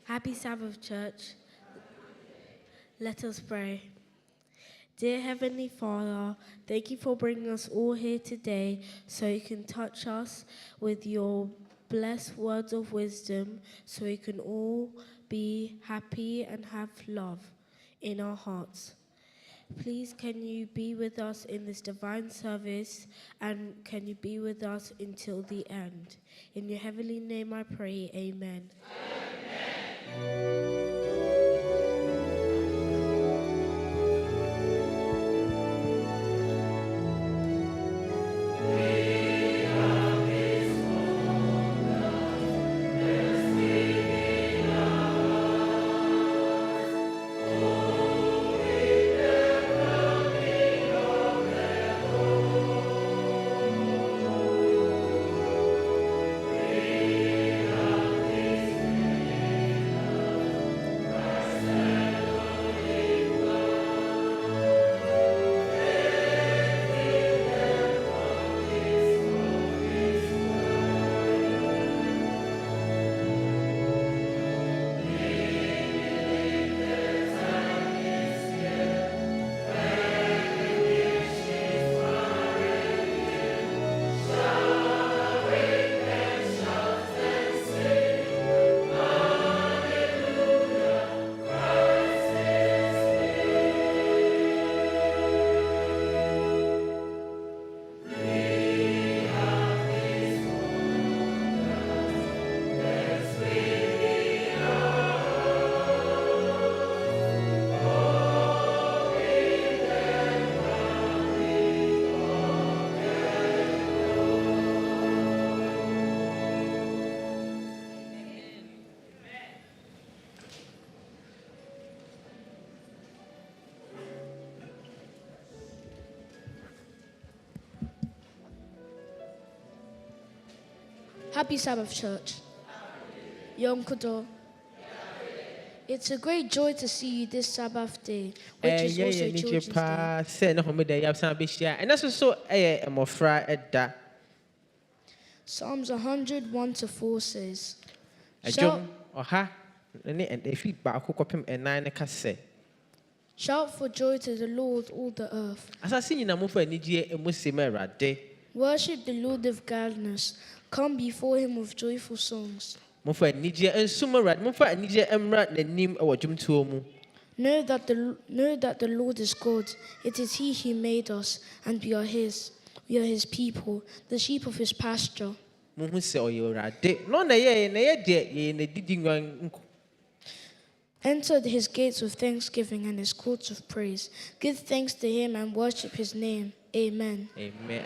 Happy Sabbath, church. Let us pray. Dear Heavenly Father, thank you for bringing us all here today so you can touch us with your blessed words of wisdom so we can all be happy and have love in our hearts. Please, can you be with us in this divine service, and can you be with us until the end? In your heavenly name I pray, amen. Amen. Happy Sabbath, church. Yom Kippur. It's a great joy to see you this Sabbath day, which is also Children's Day. Psalms 101-4 says, Shout for joy to the Lord, all the earth. Worship the Lord with gladness. Come before him with joyful songs. Know that the Lord is God. It is he who made us, and we are his. We are his people, the sheep of his pasture. Enter his gates with thanksgiving and his courts with praise. Give thanks to him and worship his name. Amen. Amen.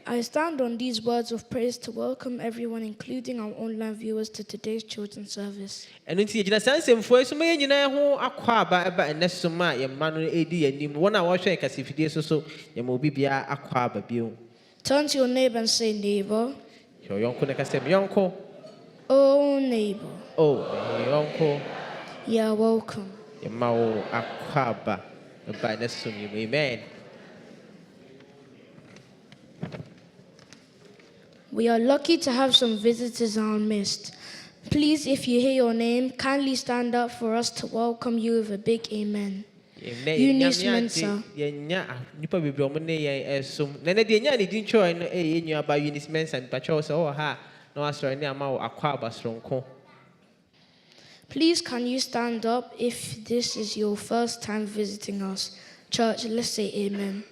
I stand on these words of praise to welcome everyone, including our online viewers, to today's children's service. Turn to your neighbor and say, neighbor. Oh, neighbor. Oh, you are welcome. Amen. We are lucky to have some visitors in our midst. Please, if you hear your name, kindly stand up for us to welcome you with a big amen. Eunice Mensah. Please, can you stand up if this is your first time visiting us? Church, let's say amen.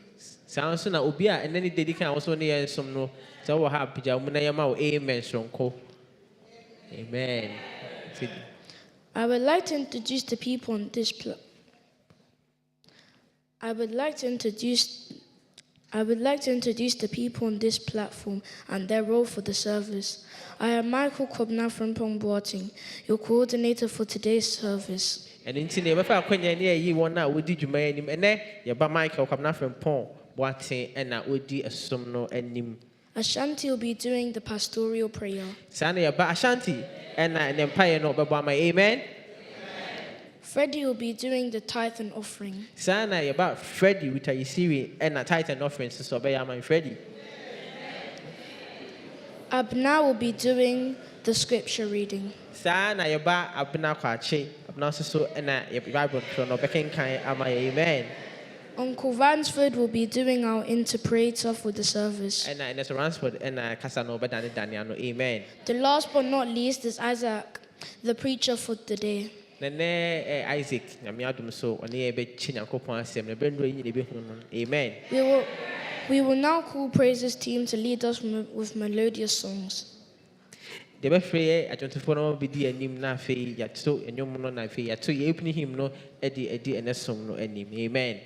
Amen. I would like to introduce the people on this the people on this platform and their role for the service. I am Michael Kobna from Pongboating, your coordinator for today's service. Ashanti will be doing the pastoral prayer. Amen. Freddie will be doing the tithe and offering. Abna will be doing the scripture reading. Saa na yɛba abena kwakye. Abena nso so na yɛ Bible twerɛ no ɔbɛkenkan ama yɛ. Amen. Uncle Ransford will be doing our interpreter for the service. Ɛna ɛnɛ so Ransford ɛna kasa no ɔbɛdane dane ano. Amen. The last but not least is Isaac, the preacher for today. Nene Isaac nyame adom so ɔne yɛ bɛkyi Nyankopɔn asɛm na bɛndɔ yi ne bɛhunu no. Amen. We will now call praises team to lead us with melodious songs. The bɛfrɛ yɛ adwontofoɔ no bɛdi anim na afei yɛato nnwom no na afei yɛato yɛ opening hymn no adi ɛnɛ som no anim. Amen.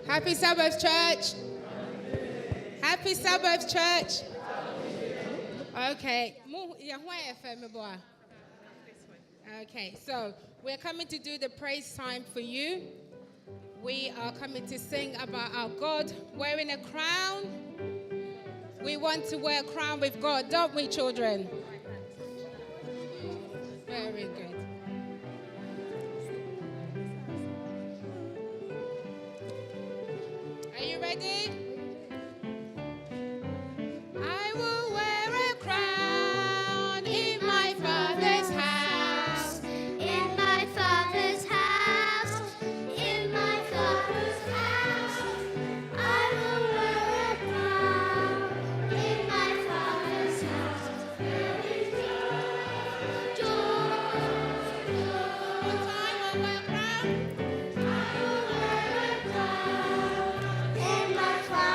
Happy Sabbath, church. Happy Sabbath, church. Okay. Okay, so we're coming to do the praise time for you. We are coming to sing about our God wearing a crown. We want to wear a crown with God, don't we, children? Very good. Are you ready? I will wear a crown in my Father's house. In my Father's house, in my Father's house, I will wear a crown. In my Father's house, there is joy, joy, joy. What time will wear a crown? I will wear a crown in my Father's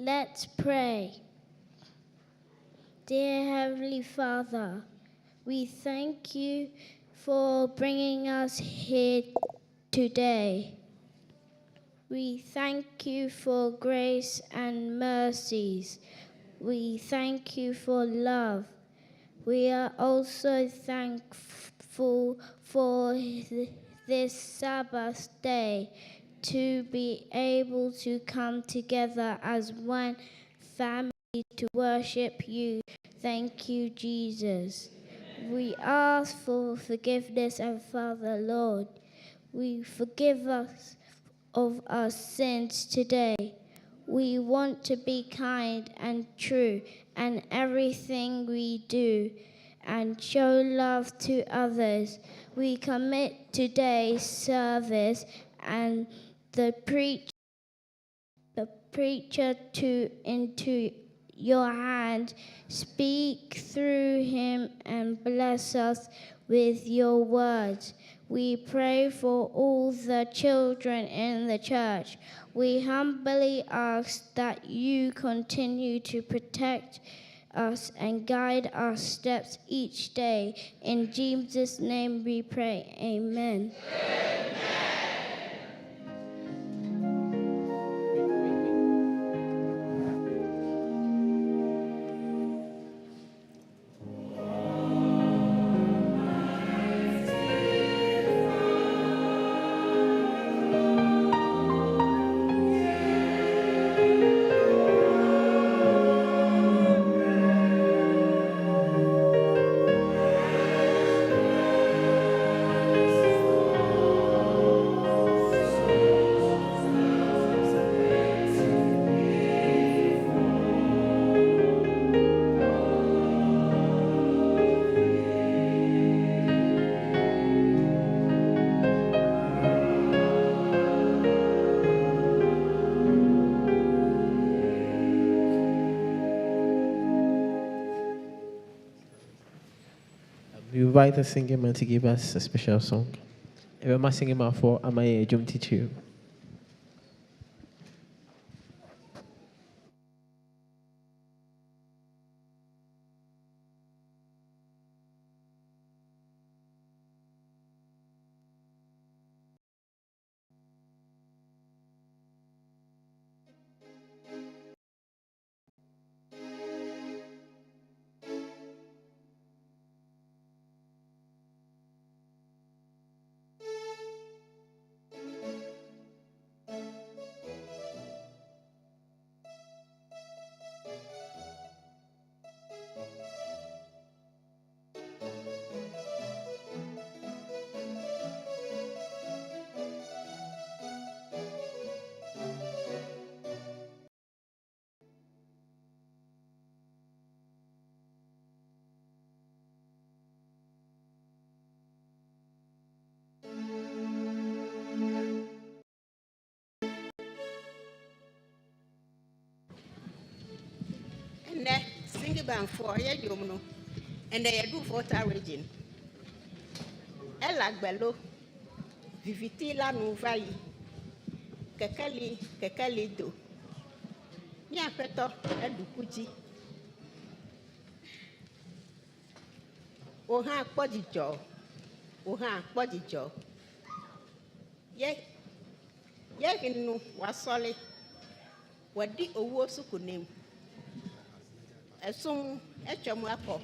Let's pray. Dear Heavenly Father, we thank you for bringing us here today. We thank you for grace and mercies. We thank you for love. We are also thankful for this Sabbath day to be able to come together as one family to worship you. Thank you, Jesus. We ask for forgiveness and Father, Lord, we forgive us of our sins today. We want to be kind and true in everything we do and show love to others. We commit today's service and the preacher into your hand. Speak through him and bless us with your words. We pray for all the children in the church. We humbly ask that you continue to protect us and guide our steps each day. In Jesus' name we pray. Amen. We invite the singing man to give us a special song. Everyone singing man for Amaye Jum teach you. And sing band for Yadumno, and they do for region. Ella Bello, Vivitila Nuvai, Kekali do. Nya Peto, Edukuji. Oha body jaw. Oha body jaw. Yeginu was solid. What did a wosuku name? A song at your mappo,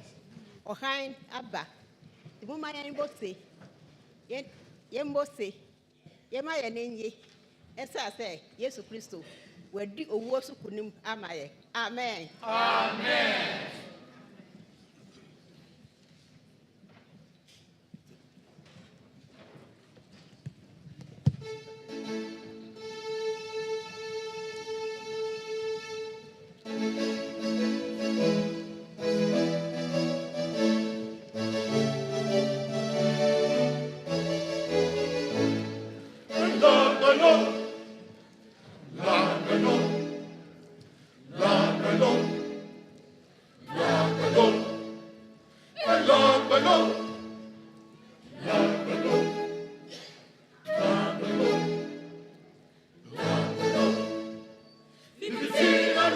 or hind abba. The woman I both say, yet, both say, Yemaya Nenye, as I say, Yesu Christo, where do a wosuku name amaye. Amen. Amen. Vivitila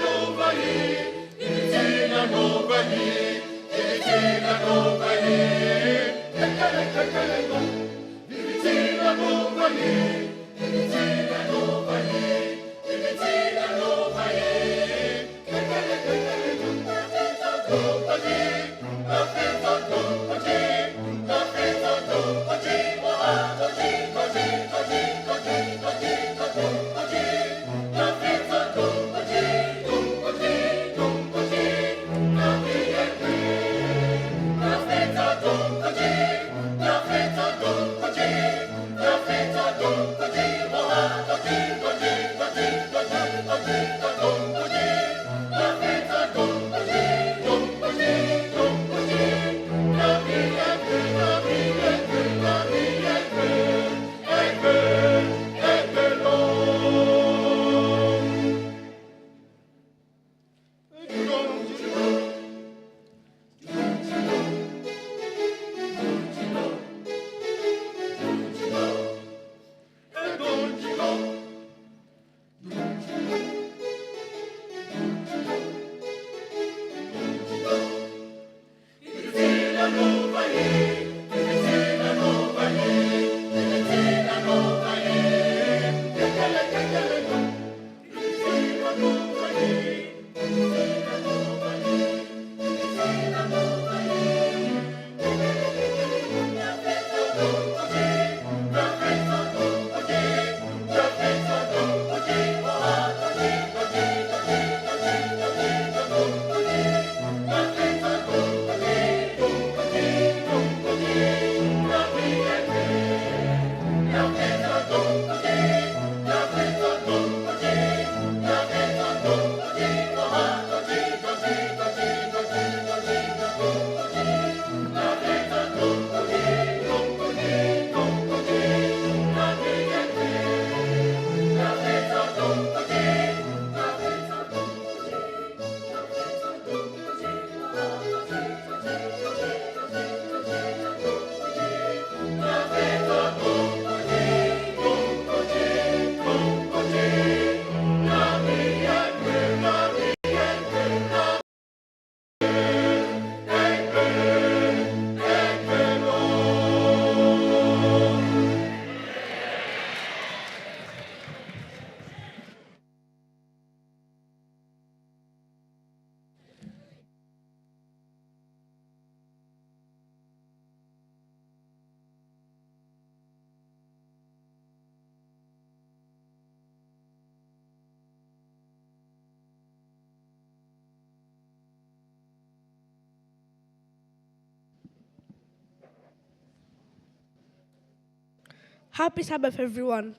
Happy Sabbath, everyone.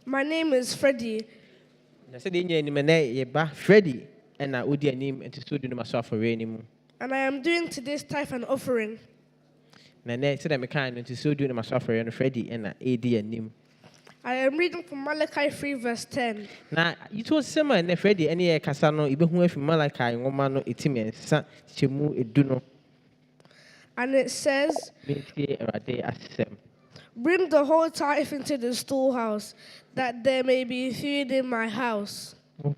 My name is Freddie. Freddie, and I would name and to student myself for raining. And I am doing today's tithe and offering. Nane said I'm kind and to student myself for Freddie and AD and name. I am reading from Malachi 3, verse 10. Now, you told Summer and Freddie any Casano, even who from Malachi, Romano, Itimian, Chemu, Eduno. And it says, bring the whole tithe into the storehouse, that there may be food in my house. In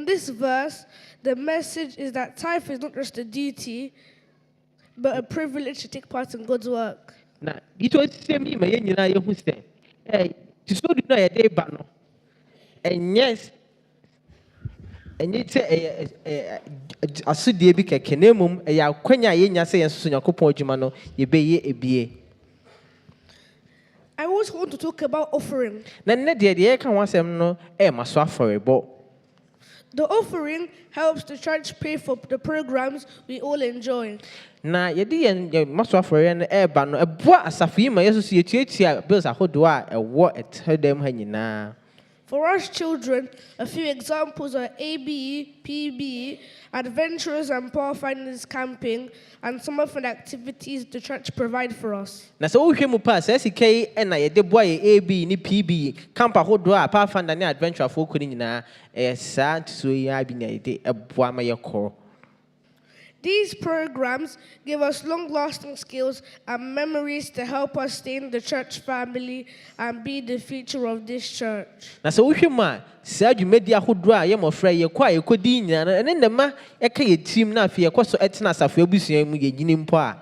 this verse, the message is that tithe is not just a duty, but a privilege to take part in God's work. Now, you told me, my young who said, hey, to so do not a day banner. And yes, and you say a sudi bika kenemum, a yaquenya yenya say, and Sunya Copo Jumano, ye be a BA. I also want to talk about offering. Then the idea can once no, must offer a ball. The offering helps the church pay for the programs we all enjoy. Na yedi and must offer an air ban a boy as a female associate bills a hodua a what at her dem hangina. For us children, a few examples are ABE, PBE, adventurers and pathfinders camping, and some of the activities the church provide for us. Na so we mu pass SK and I de boy AB ni PB camp a hodua pathfinder ni adventure folk ni na sad so ya bi na de a boy my call. These programs give us long-lasting skills and memories to help us stay in the church family and be the future of this church. Na so wohwe ma saa dwumadi ahodoɔ a yɛmɔfra yɛkɔ a yɛkɔdi nyinaa ɛne nnɛma ɛka yɛ tirim na afei yɛkɔ so ɛtena asafo abusua mu yɛgyini mpo a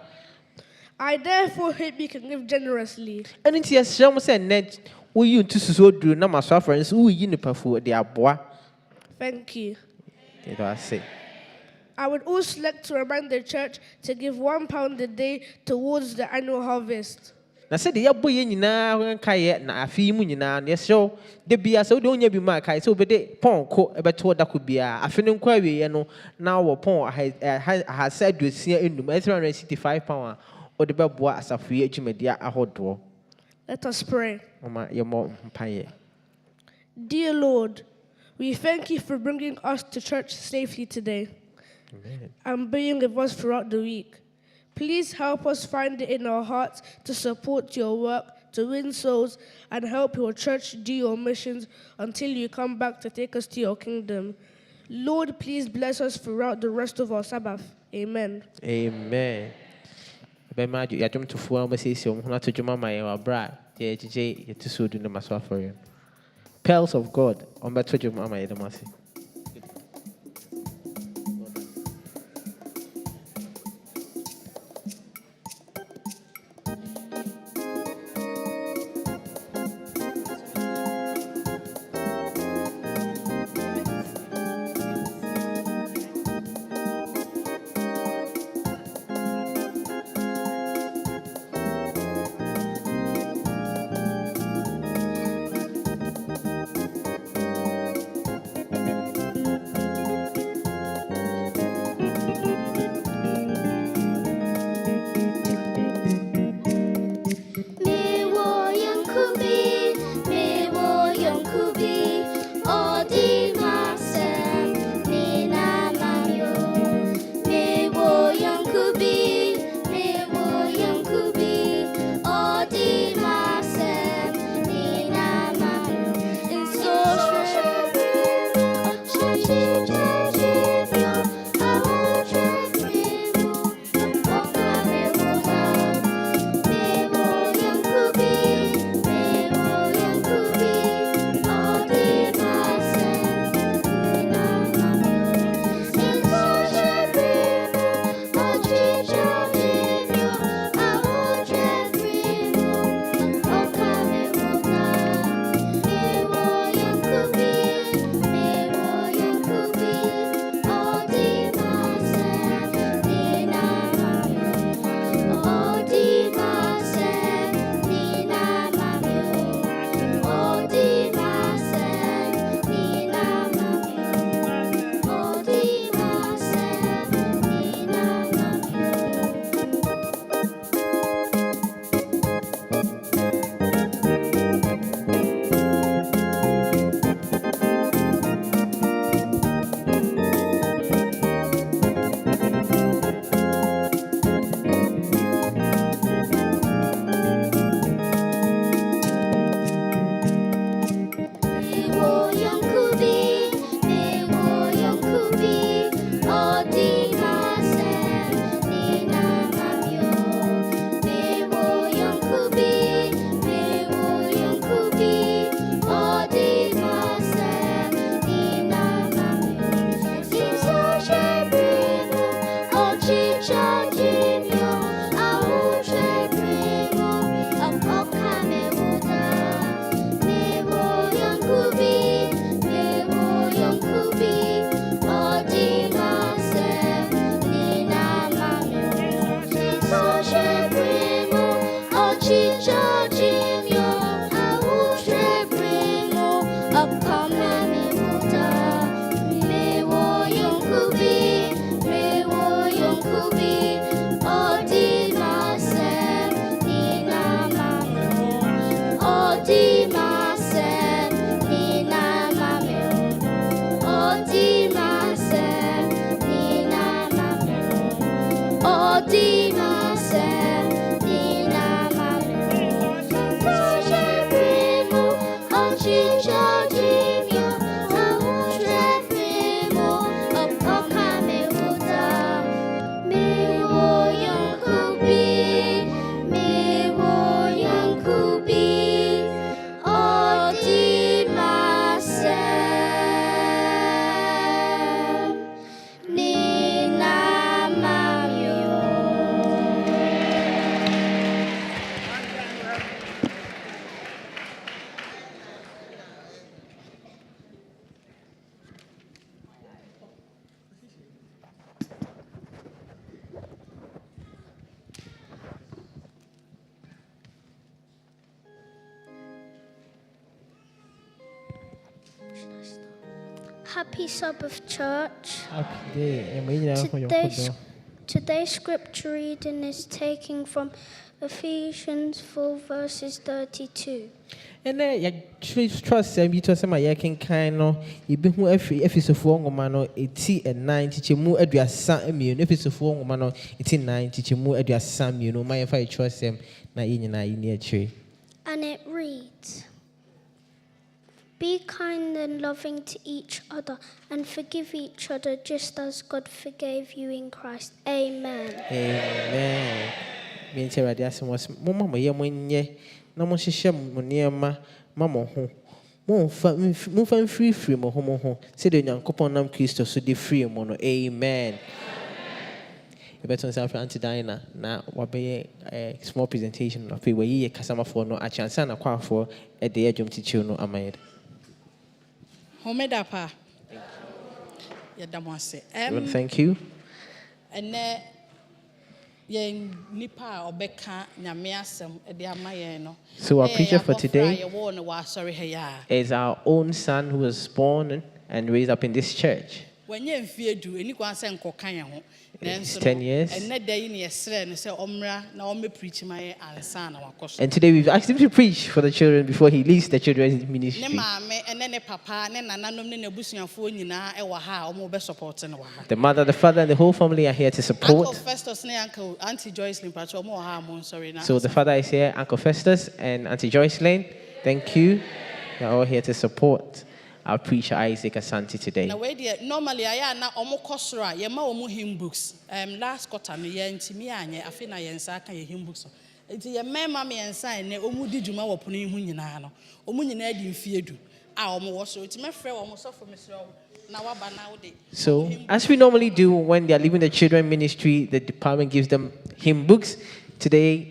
I therefore hope you can give generously. ɛno nti yɛsrɛ mo sɛ nnɛ woyi nto susuo duru na maso afra nso woyi nipafo de aboa. Thank you. I say. I would also like to remind the church to give £1 a day towards the annual harvest. Na sɛ de yɛbɔ yɛn nyinaa nka yɛ na afei mu nyinaa no yɛsrɛ de bia sɛ wode wonya bi ma kae sɛ wobɛde pɔnko ɛbɛto dako biara afe no nkɔ awieɛ no na wɔ pɔn ahasa aduosia enum £365 a wode bɛboa asafoyi adwumadeɛ ahodoɔ. Let us pray. Mama yɛmmɔ mpaeɛ. Dear Lord, we thank you for bringing us to church safely today. Amen. And being with us throughout the week. Please help us find it in our hearts to support your work, to win souls, and help your church do your missions until you come back to take us to your kingdom. Lord, please bless us throughout the rest of our Sabbath. Amen. Amen. Pearls of God. Happy Sabbath, church. Happy day. Today's scripture reading is taken from Ephesians 4 verses 32. And then trust and you to some Yakin kind you be who every episode for Mano 89 teaching mu at your son immune episode for Mano 89 teaching mu at your son you know my if I trust them na in tree. And it reads, be kind and loving to each other and forgive each other just as God forgave you in Christ. Amen. Amen. Me and Terry, that's what's Mama, ye, no more sham, Moniama, Mamma, move and free, Mohomo, said the young couple nam Christo, so the free mono. Amen. You better say Auntie Diana, now what be a small presentation of where ye Casama for no a chance and a quar for at the edge of teacher no amade. Homedapa. Yadamase. Thank you. And nipa obeka nyamiasem ede amaye no. So our preacher for today is our own son who was born and raised up in this church. It's 10 years. And today we've asked him to preach for the children before he leaves the children's ministry. The mother, the father, and the whole family are here to support. So the father is here, Uncle Festus and Auntie Joyce Lane. Thank you. They're all here to support our preacher Isaac Asante today. Normally, I na omokosra yema omu hymn books. Last quarter me yentimi anye afi na yensa aka ye hymn books. Enti ye mema me yensa ne omu di dwuma wo pono hu nyina no. Omu nyina di mfiedu. A omu wo so enti me frɛ omu sofo mesrɛ na waba na wo de. So, as we normally do when they are leaving the children ministry, the department gives them hymn books. Today,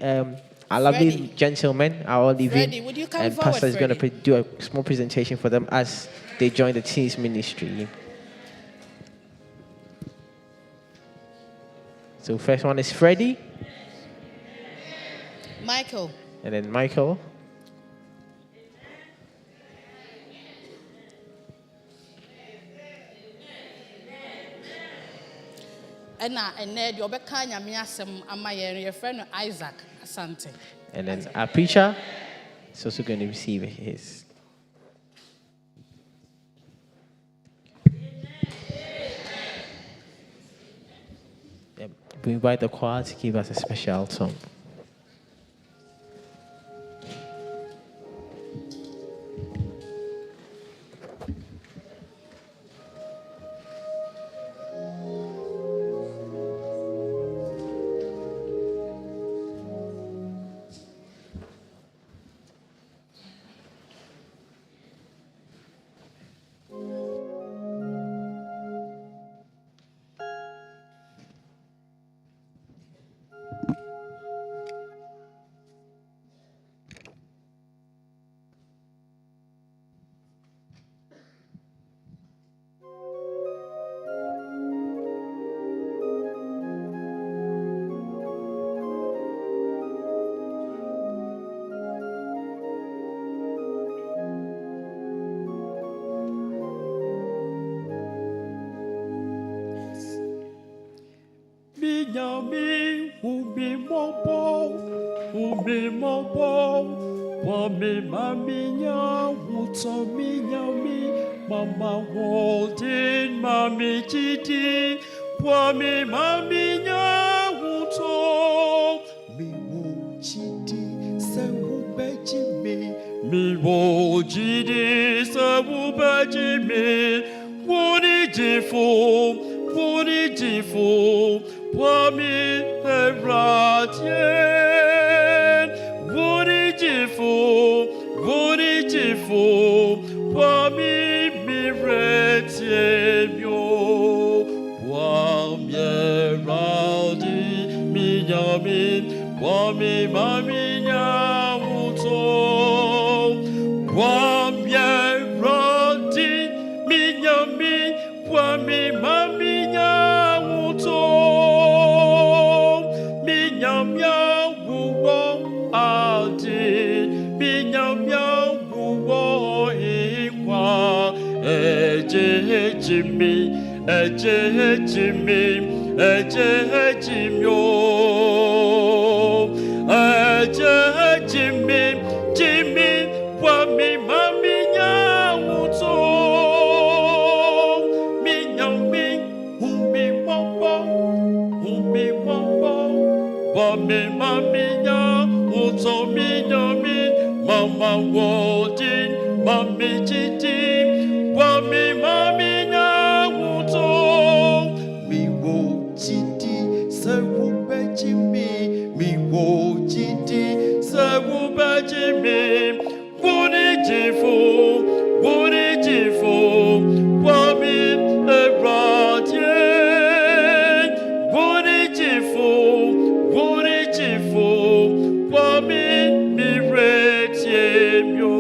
our lovely gentlemen are all leaving, and Pastor is going to do a small presentation for them as they join the teens ministry. So first one is Freddie. Michael. And then Michael. And then the obeka nyame asem amaye your friend Isaac Asante. And then our preacher is also going to receive his. We invite the choir to give us a special song. Minyami, umi mobo, wame maminya, wuto minyami, mama holding, mami titi, wame maminya, wuto, mi wo chidi, se ubeji me, mi wo chidi, se ubeji me, woni jifo, Wami eratien, Voni jifu, Wami miretiemio, Wami eraldi, minyamin, Wami maminya uto, Wami eraldi, minyamin, Wami maminya Jimmy, Jimmy, Jimmy, Wami, Mami, Nyamuto, Mi, Humi, Mopo, Wami, Mami, Nyamuto, Mi, Mama, Wodin, Mami, Titi, Wami, Mami, Nyamuto, Mi, Wo, Titi, Seruba, Jimmy, Mi, Wo, Titi, Seruba, Jimmy, Wunijifu, Wami, Eradie, Wunijifu, Wami, Miretie, Myo.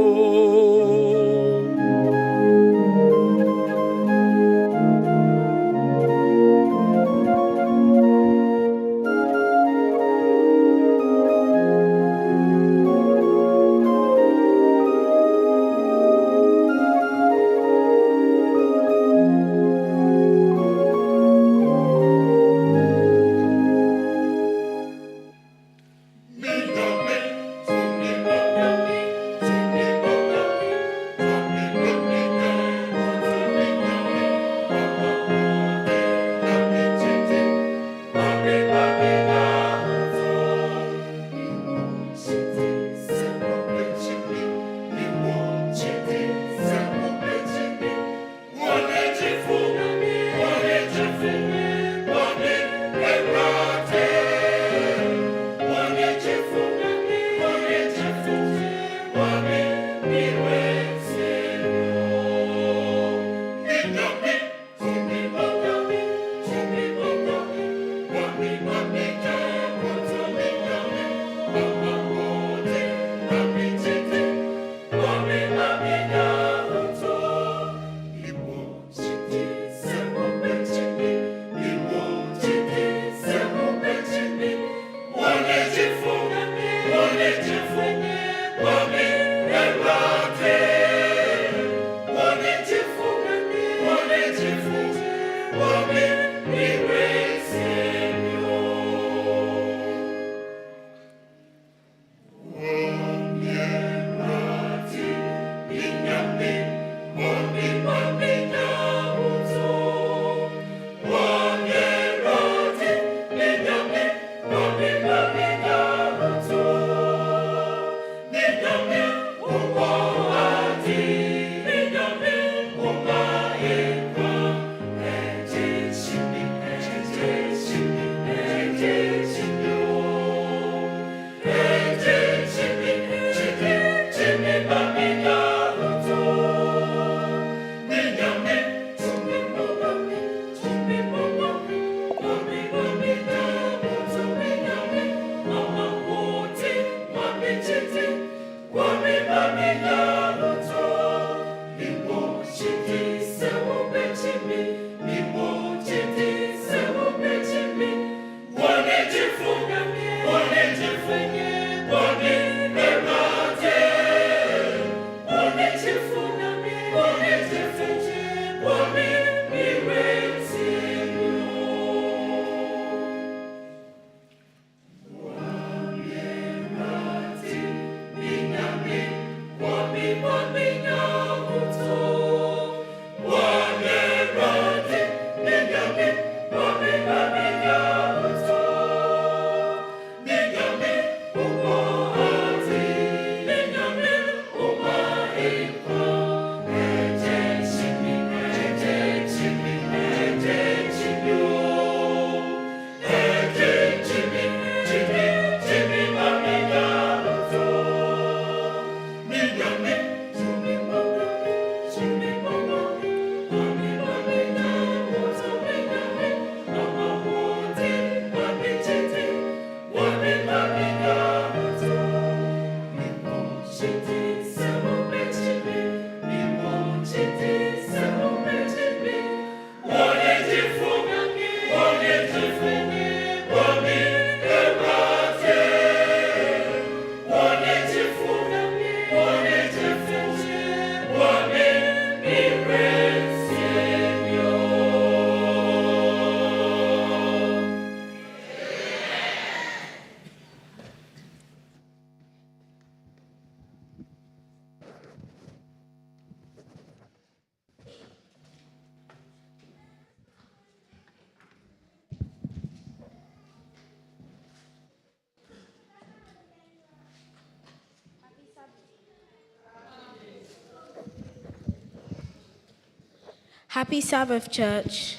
Happy Sabbath, church.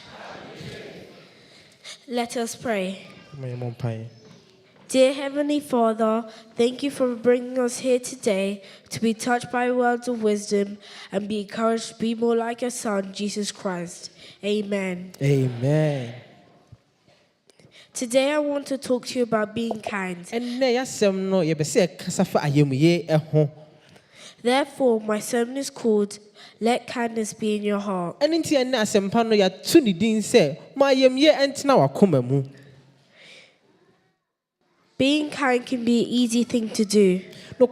Let us pray. Dear Heavenly Father, thank you for bringing us here today to be touched by words of wisdom and be encouraged to be more like your Son, Jesus Christ. Amen. Amen. Today I want to talk to you about being kind. Therefore, my sermon is called Let Kindness Be in Your Heart. Being kind can be an easy thing to do. But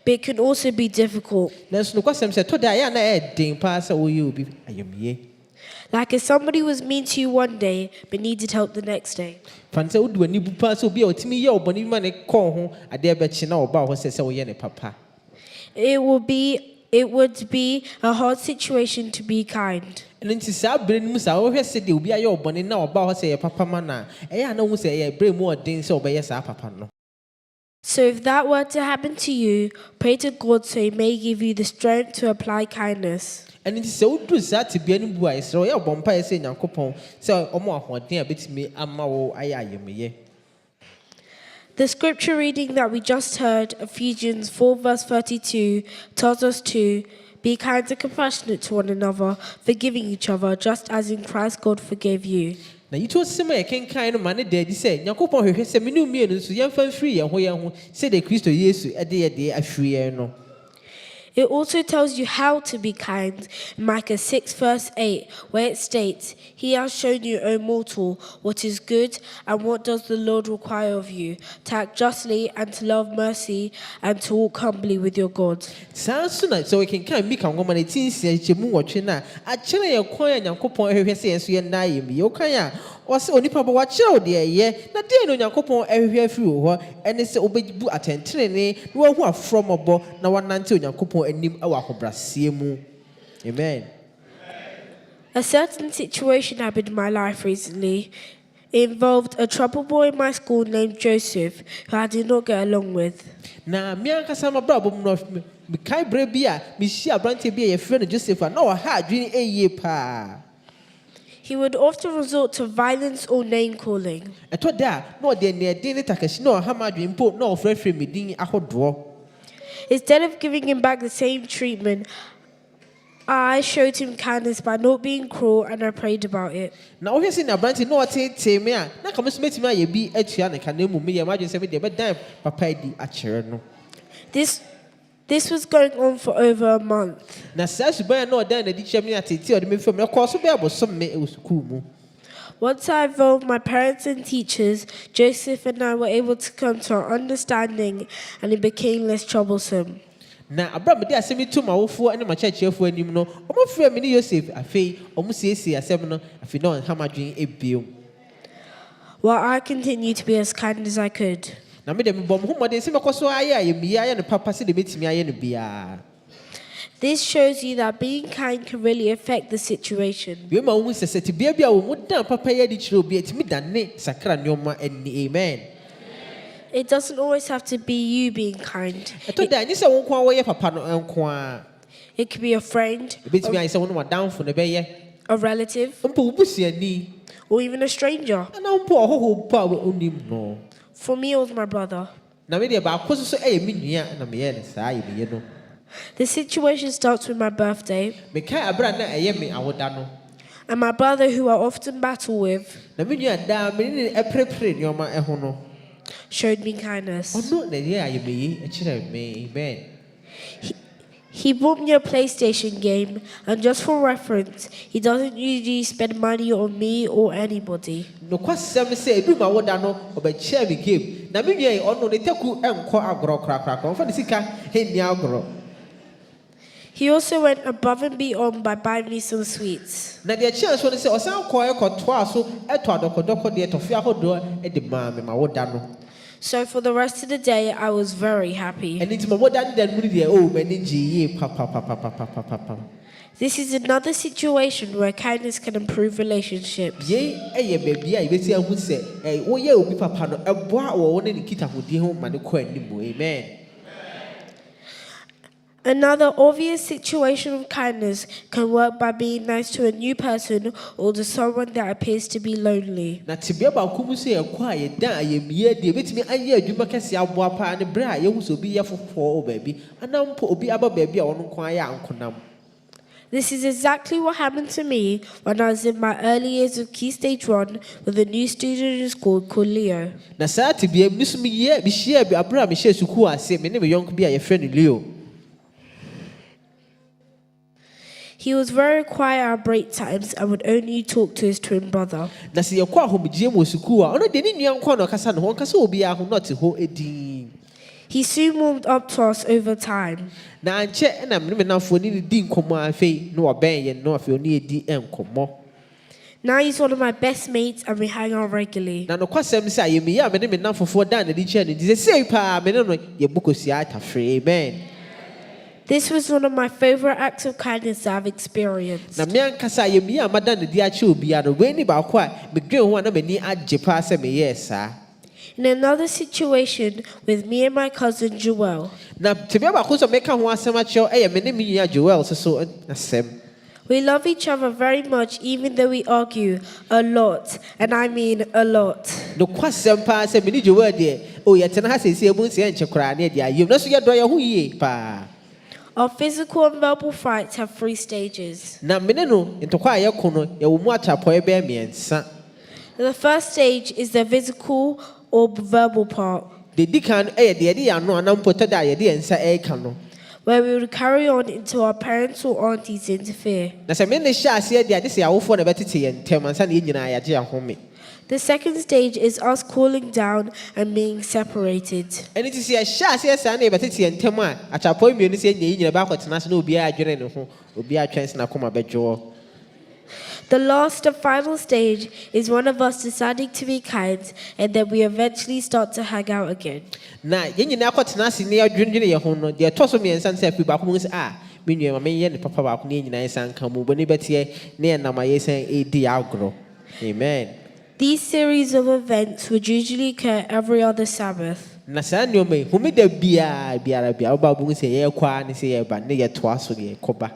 it can also be difficult. Like if somebody was mean to you one day but needed help the next day. It would be a hard situation to be kind. So if that were to happen to you, pray to God so He may give you the strength to apply kindness. The scripture reading that we just heard, Ephesians 4 verse 32, tells us to be kind and compassionate to one another, forgiving each other, just as in Christ God forgave you. It also tells you how to be kind in Micah 6 verse 8, where it states, He has shown you, O mortal, what is good, and what does the Lord require of you, to act justly and to love mercy and to walk humbly with your God. Amen. A certain situation happened in my life recently. It involved a trouble boy in my school named Joseph, who I did not get along with. He would often resort to violence or name calling. Instead of giving him back the same treatment, I showed him kindness by not being cruel, and I prayed about it. This was going on for over a month. Once I involved my parents and teachers, Joseph and I were able to come to an understanding, and it became less troublesome. While I continued to be as kind as I could. This shows you that being kind can really affect the situation. Amen. It doesn't always have to be you being kind. It could be a friend, a relative, or even a stranger. For me, it was my brother. The situation starts with my birthday. And my brother, who I often battle with, showed me kindness. He bought me a PlayStation game, and just for reference, he doesn't usually spend money on me or anybody. He also went above and beyond by buying me some sweets. So for the rest of the day, I was very happy. This is another situation where kindness can improve relationships. Another obvious situation of kindness can work by being nice to a new person or to someone that appears to be lonely. Na tibia ba kumu se ekwa a yeda a yemie de betimi anye adwuma kese aboa pa ne bra a yehu so bi yefofo o baabi anampo obi aba baabi a wono kwa ya ankonam. This is exactly what happened to me when I was in my early years of Key Stage 1 with a new student in school called Leo. Na saa tibia mi so mi share bi abra mi share suku ase me ne me yonko bi a ye friend Leo. He was very quiet at break times and would only talk to his twin brother. Na se yakwa homjie mo suku a ono de ni nua nkwa no kasa no kasa obi a ho not ho edin. He soon warmed up to us over time. Na anche na me namfo ni di nkomo afei no oben ye no afei oni edi enkomo. Now he's one of my best mates and we hang out regularly. Na no kwasem se ayemi ya me ne me namfo da na di che no di se pa me no ye bukosi atafre. Amen. This was one of my favorite acts of kindness I've experienced. Na me ankasa ayemi ya madan na di ache obi a no we ni ba kwa me dwen ho na me ni agye pa se me yesa. In another situation with me and my cousin Joel. Na tibia ba ko so me ka ho asem a che e me ne me nua Joel so asem. We love each other very much even though we argue a lot, and I mean a lot. No kwasem pa se me ni Joel de o ye tena ha se se ebu se enche kra na de ayem na so ye do ye ho yie pa. Our physical and verbal fights have 3 stages. Na mene no ntokwa ye ko no ye wo mu achapo e be miensa. The first stage is the physical or verbal part. The dikan e ye de ano anampo to da ye de ensa e ka no. Where we would carry on until our parents or aunties interfere. Na se me ne sha ase de ade se awofo na betete ye ntem ansa na ye nyina ya je ahome. The second stage is us cooling down and being separated. And it is a sha ase sa na betete ye ntem a achapo mienu se nye nyina ba kwotena se na obi a adwere ne ho obi a twense na koma bejo. The last and final stage is one of us deciding to be kind and then we eventually start to hang out again. Na ye nyina kwotena se ne adwendwene ye ho no de to so miensa se afi ba ko mu se me nua ma me ye ne papa ba ko ne nyina ensa nka mu boni betie ne na ma ye san edi agro. Amen. These series of events would usually occur every other Sabbath. Na sa nyo me humi da biara ba bu se ye kwa ne se ye ba ne ye to aso ye koba.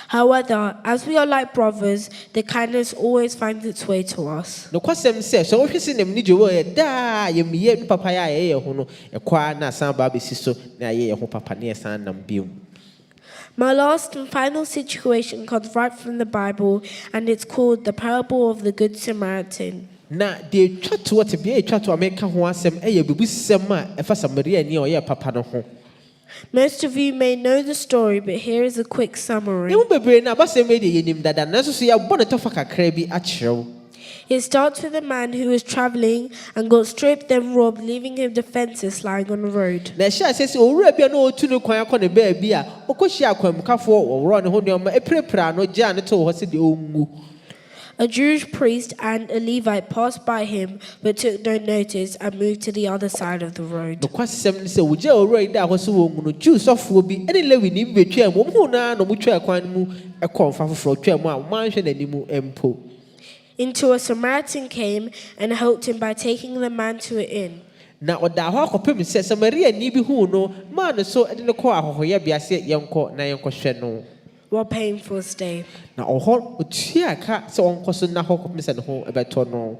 However, as we are like brothers, the kindness always finds its way to us. No kwasem se so wo hwese nem ni jowo ye da ye miye ni papa ya ye ho no e kwa na san ba be siso na ye ho papa ne san nam biom. My last and final situation comes right from the Bible, and it's called the parable of the Good Samaritan. Na de twa to what be twa to ameka ho asem e ye bibusem a e fa Samaria ni o ye papa no ho. Most of you may know the story, but here is a quick summary. You bebre na ba se me de yenim dada na so so ya bo ne to fa kakra bi a kirew. It starts with a man who was traveling and got stripped and robbed, leaving him defenseless lying on the road. Na sha se owura bia na otu no kwan akọ ne ba bia okohia akwamkafo wo ne ho ne ma eprepra no gya ne to ho se de ongu. A Jewish priest and a Levite passed by him but took no notice and moved to the other side of the road. No kwasem se wo gya owura ida ho se wo ngu no Jew sofo bi ene Lewi ni betwa mo hu na no mo twa kwan mu ekomfa foforo twa mu a man hwe nanimu empo. Until a Samaritan came and helped him by taking the man to an inn. Na oda ho akopem se Samaria ni bi hu no man so ede ne ko ahohoya bia se yenko na yenko hwe no. What painful stay. Na oho otua ka se onko so na ho kopem se ne ho ebeto no.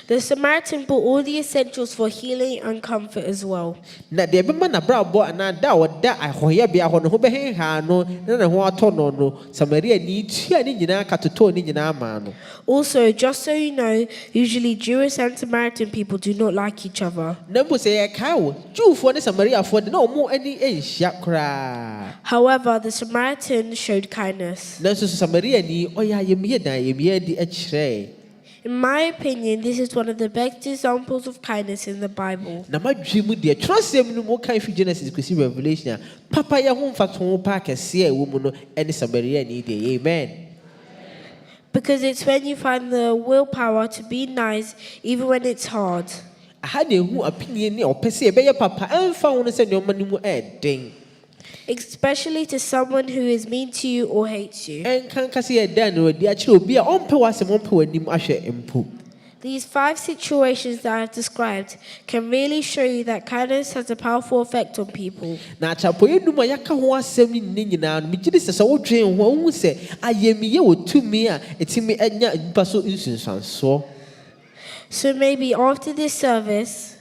The Samaritan brought all the essentials for healing and comfort as well. Na de be man na brabo ana da oda ahoya bia ho no ho be ha no na ne ho ato no no Samaria ni tua ni nyina katoto ni nyina ma no. Also, just so you know, usually Jewish and Samaritan people do not like each other. However, the Samaritan showed kindness. In my opinion, this is one of the best examples of kindness in the Bible. Amen. Because it's when you find the willpower to be nice, even when it's hard. Especially to someone who is mean to you or hates you. These 5 situations that I've described can really show you that kindness has a powerful effect on people. Na chapoye numa yaka ho asɛm ni nyinaa no megye sɛ sɛ wodwen ho hu sɛ ayɛmiyɛ wɔ tumi a etimi anya nipa so nsunsuansoɔ. So maybe after this service,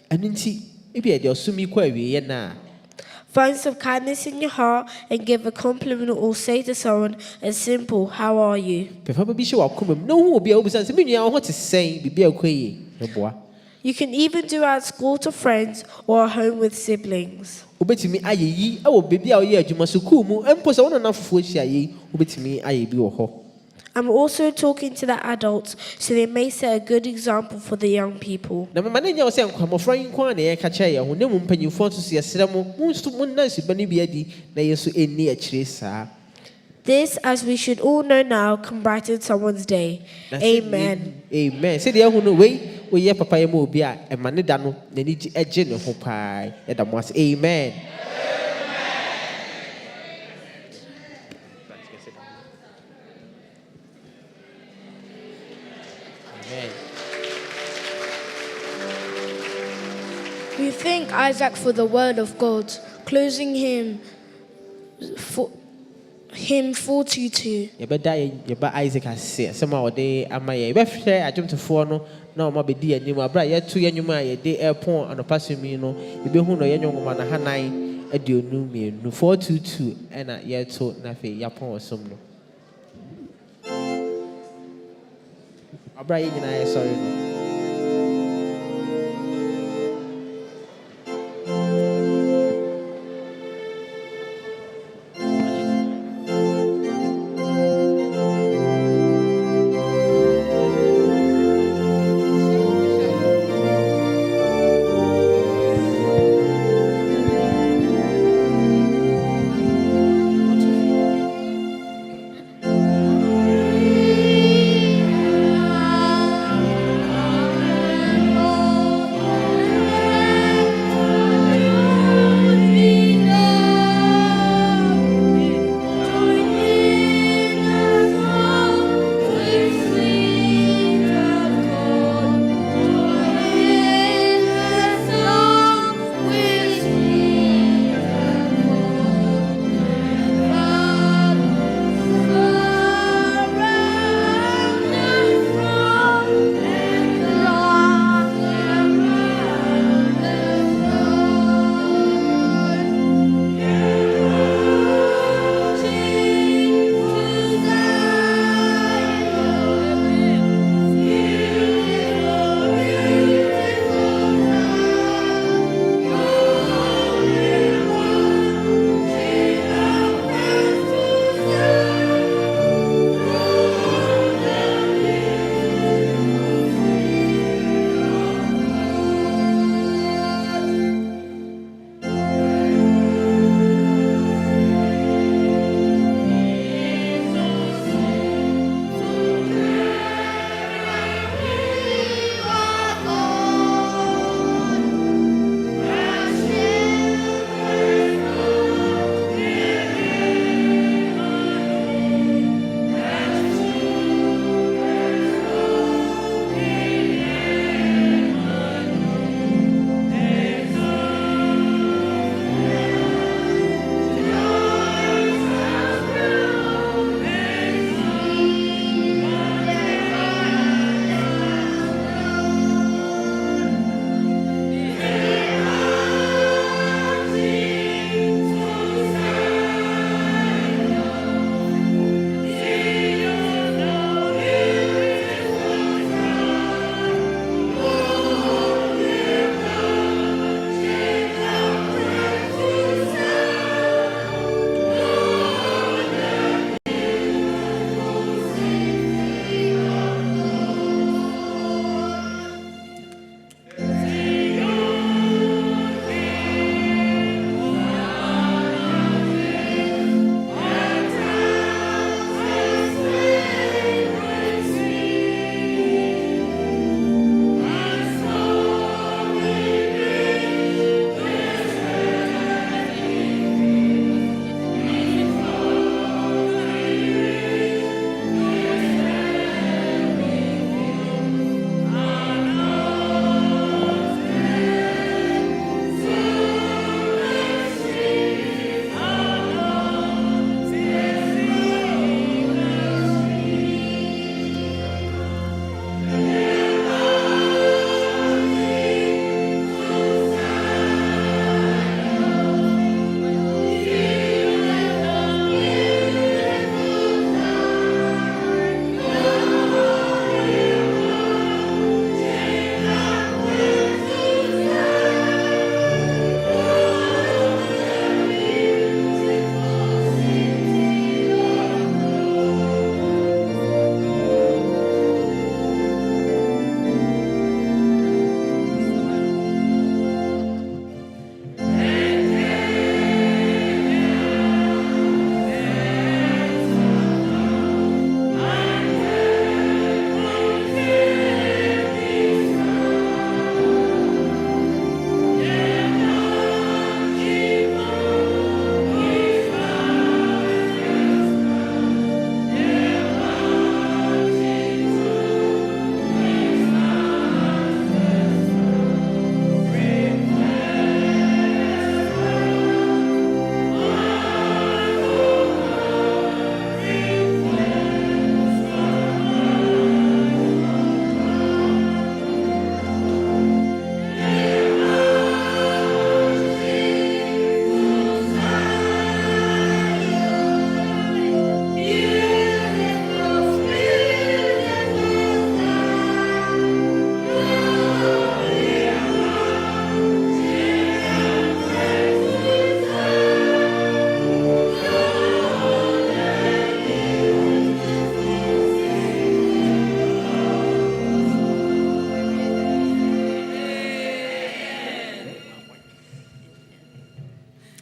ɛno nti ebi ɛde ɔsumi kɔ awieɛ na find some kindness in your heart and give a compliment or say to someone as simple, how are you? pɛfa bi hyɛ wakoma mu na hu obi a wobisa sɛ me nua wo ho te sɛn biribi a ɛkɔ yie no boa. You can even do at school to friends or at home with siblings. wobɛtumi ayɛ yi ɛwɔ baabi a ɔyɛ adwuma sukuu mu mpo sɛ wo nanafofoɔ hyia yi wobɛtumi ayɛ bi wɔ hɔ. I'm also talking to the adults so they may set a good example for the young people. Na mema ne nya wo sɛ nkwammɔfra yi nko a na yɛka kyerɛ yɛn ho na mu mpanyimfoɔ nso so yɛsrɛ mo nso mo nna nsuba no bi adi na yɛn nso ɛnni akyire saa. This, as we should all know now, can brighten someone's day. Amen. Amen. Sɛ deɛ ɛho no wei woyɛ papa yɛ ma obi a ɛma ne da no n'ani gye ne ho paa yɛda mo ase. Amen. We thank Isaac for the word of God, closing him 42. Yɛbɛda Isaac ase asɛm a ɔde ama yɛn. Yɛbɛhwɛ adwomtofoɔ no na ɔma bɛdi anim abere a yɛto yɛn nnwuma a yɛde ɛpon anɔpa som yi no yɛbɛhu no yɛn nwoma na hanan aduonu mmienu 422 ɛna yɛto na afei yɛapɔn wɔ som no. Abere a yɛn nyinaa yɛsɔre no.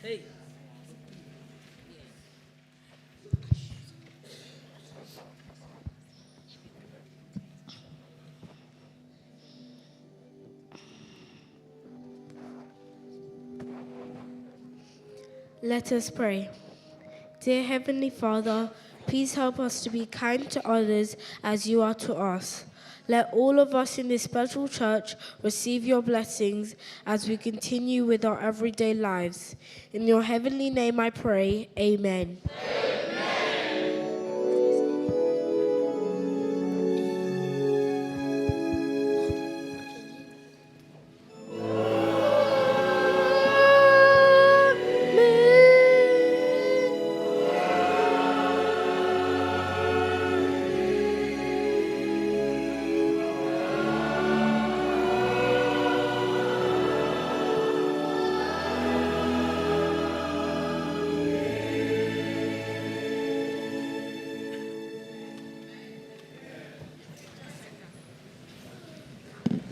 Let us pray. Dear Heavenly Father, please help us to be kind to others as you are to us. Let all of us in this special church receive your blessings as we continue with our everyday lives. In your heavenly name I pray, amen.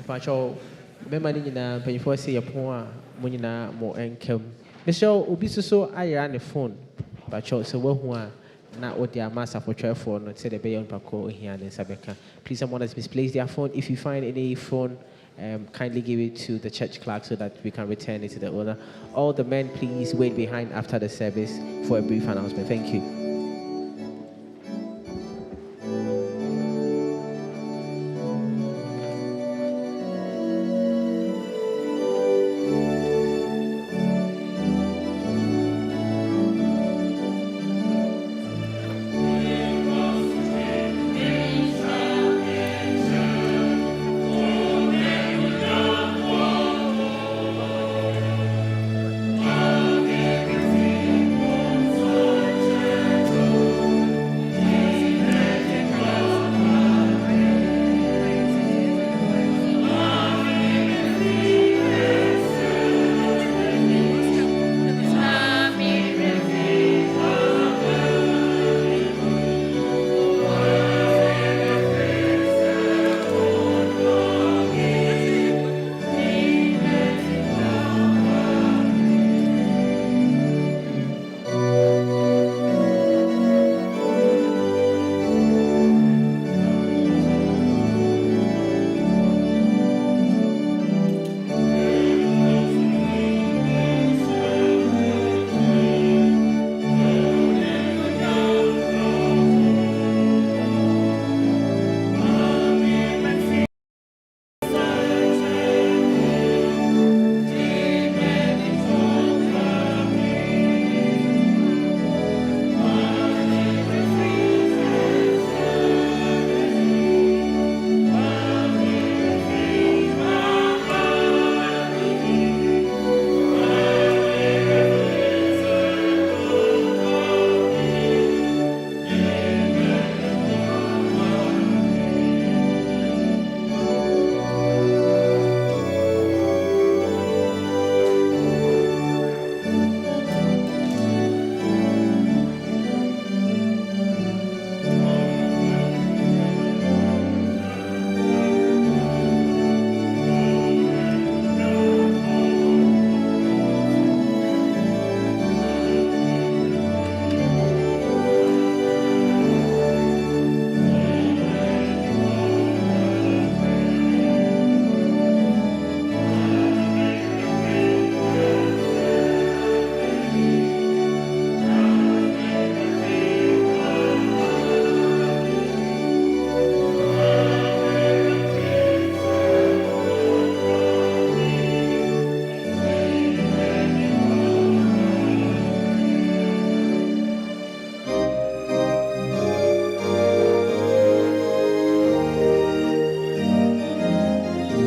Pacho, Memani na Pennyfor say a poor Munina more encam. Michelle Ubiso, I ran the phone. Pacho, so what not what their master for travel for not say the bay on Paco here in Sabeka. Please, someone has misplaced their phone. If you find any phone, kindly give it to the church clerk so that we can return it to the owner. All the men, please wait behind after the service for a brief announcement. Thank you.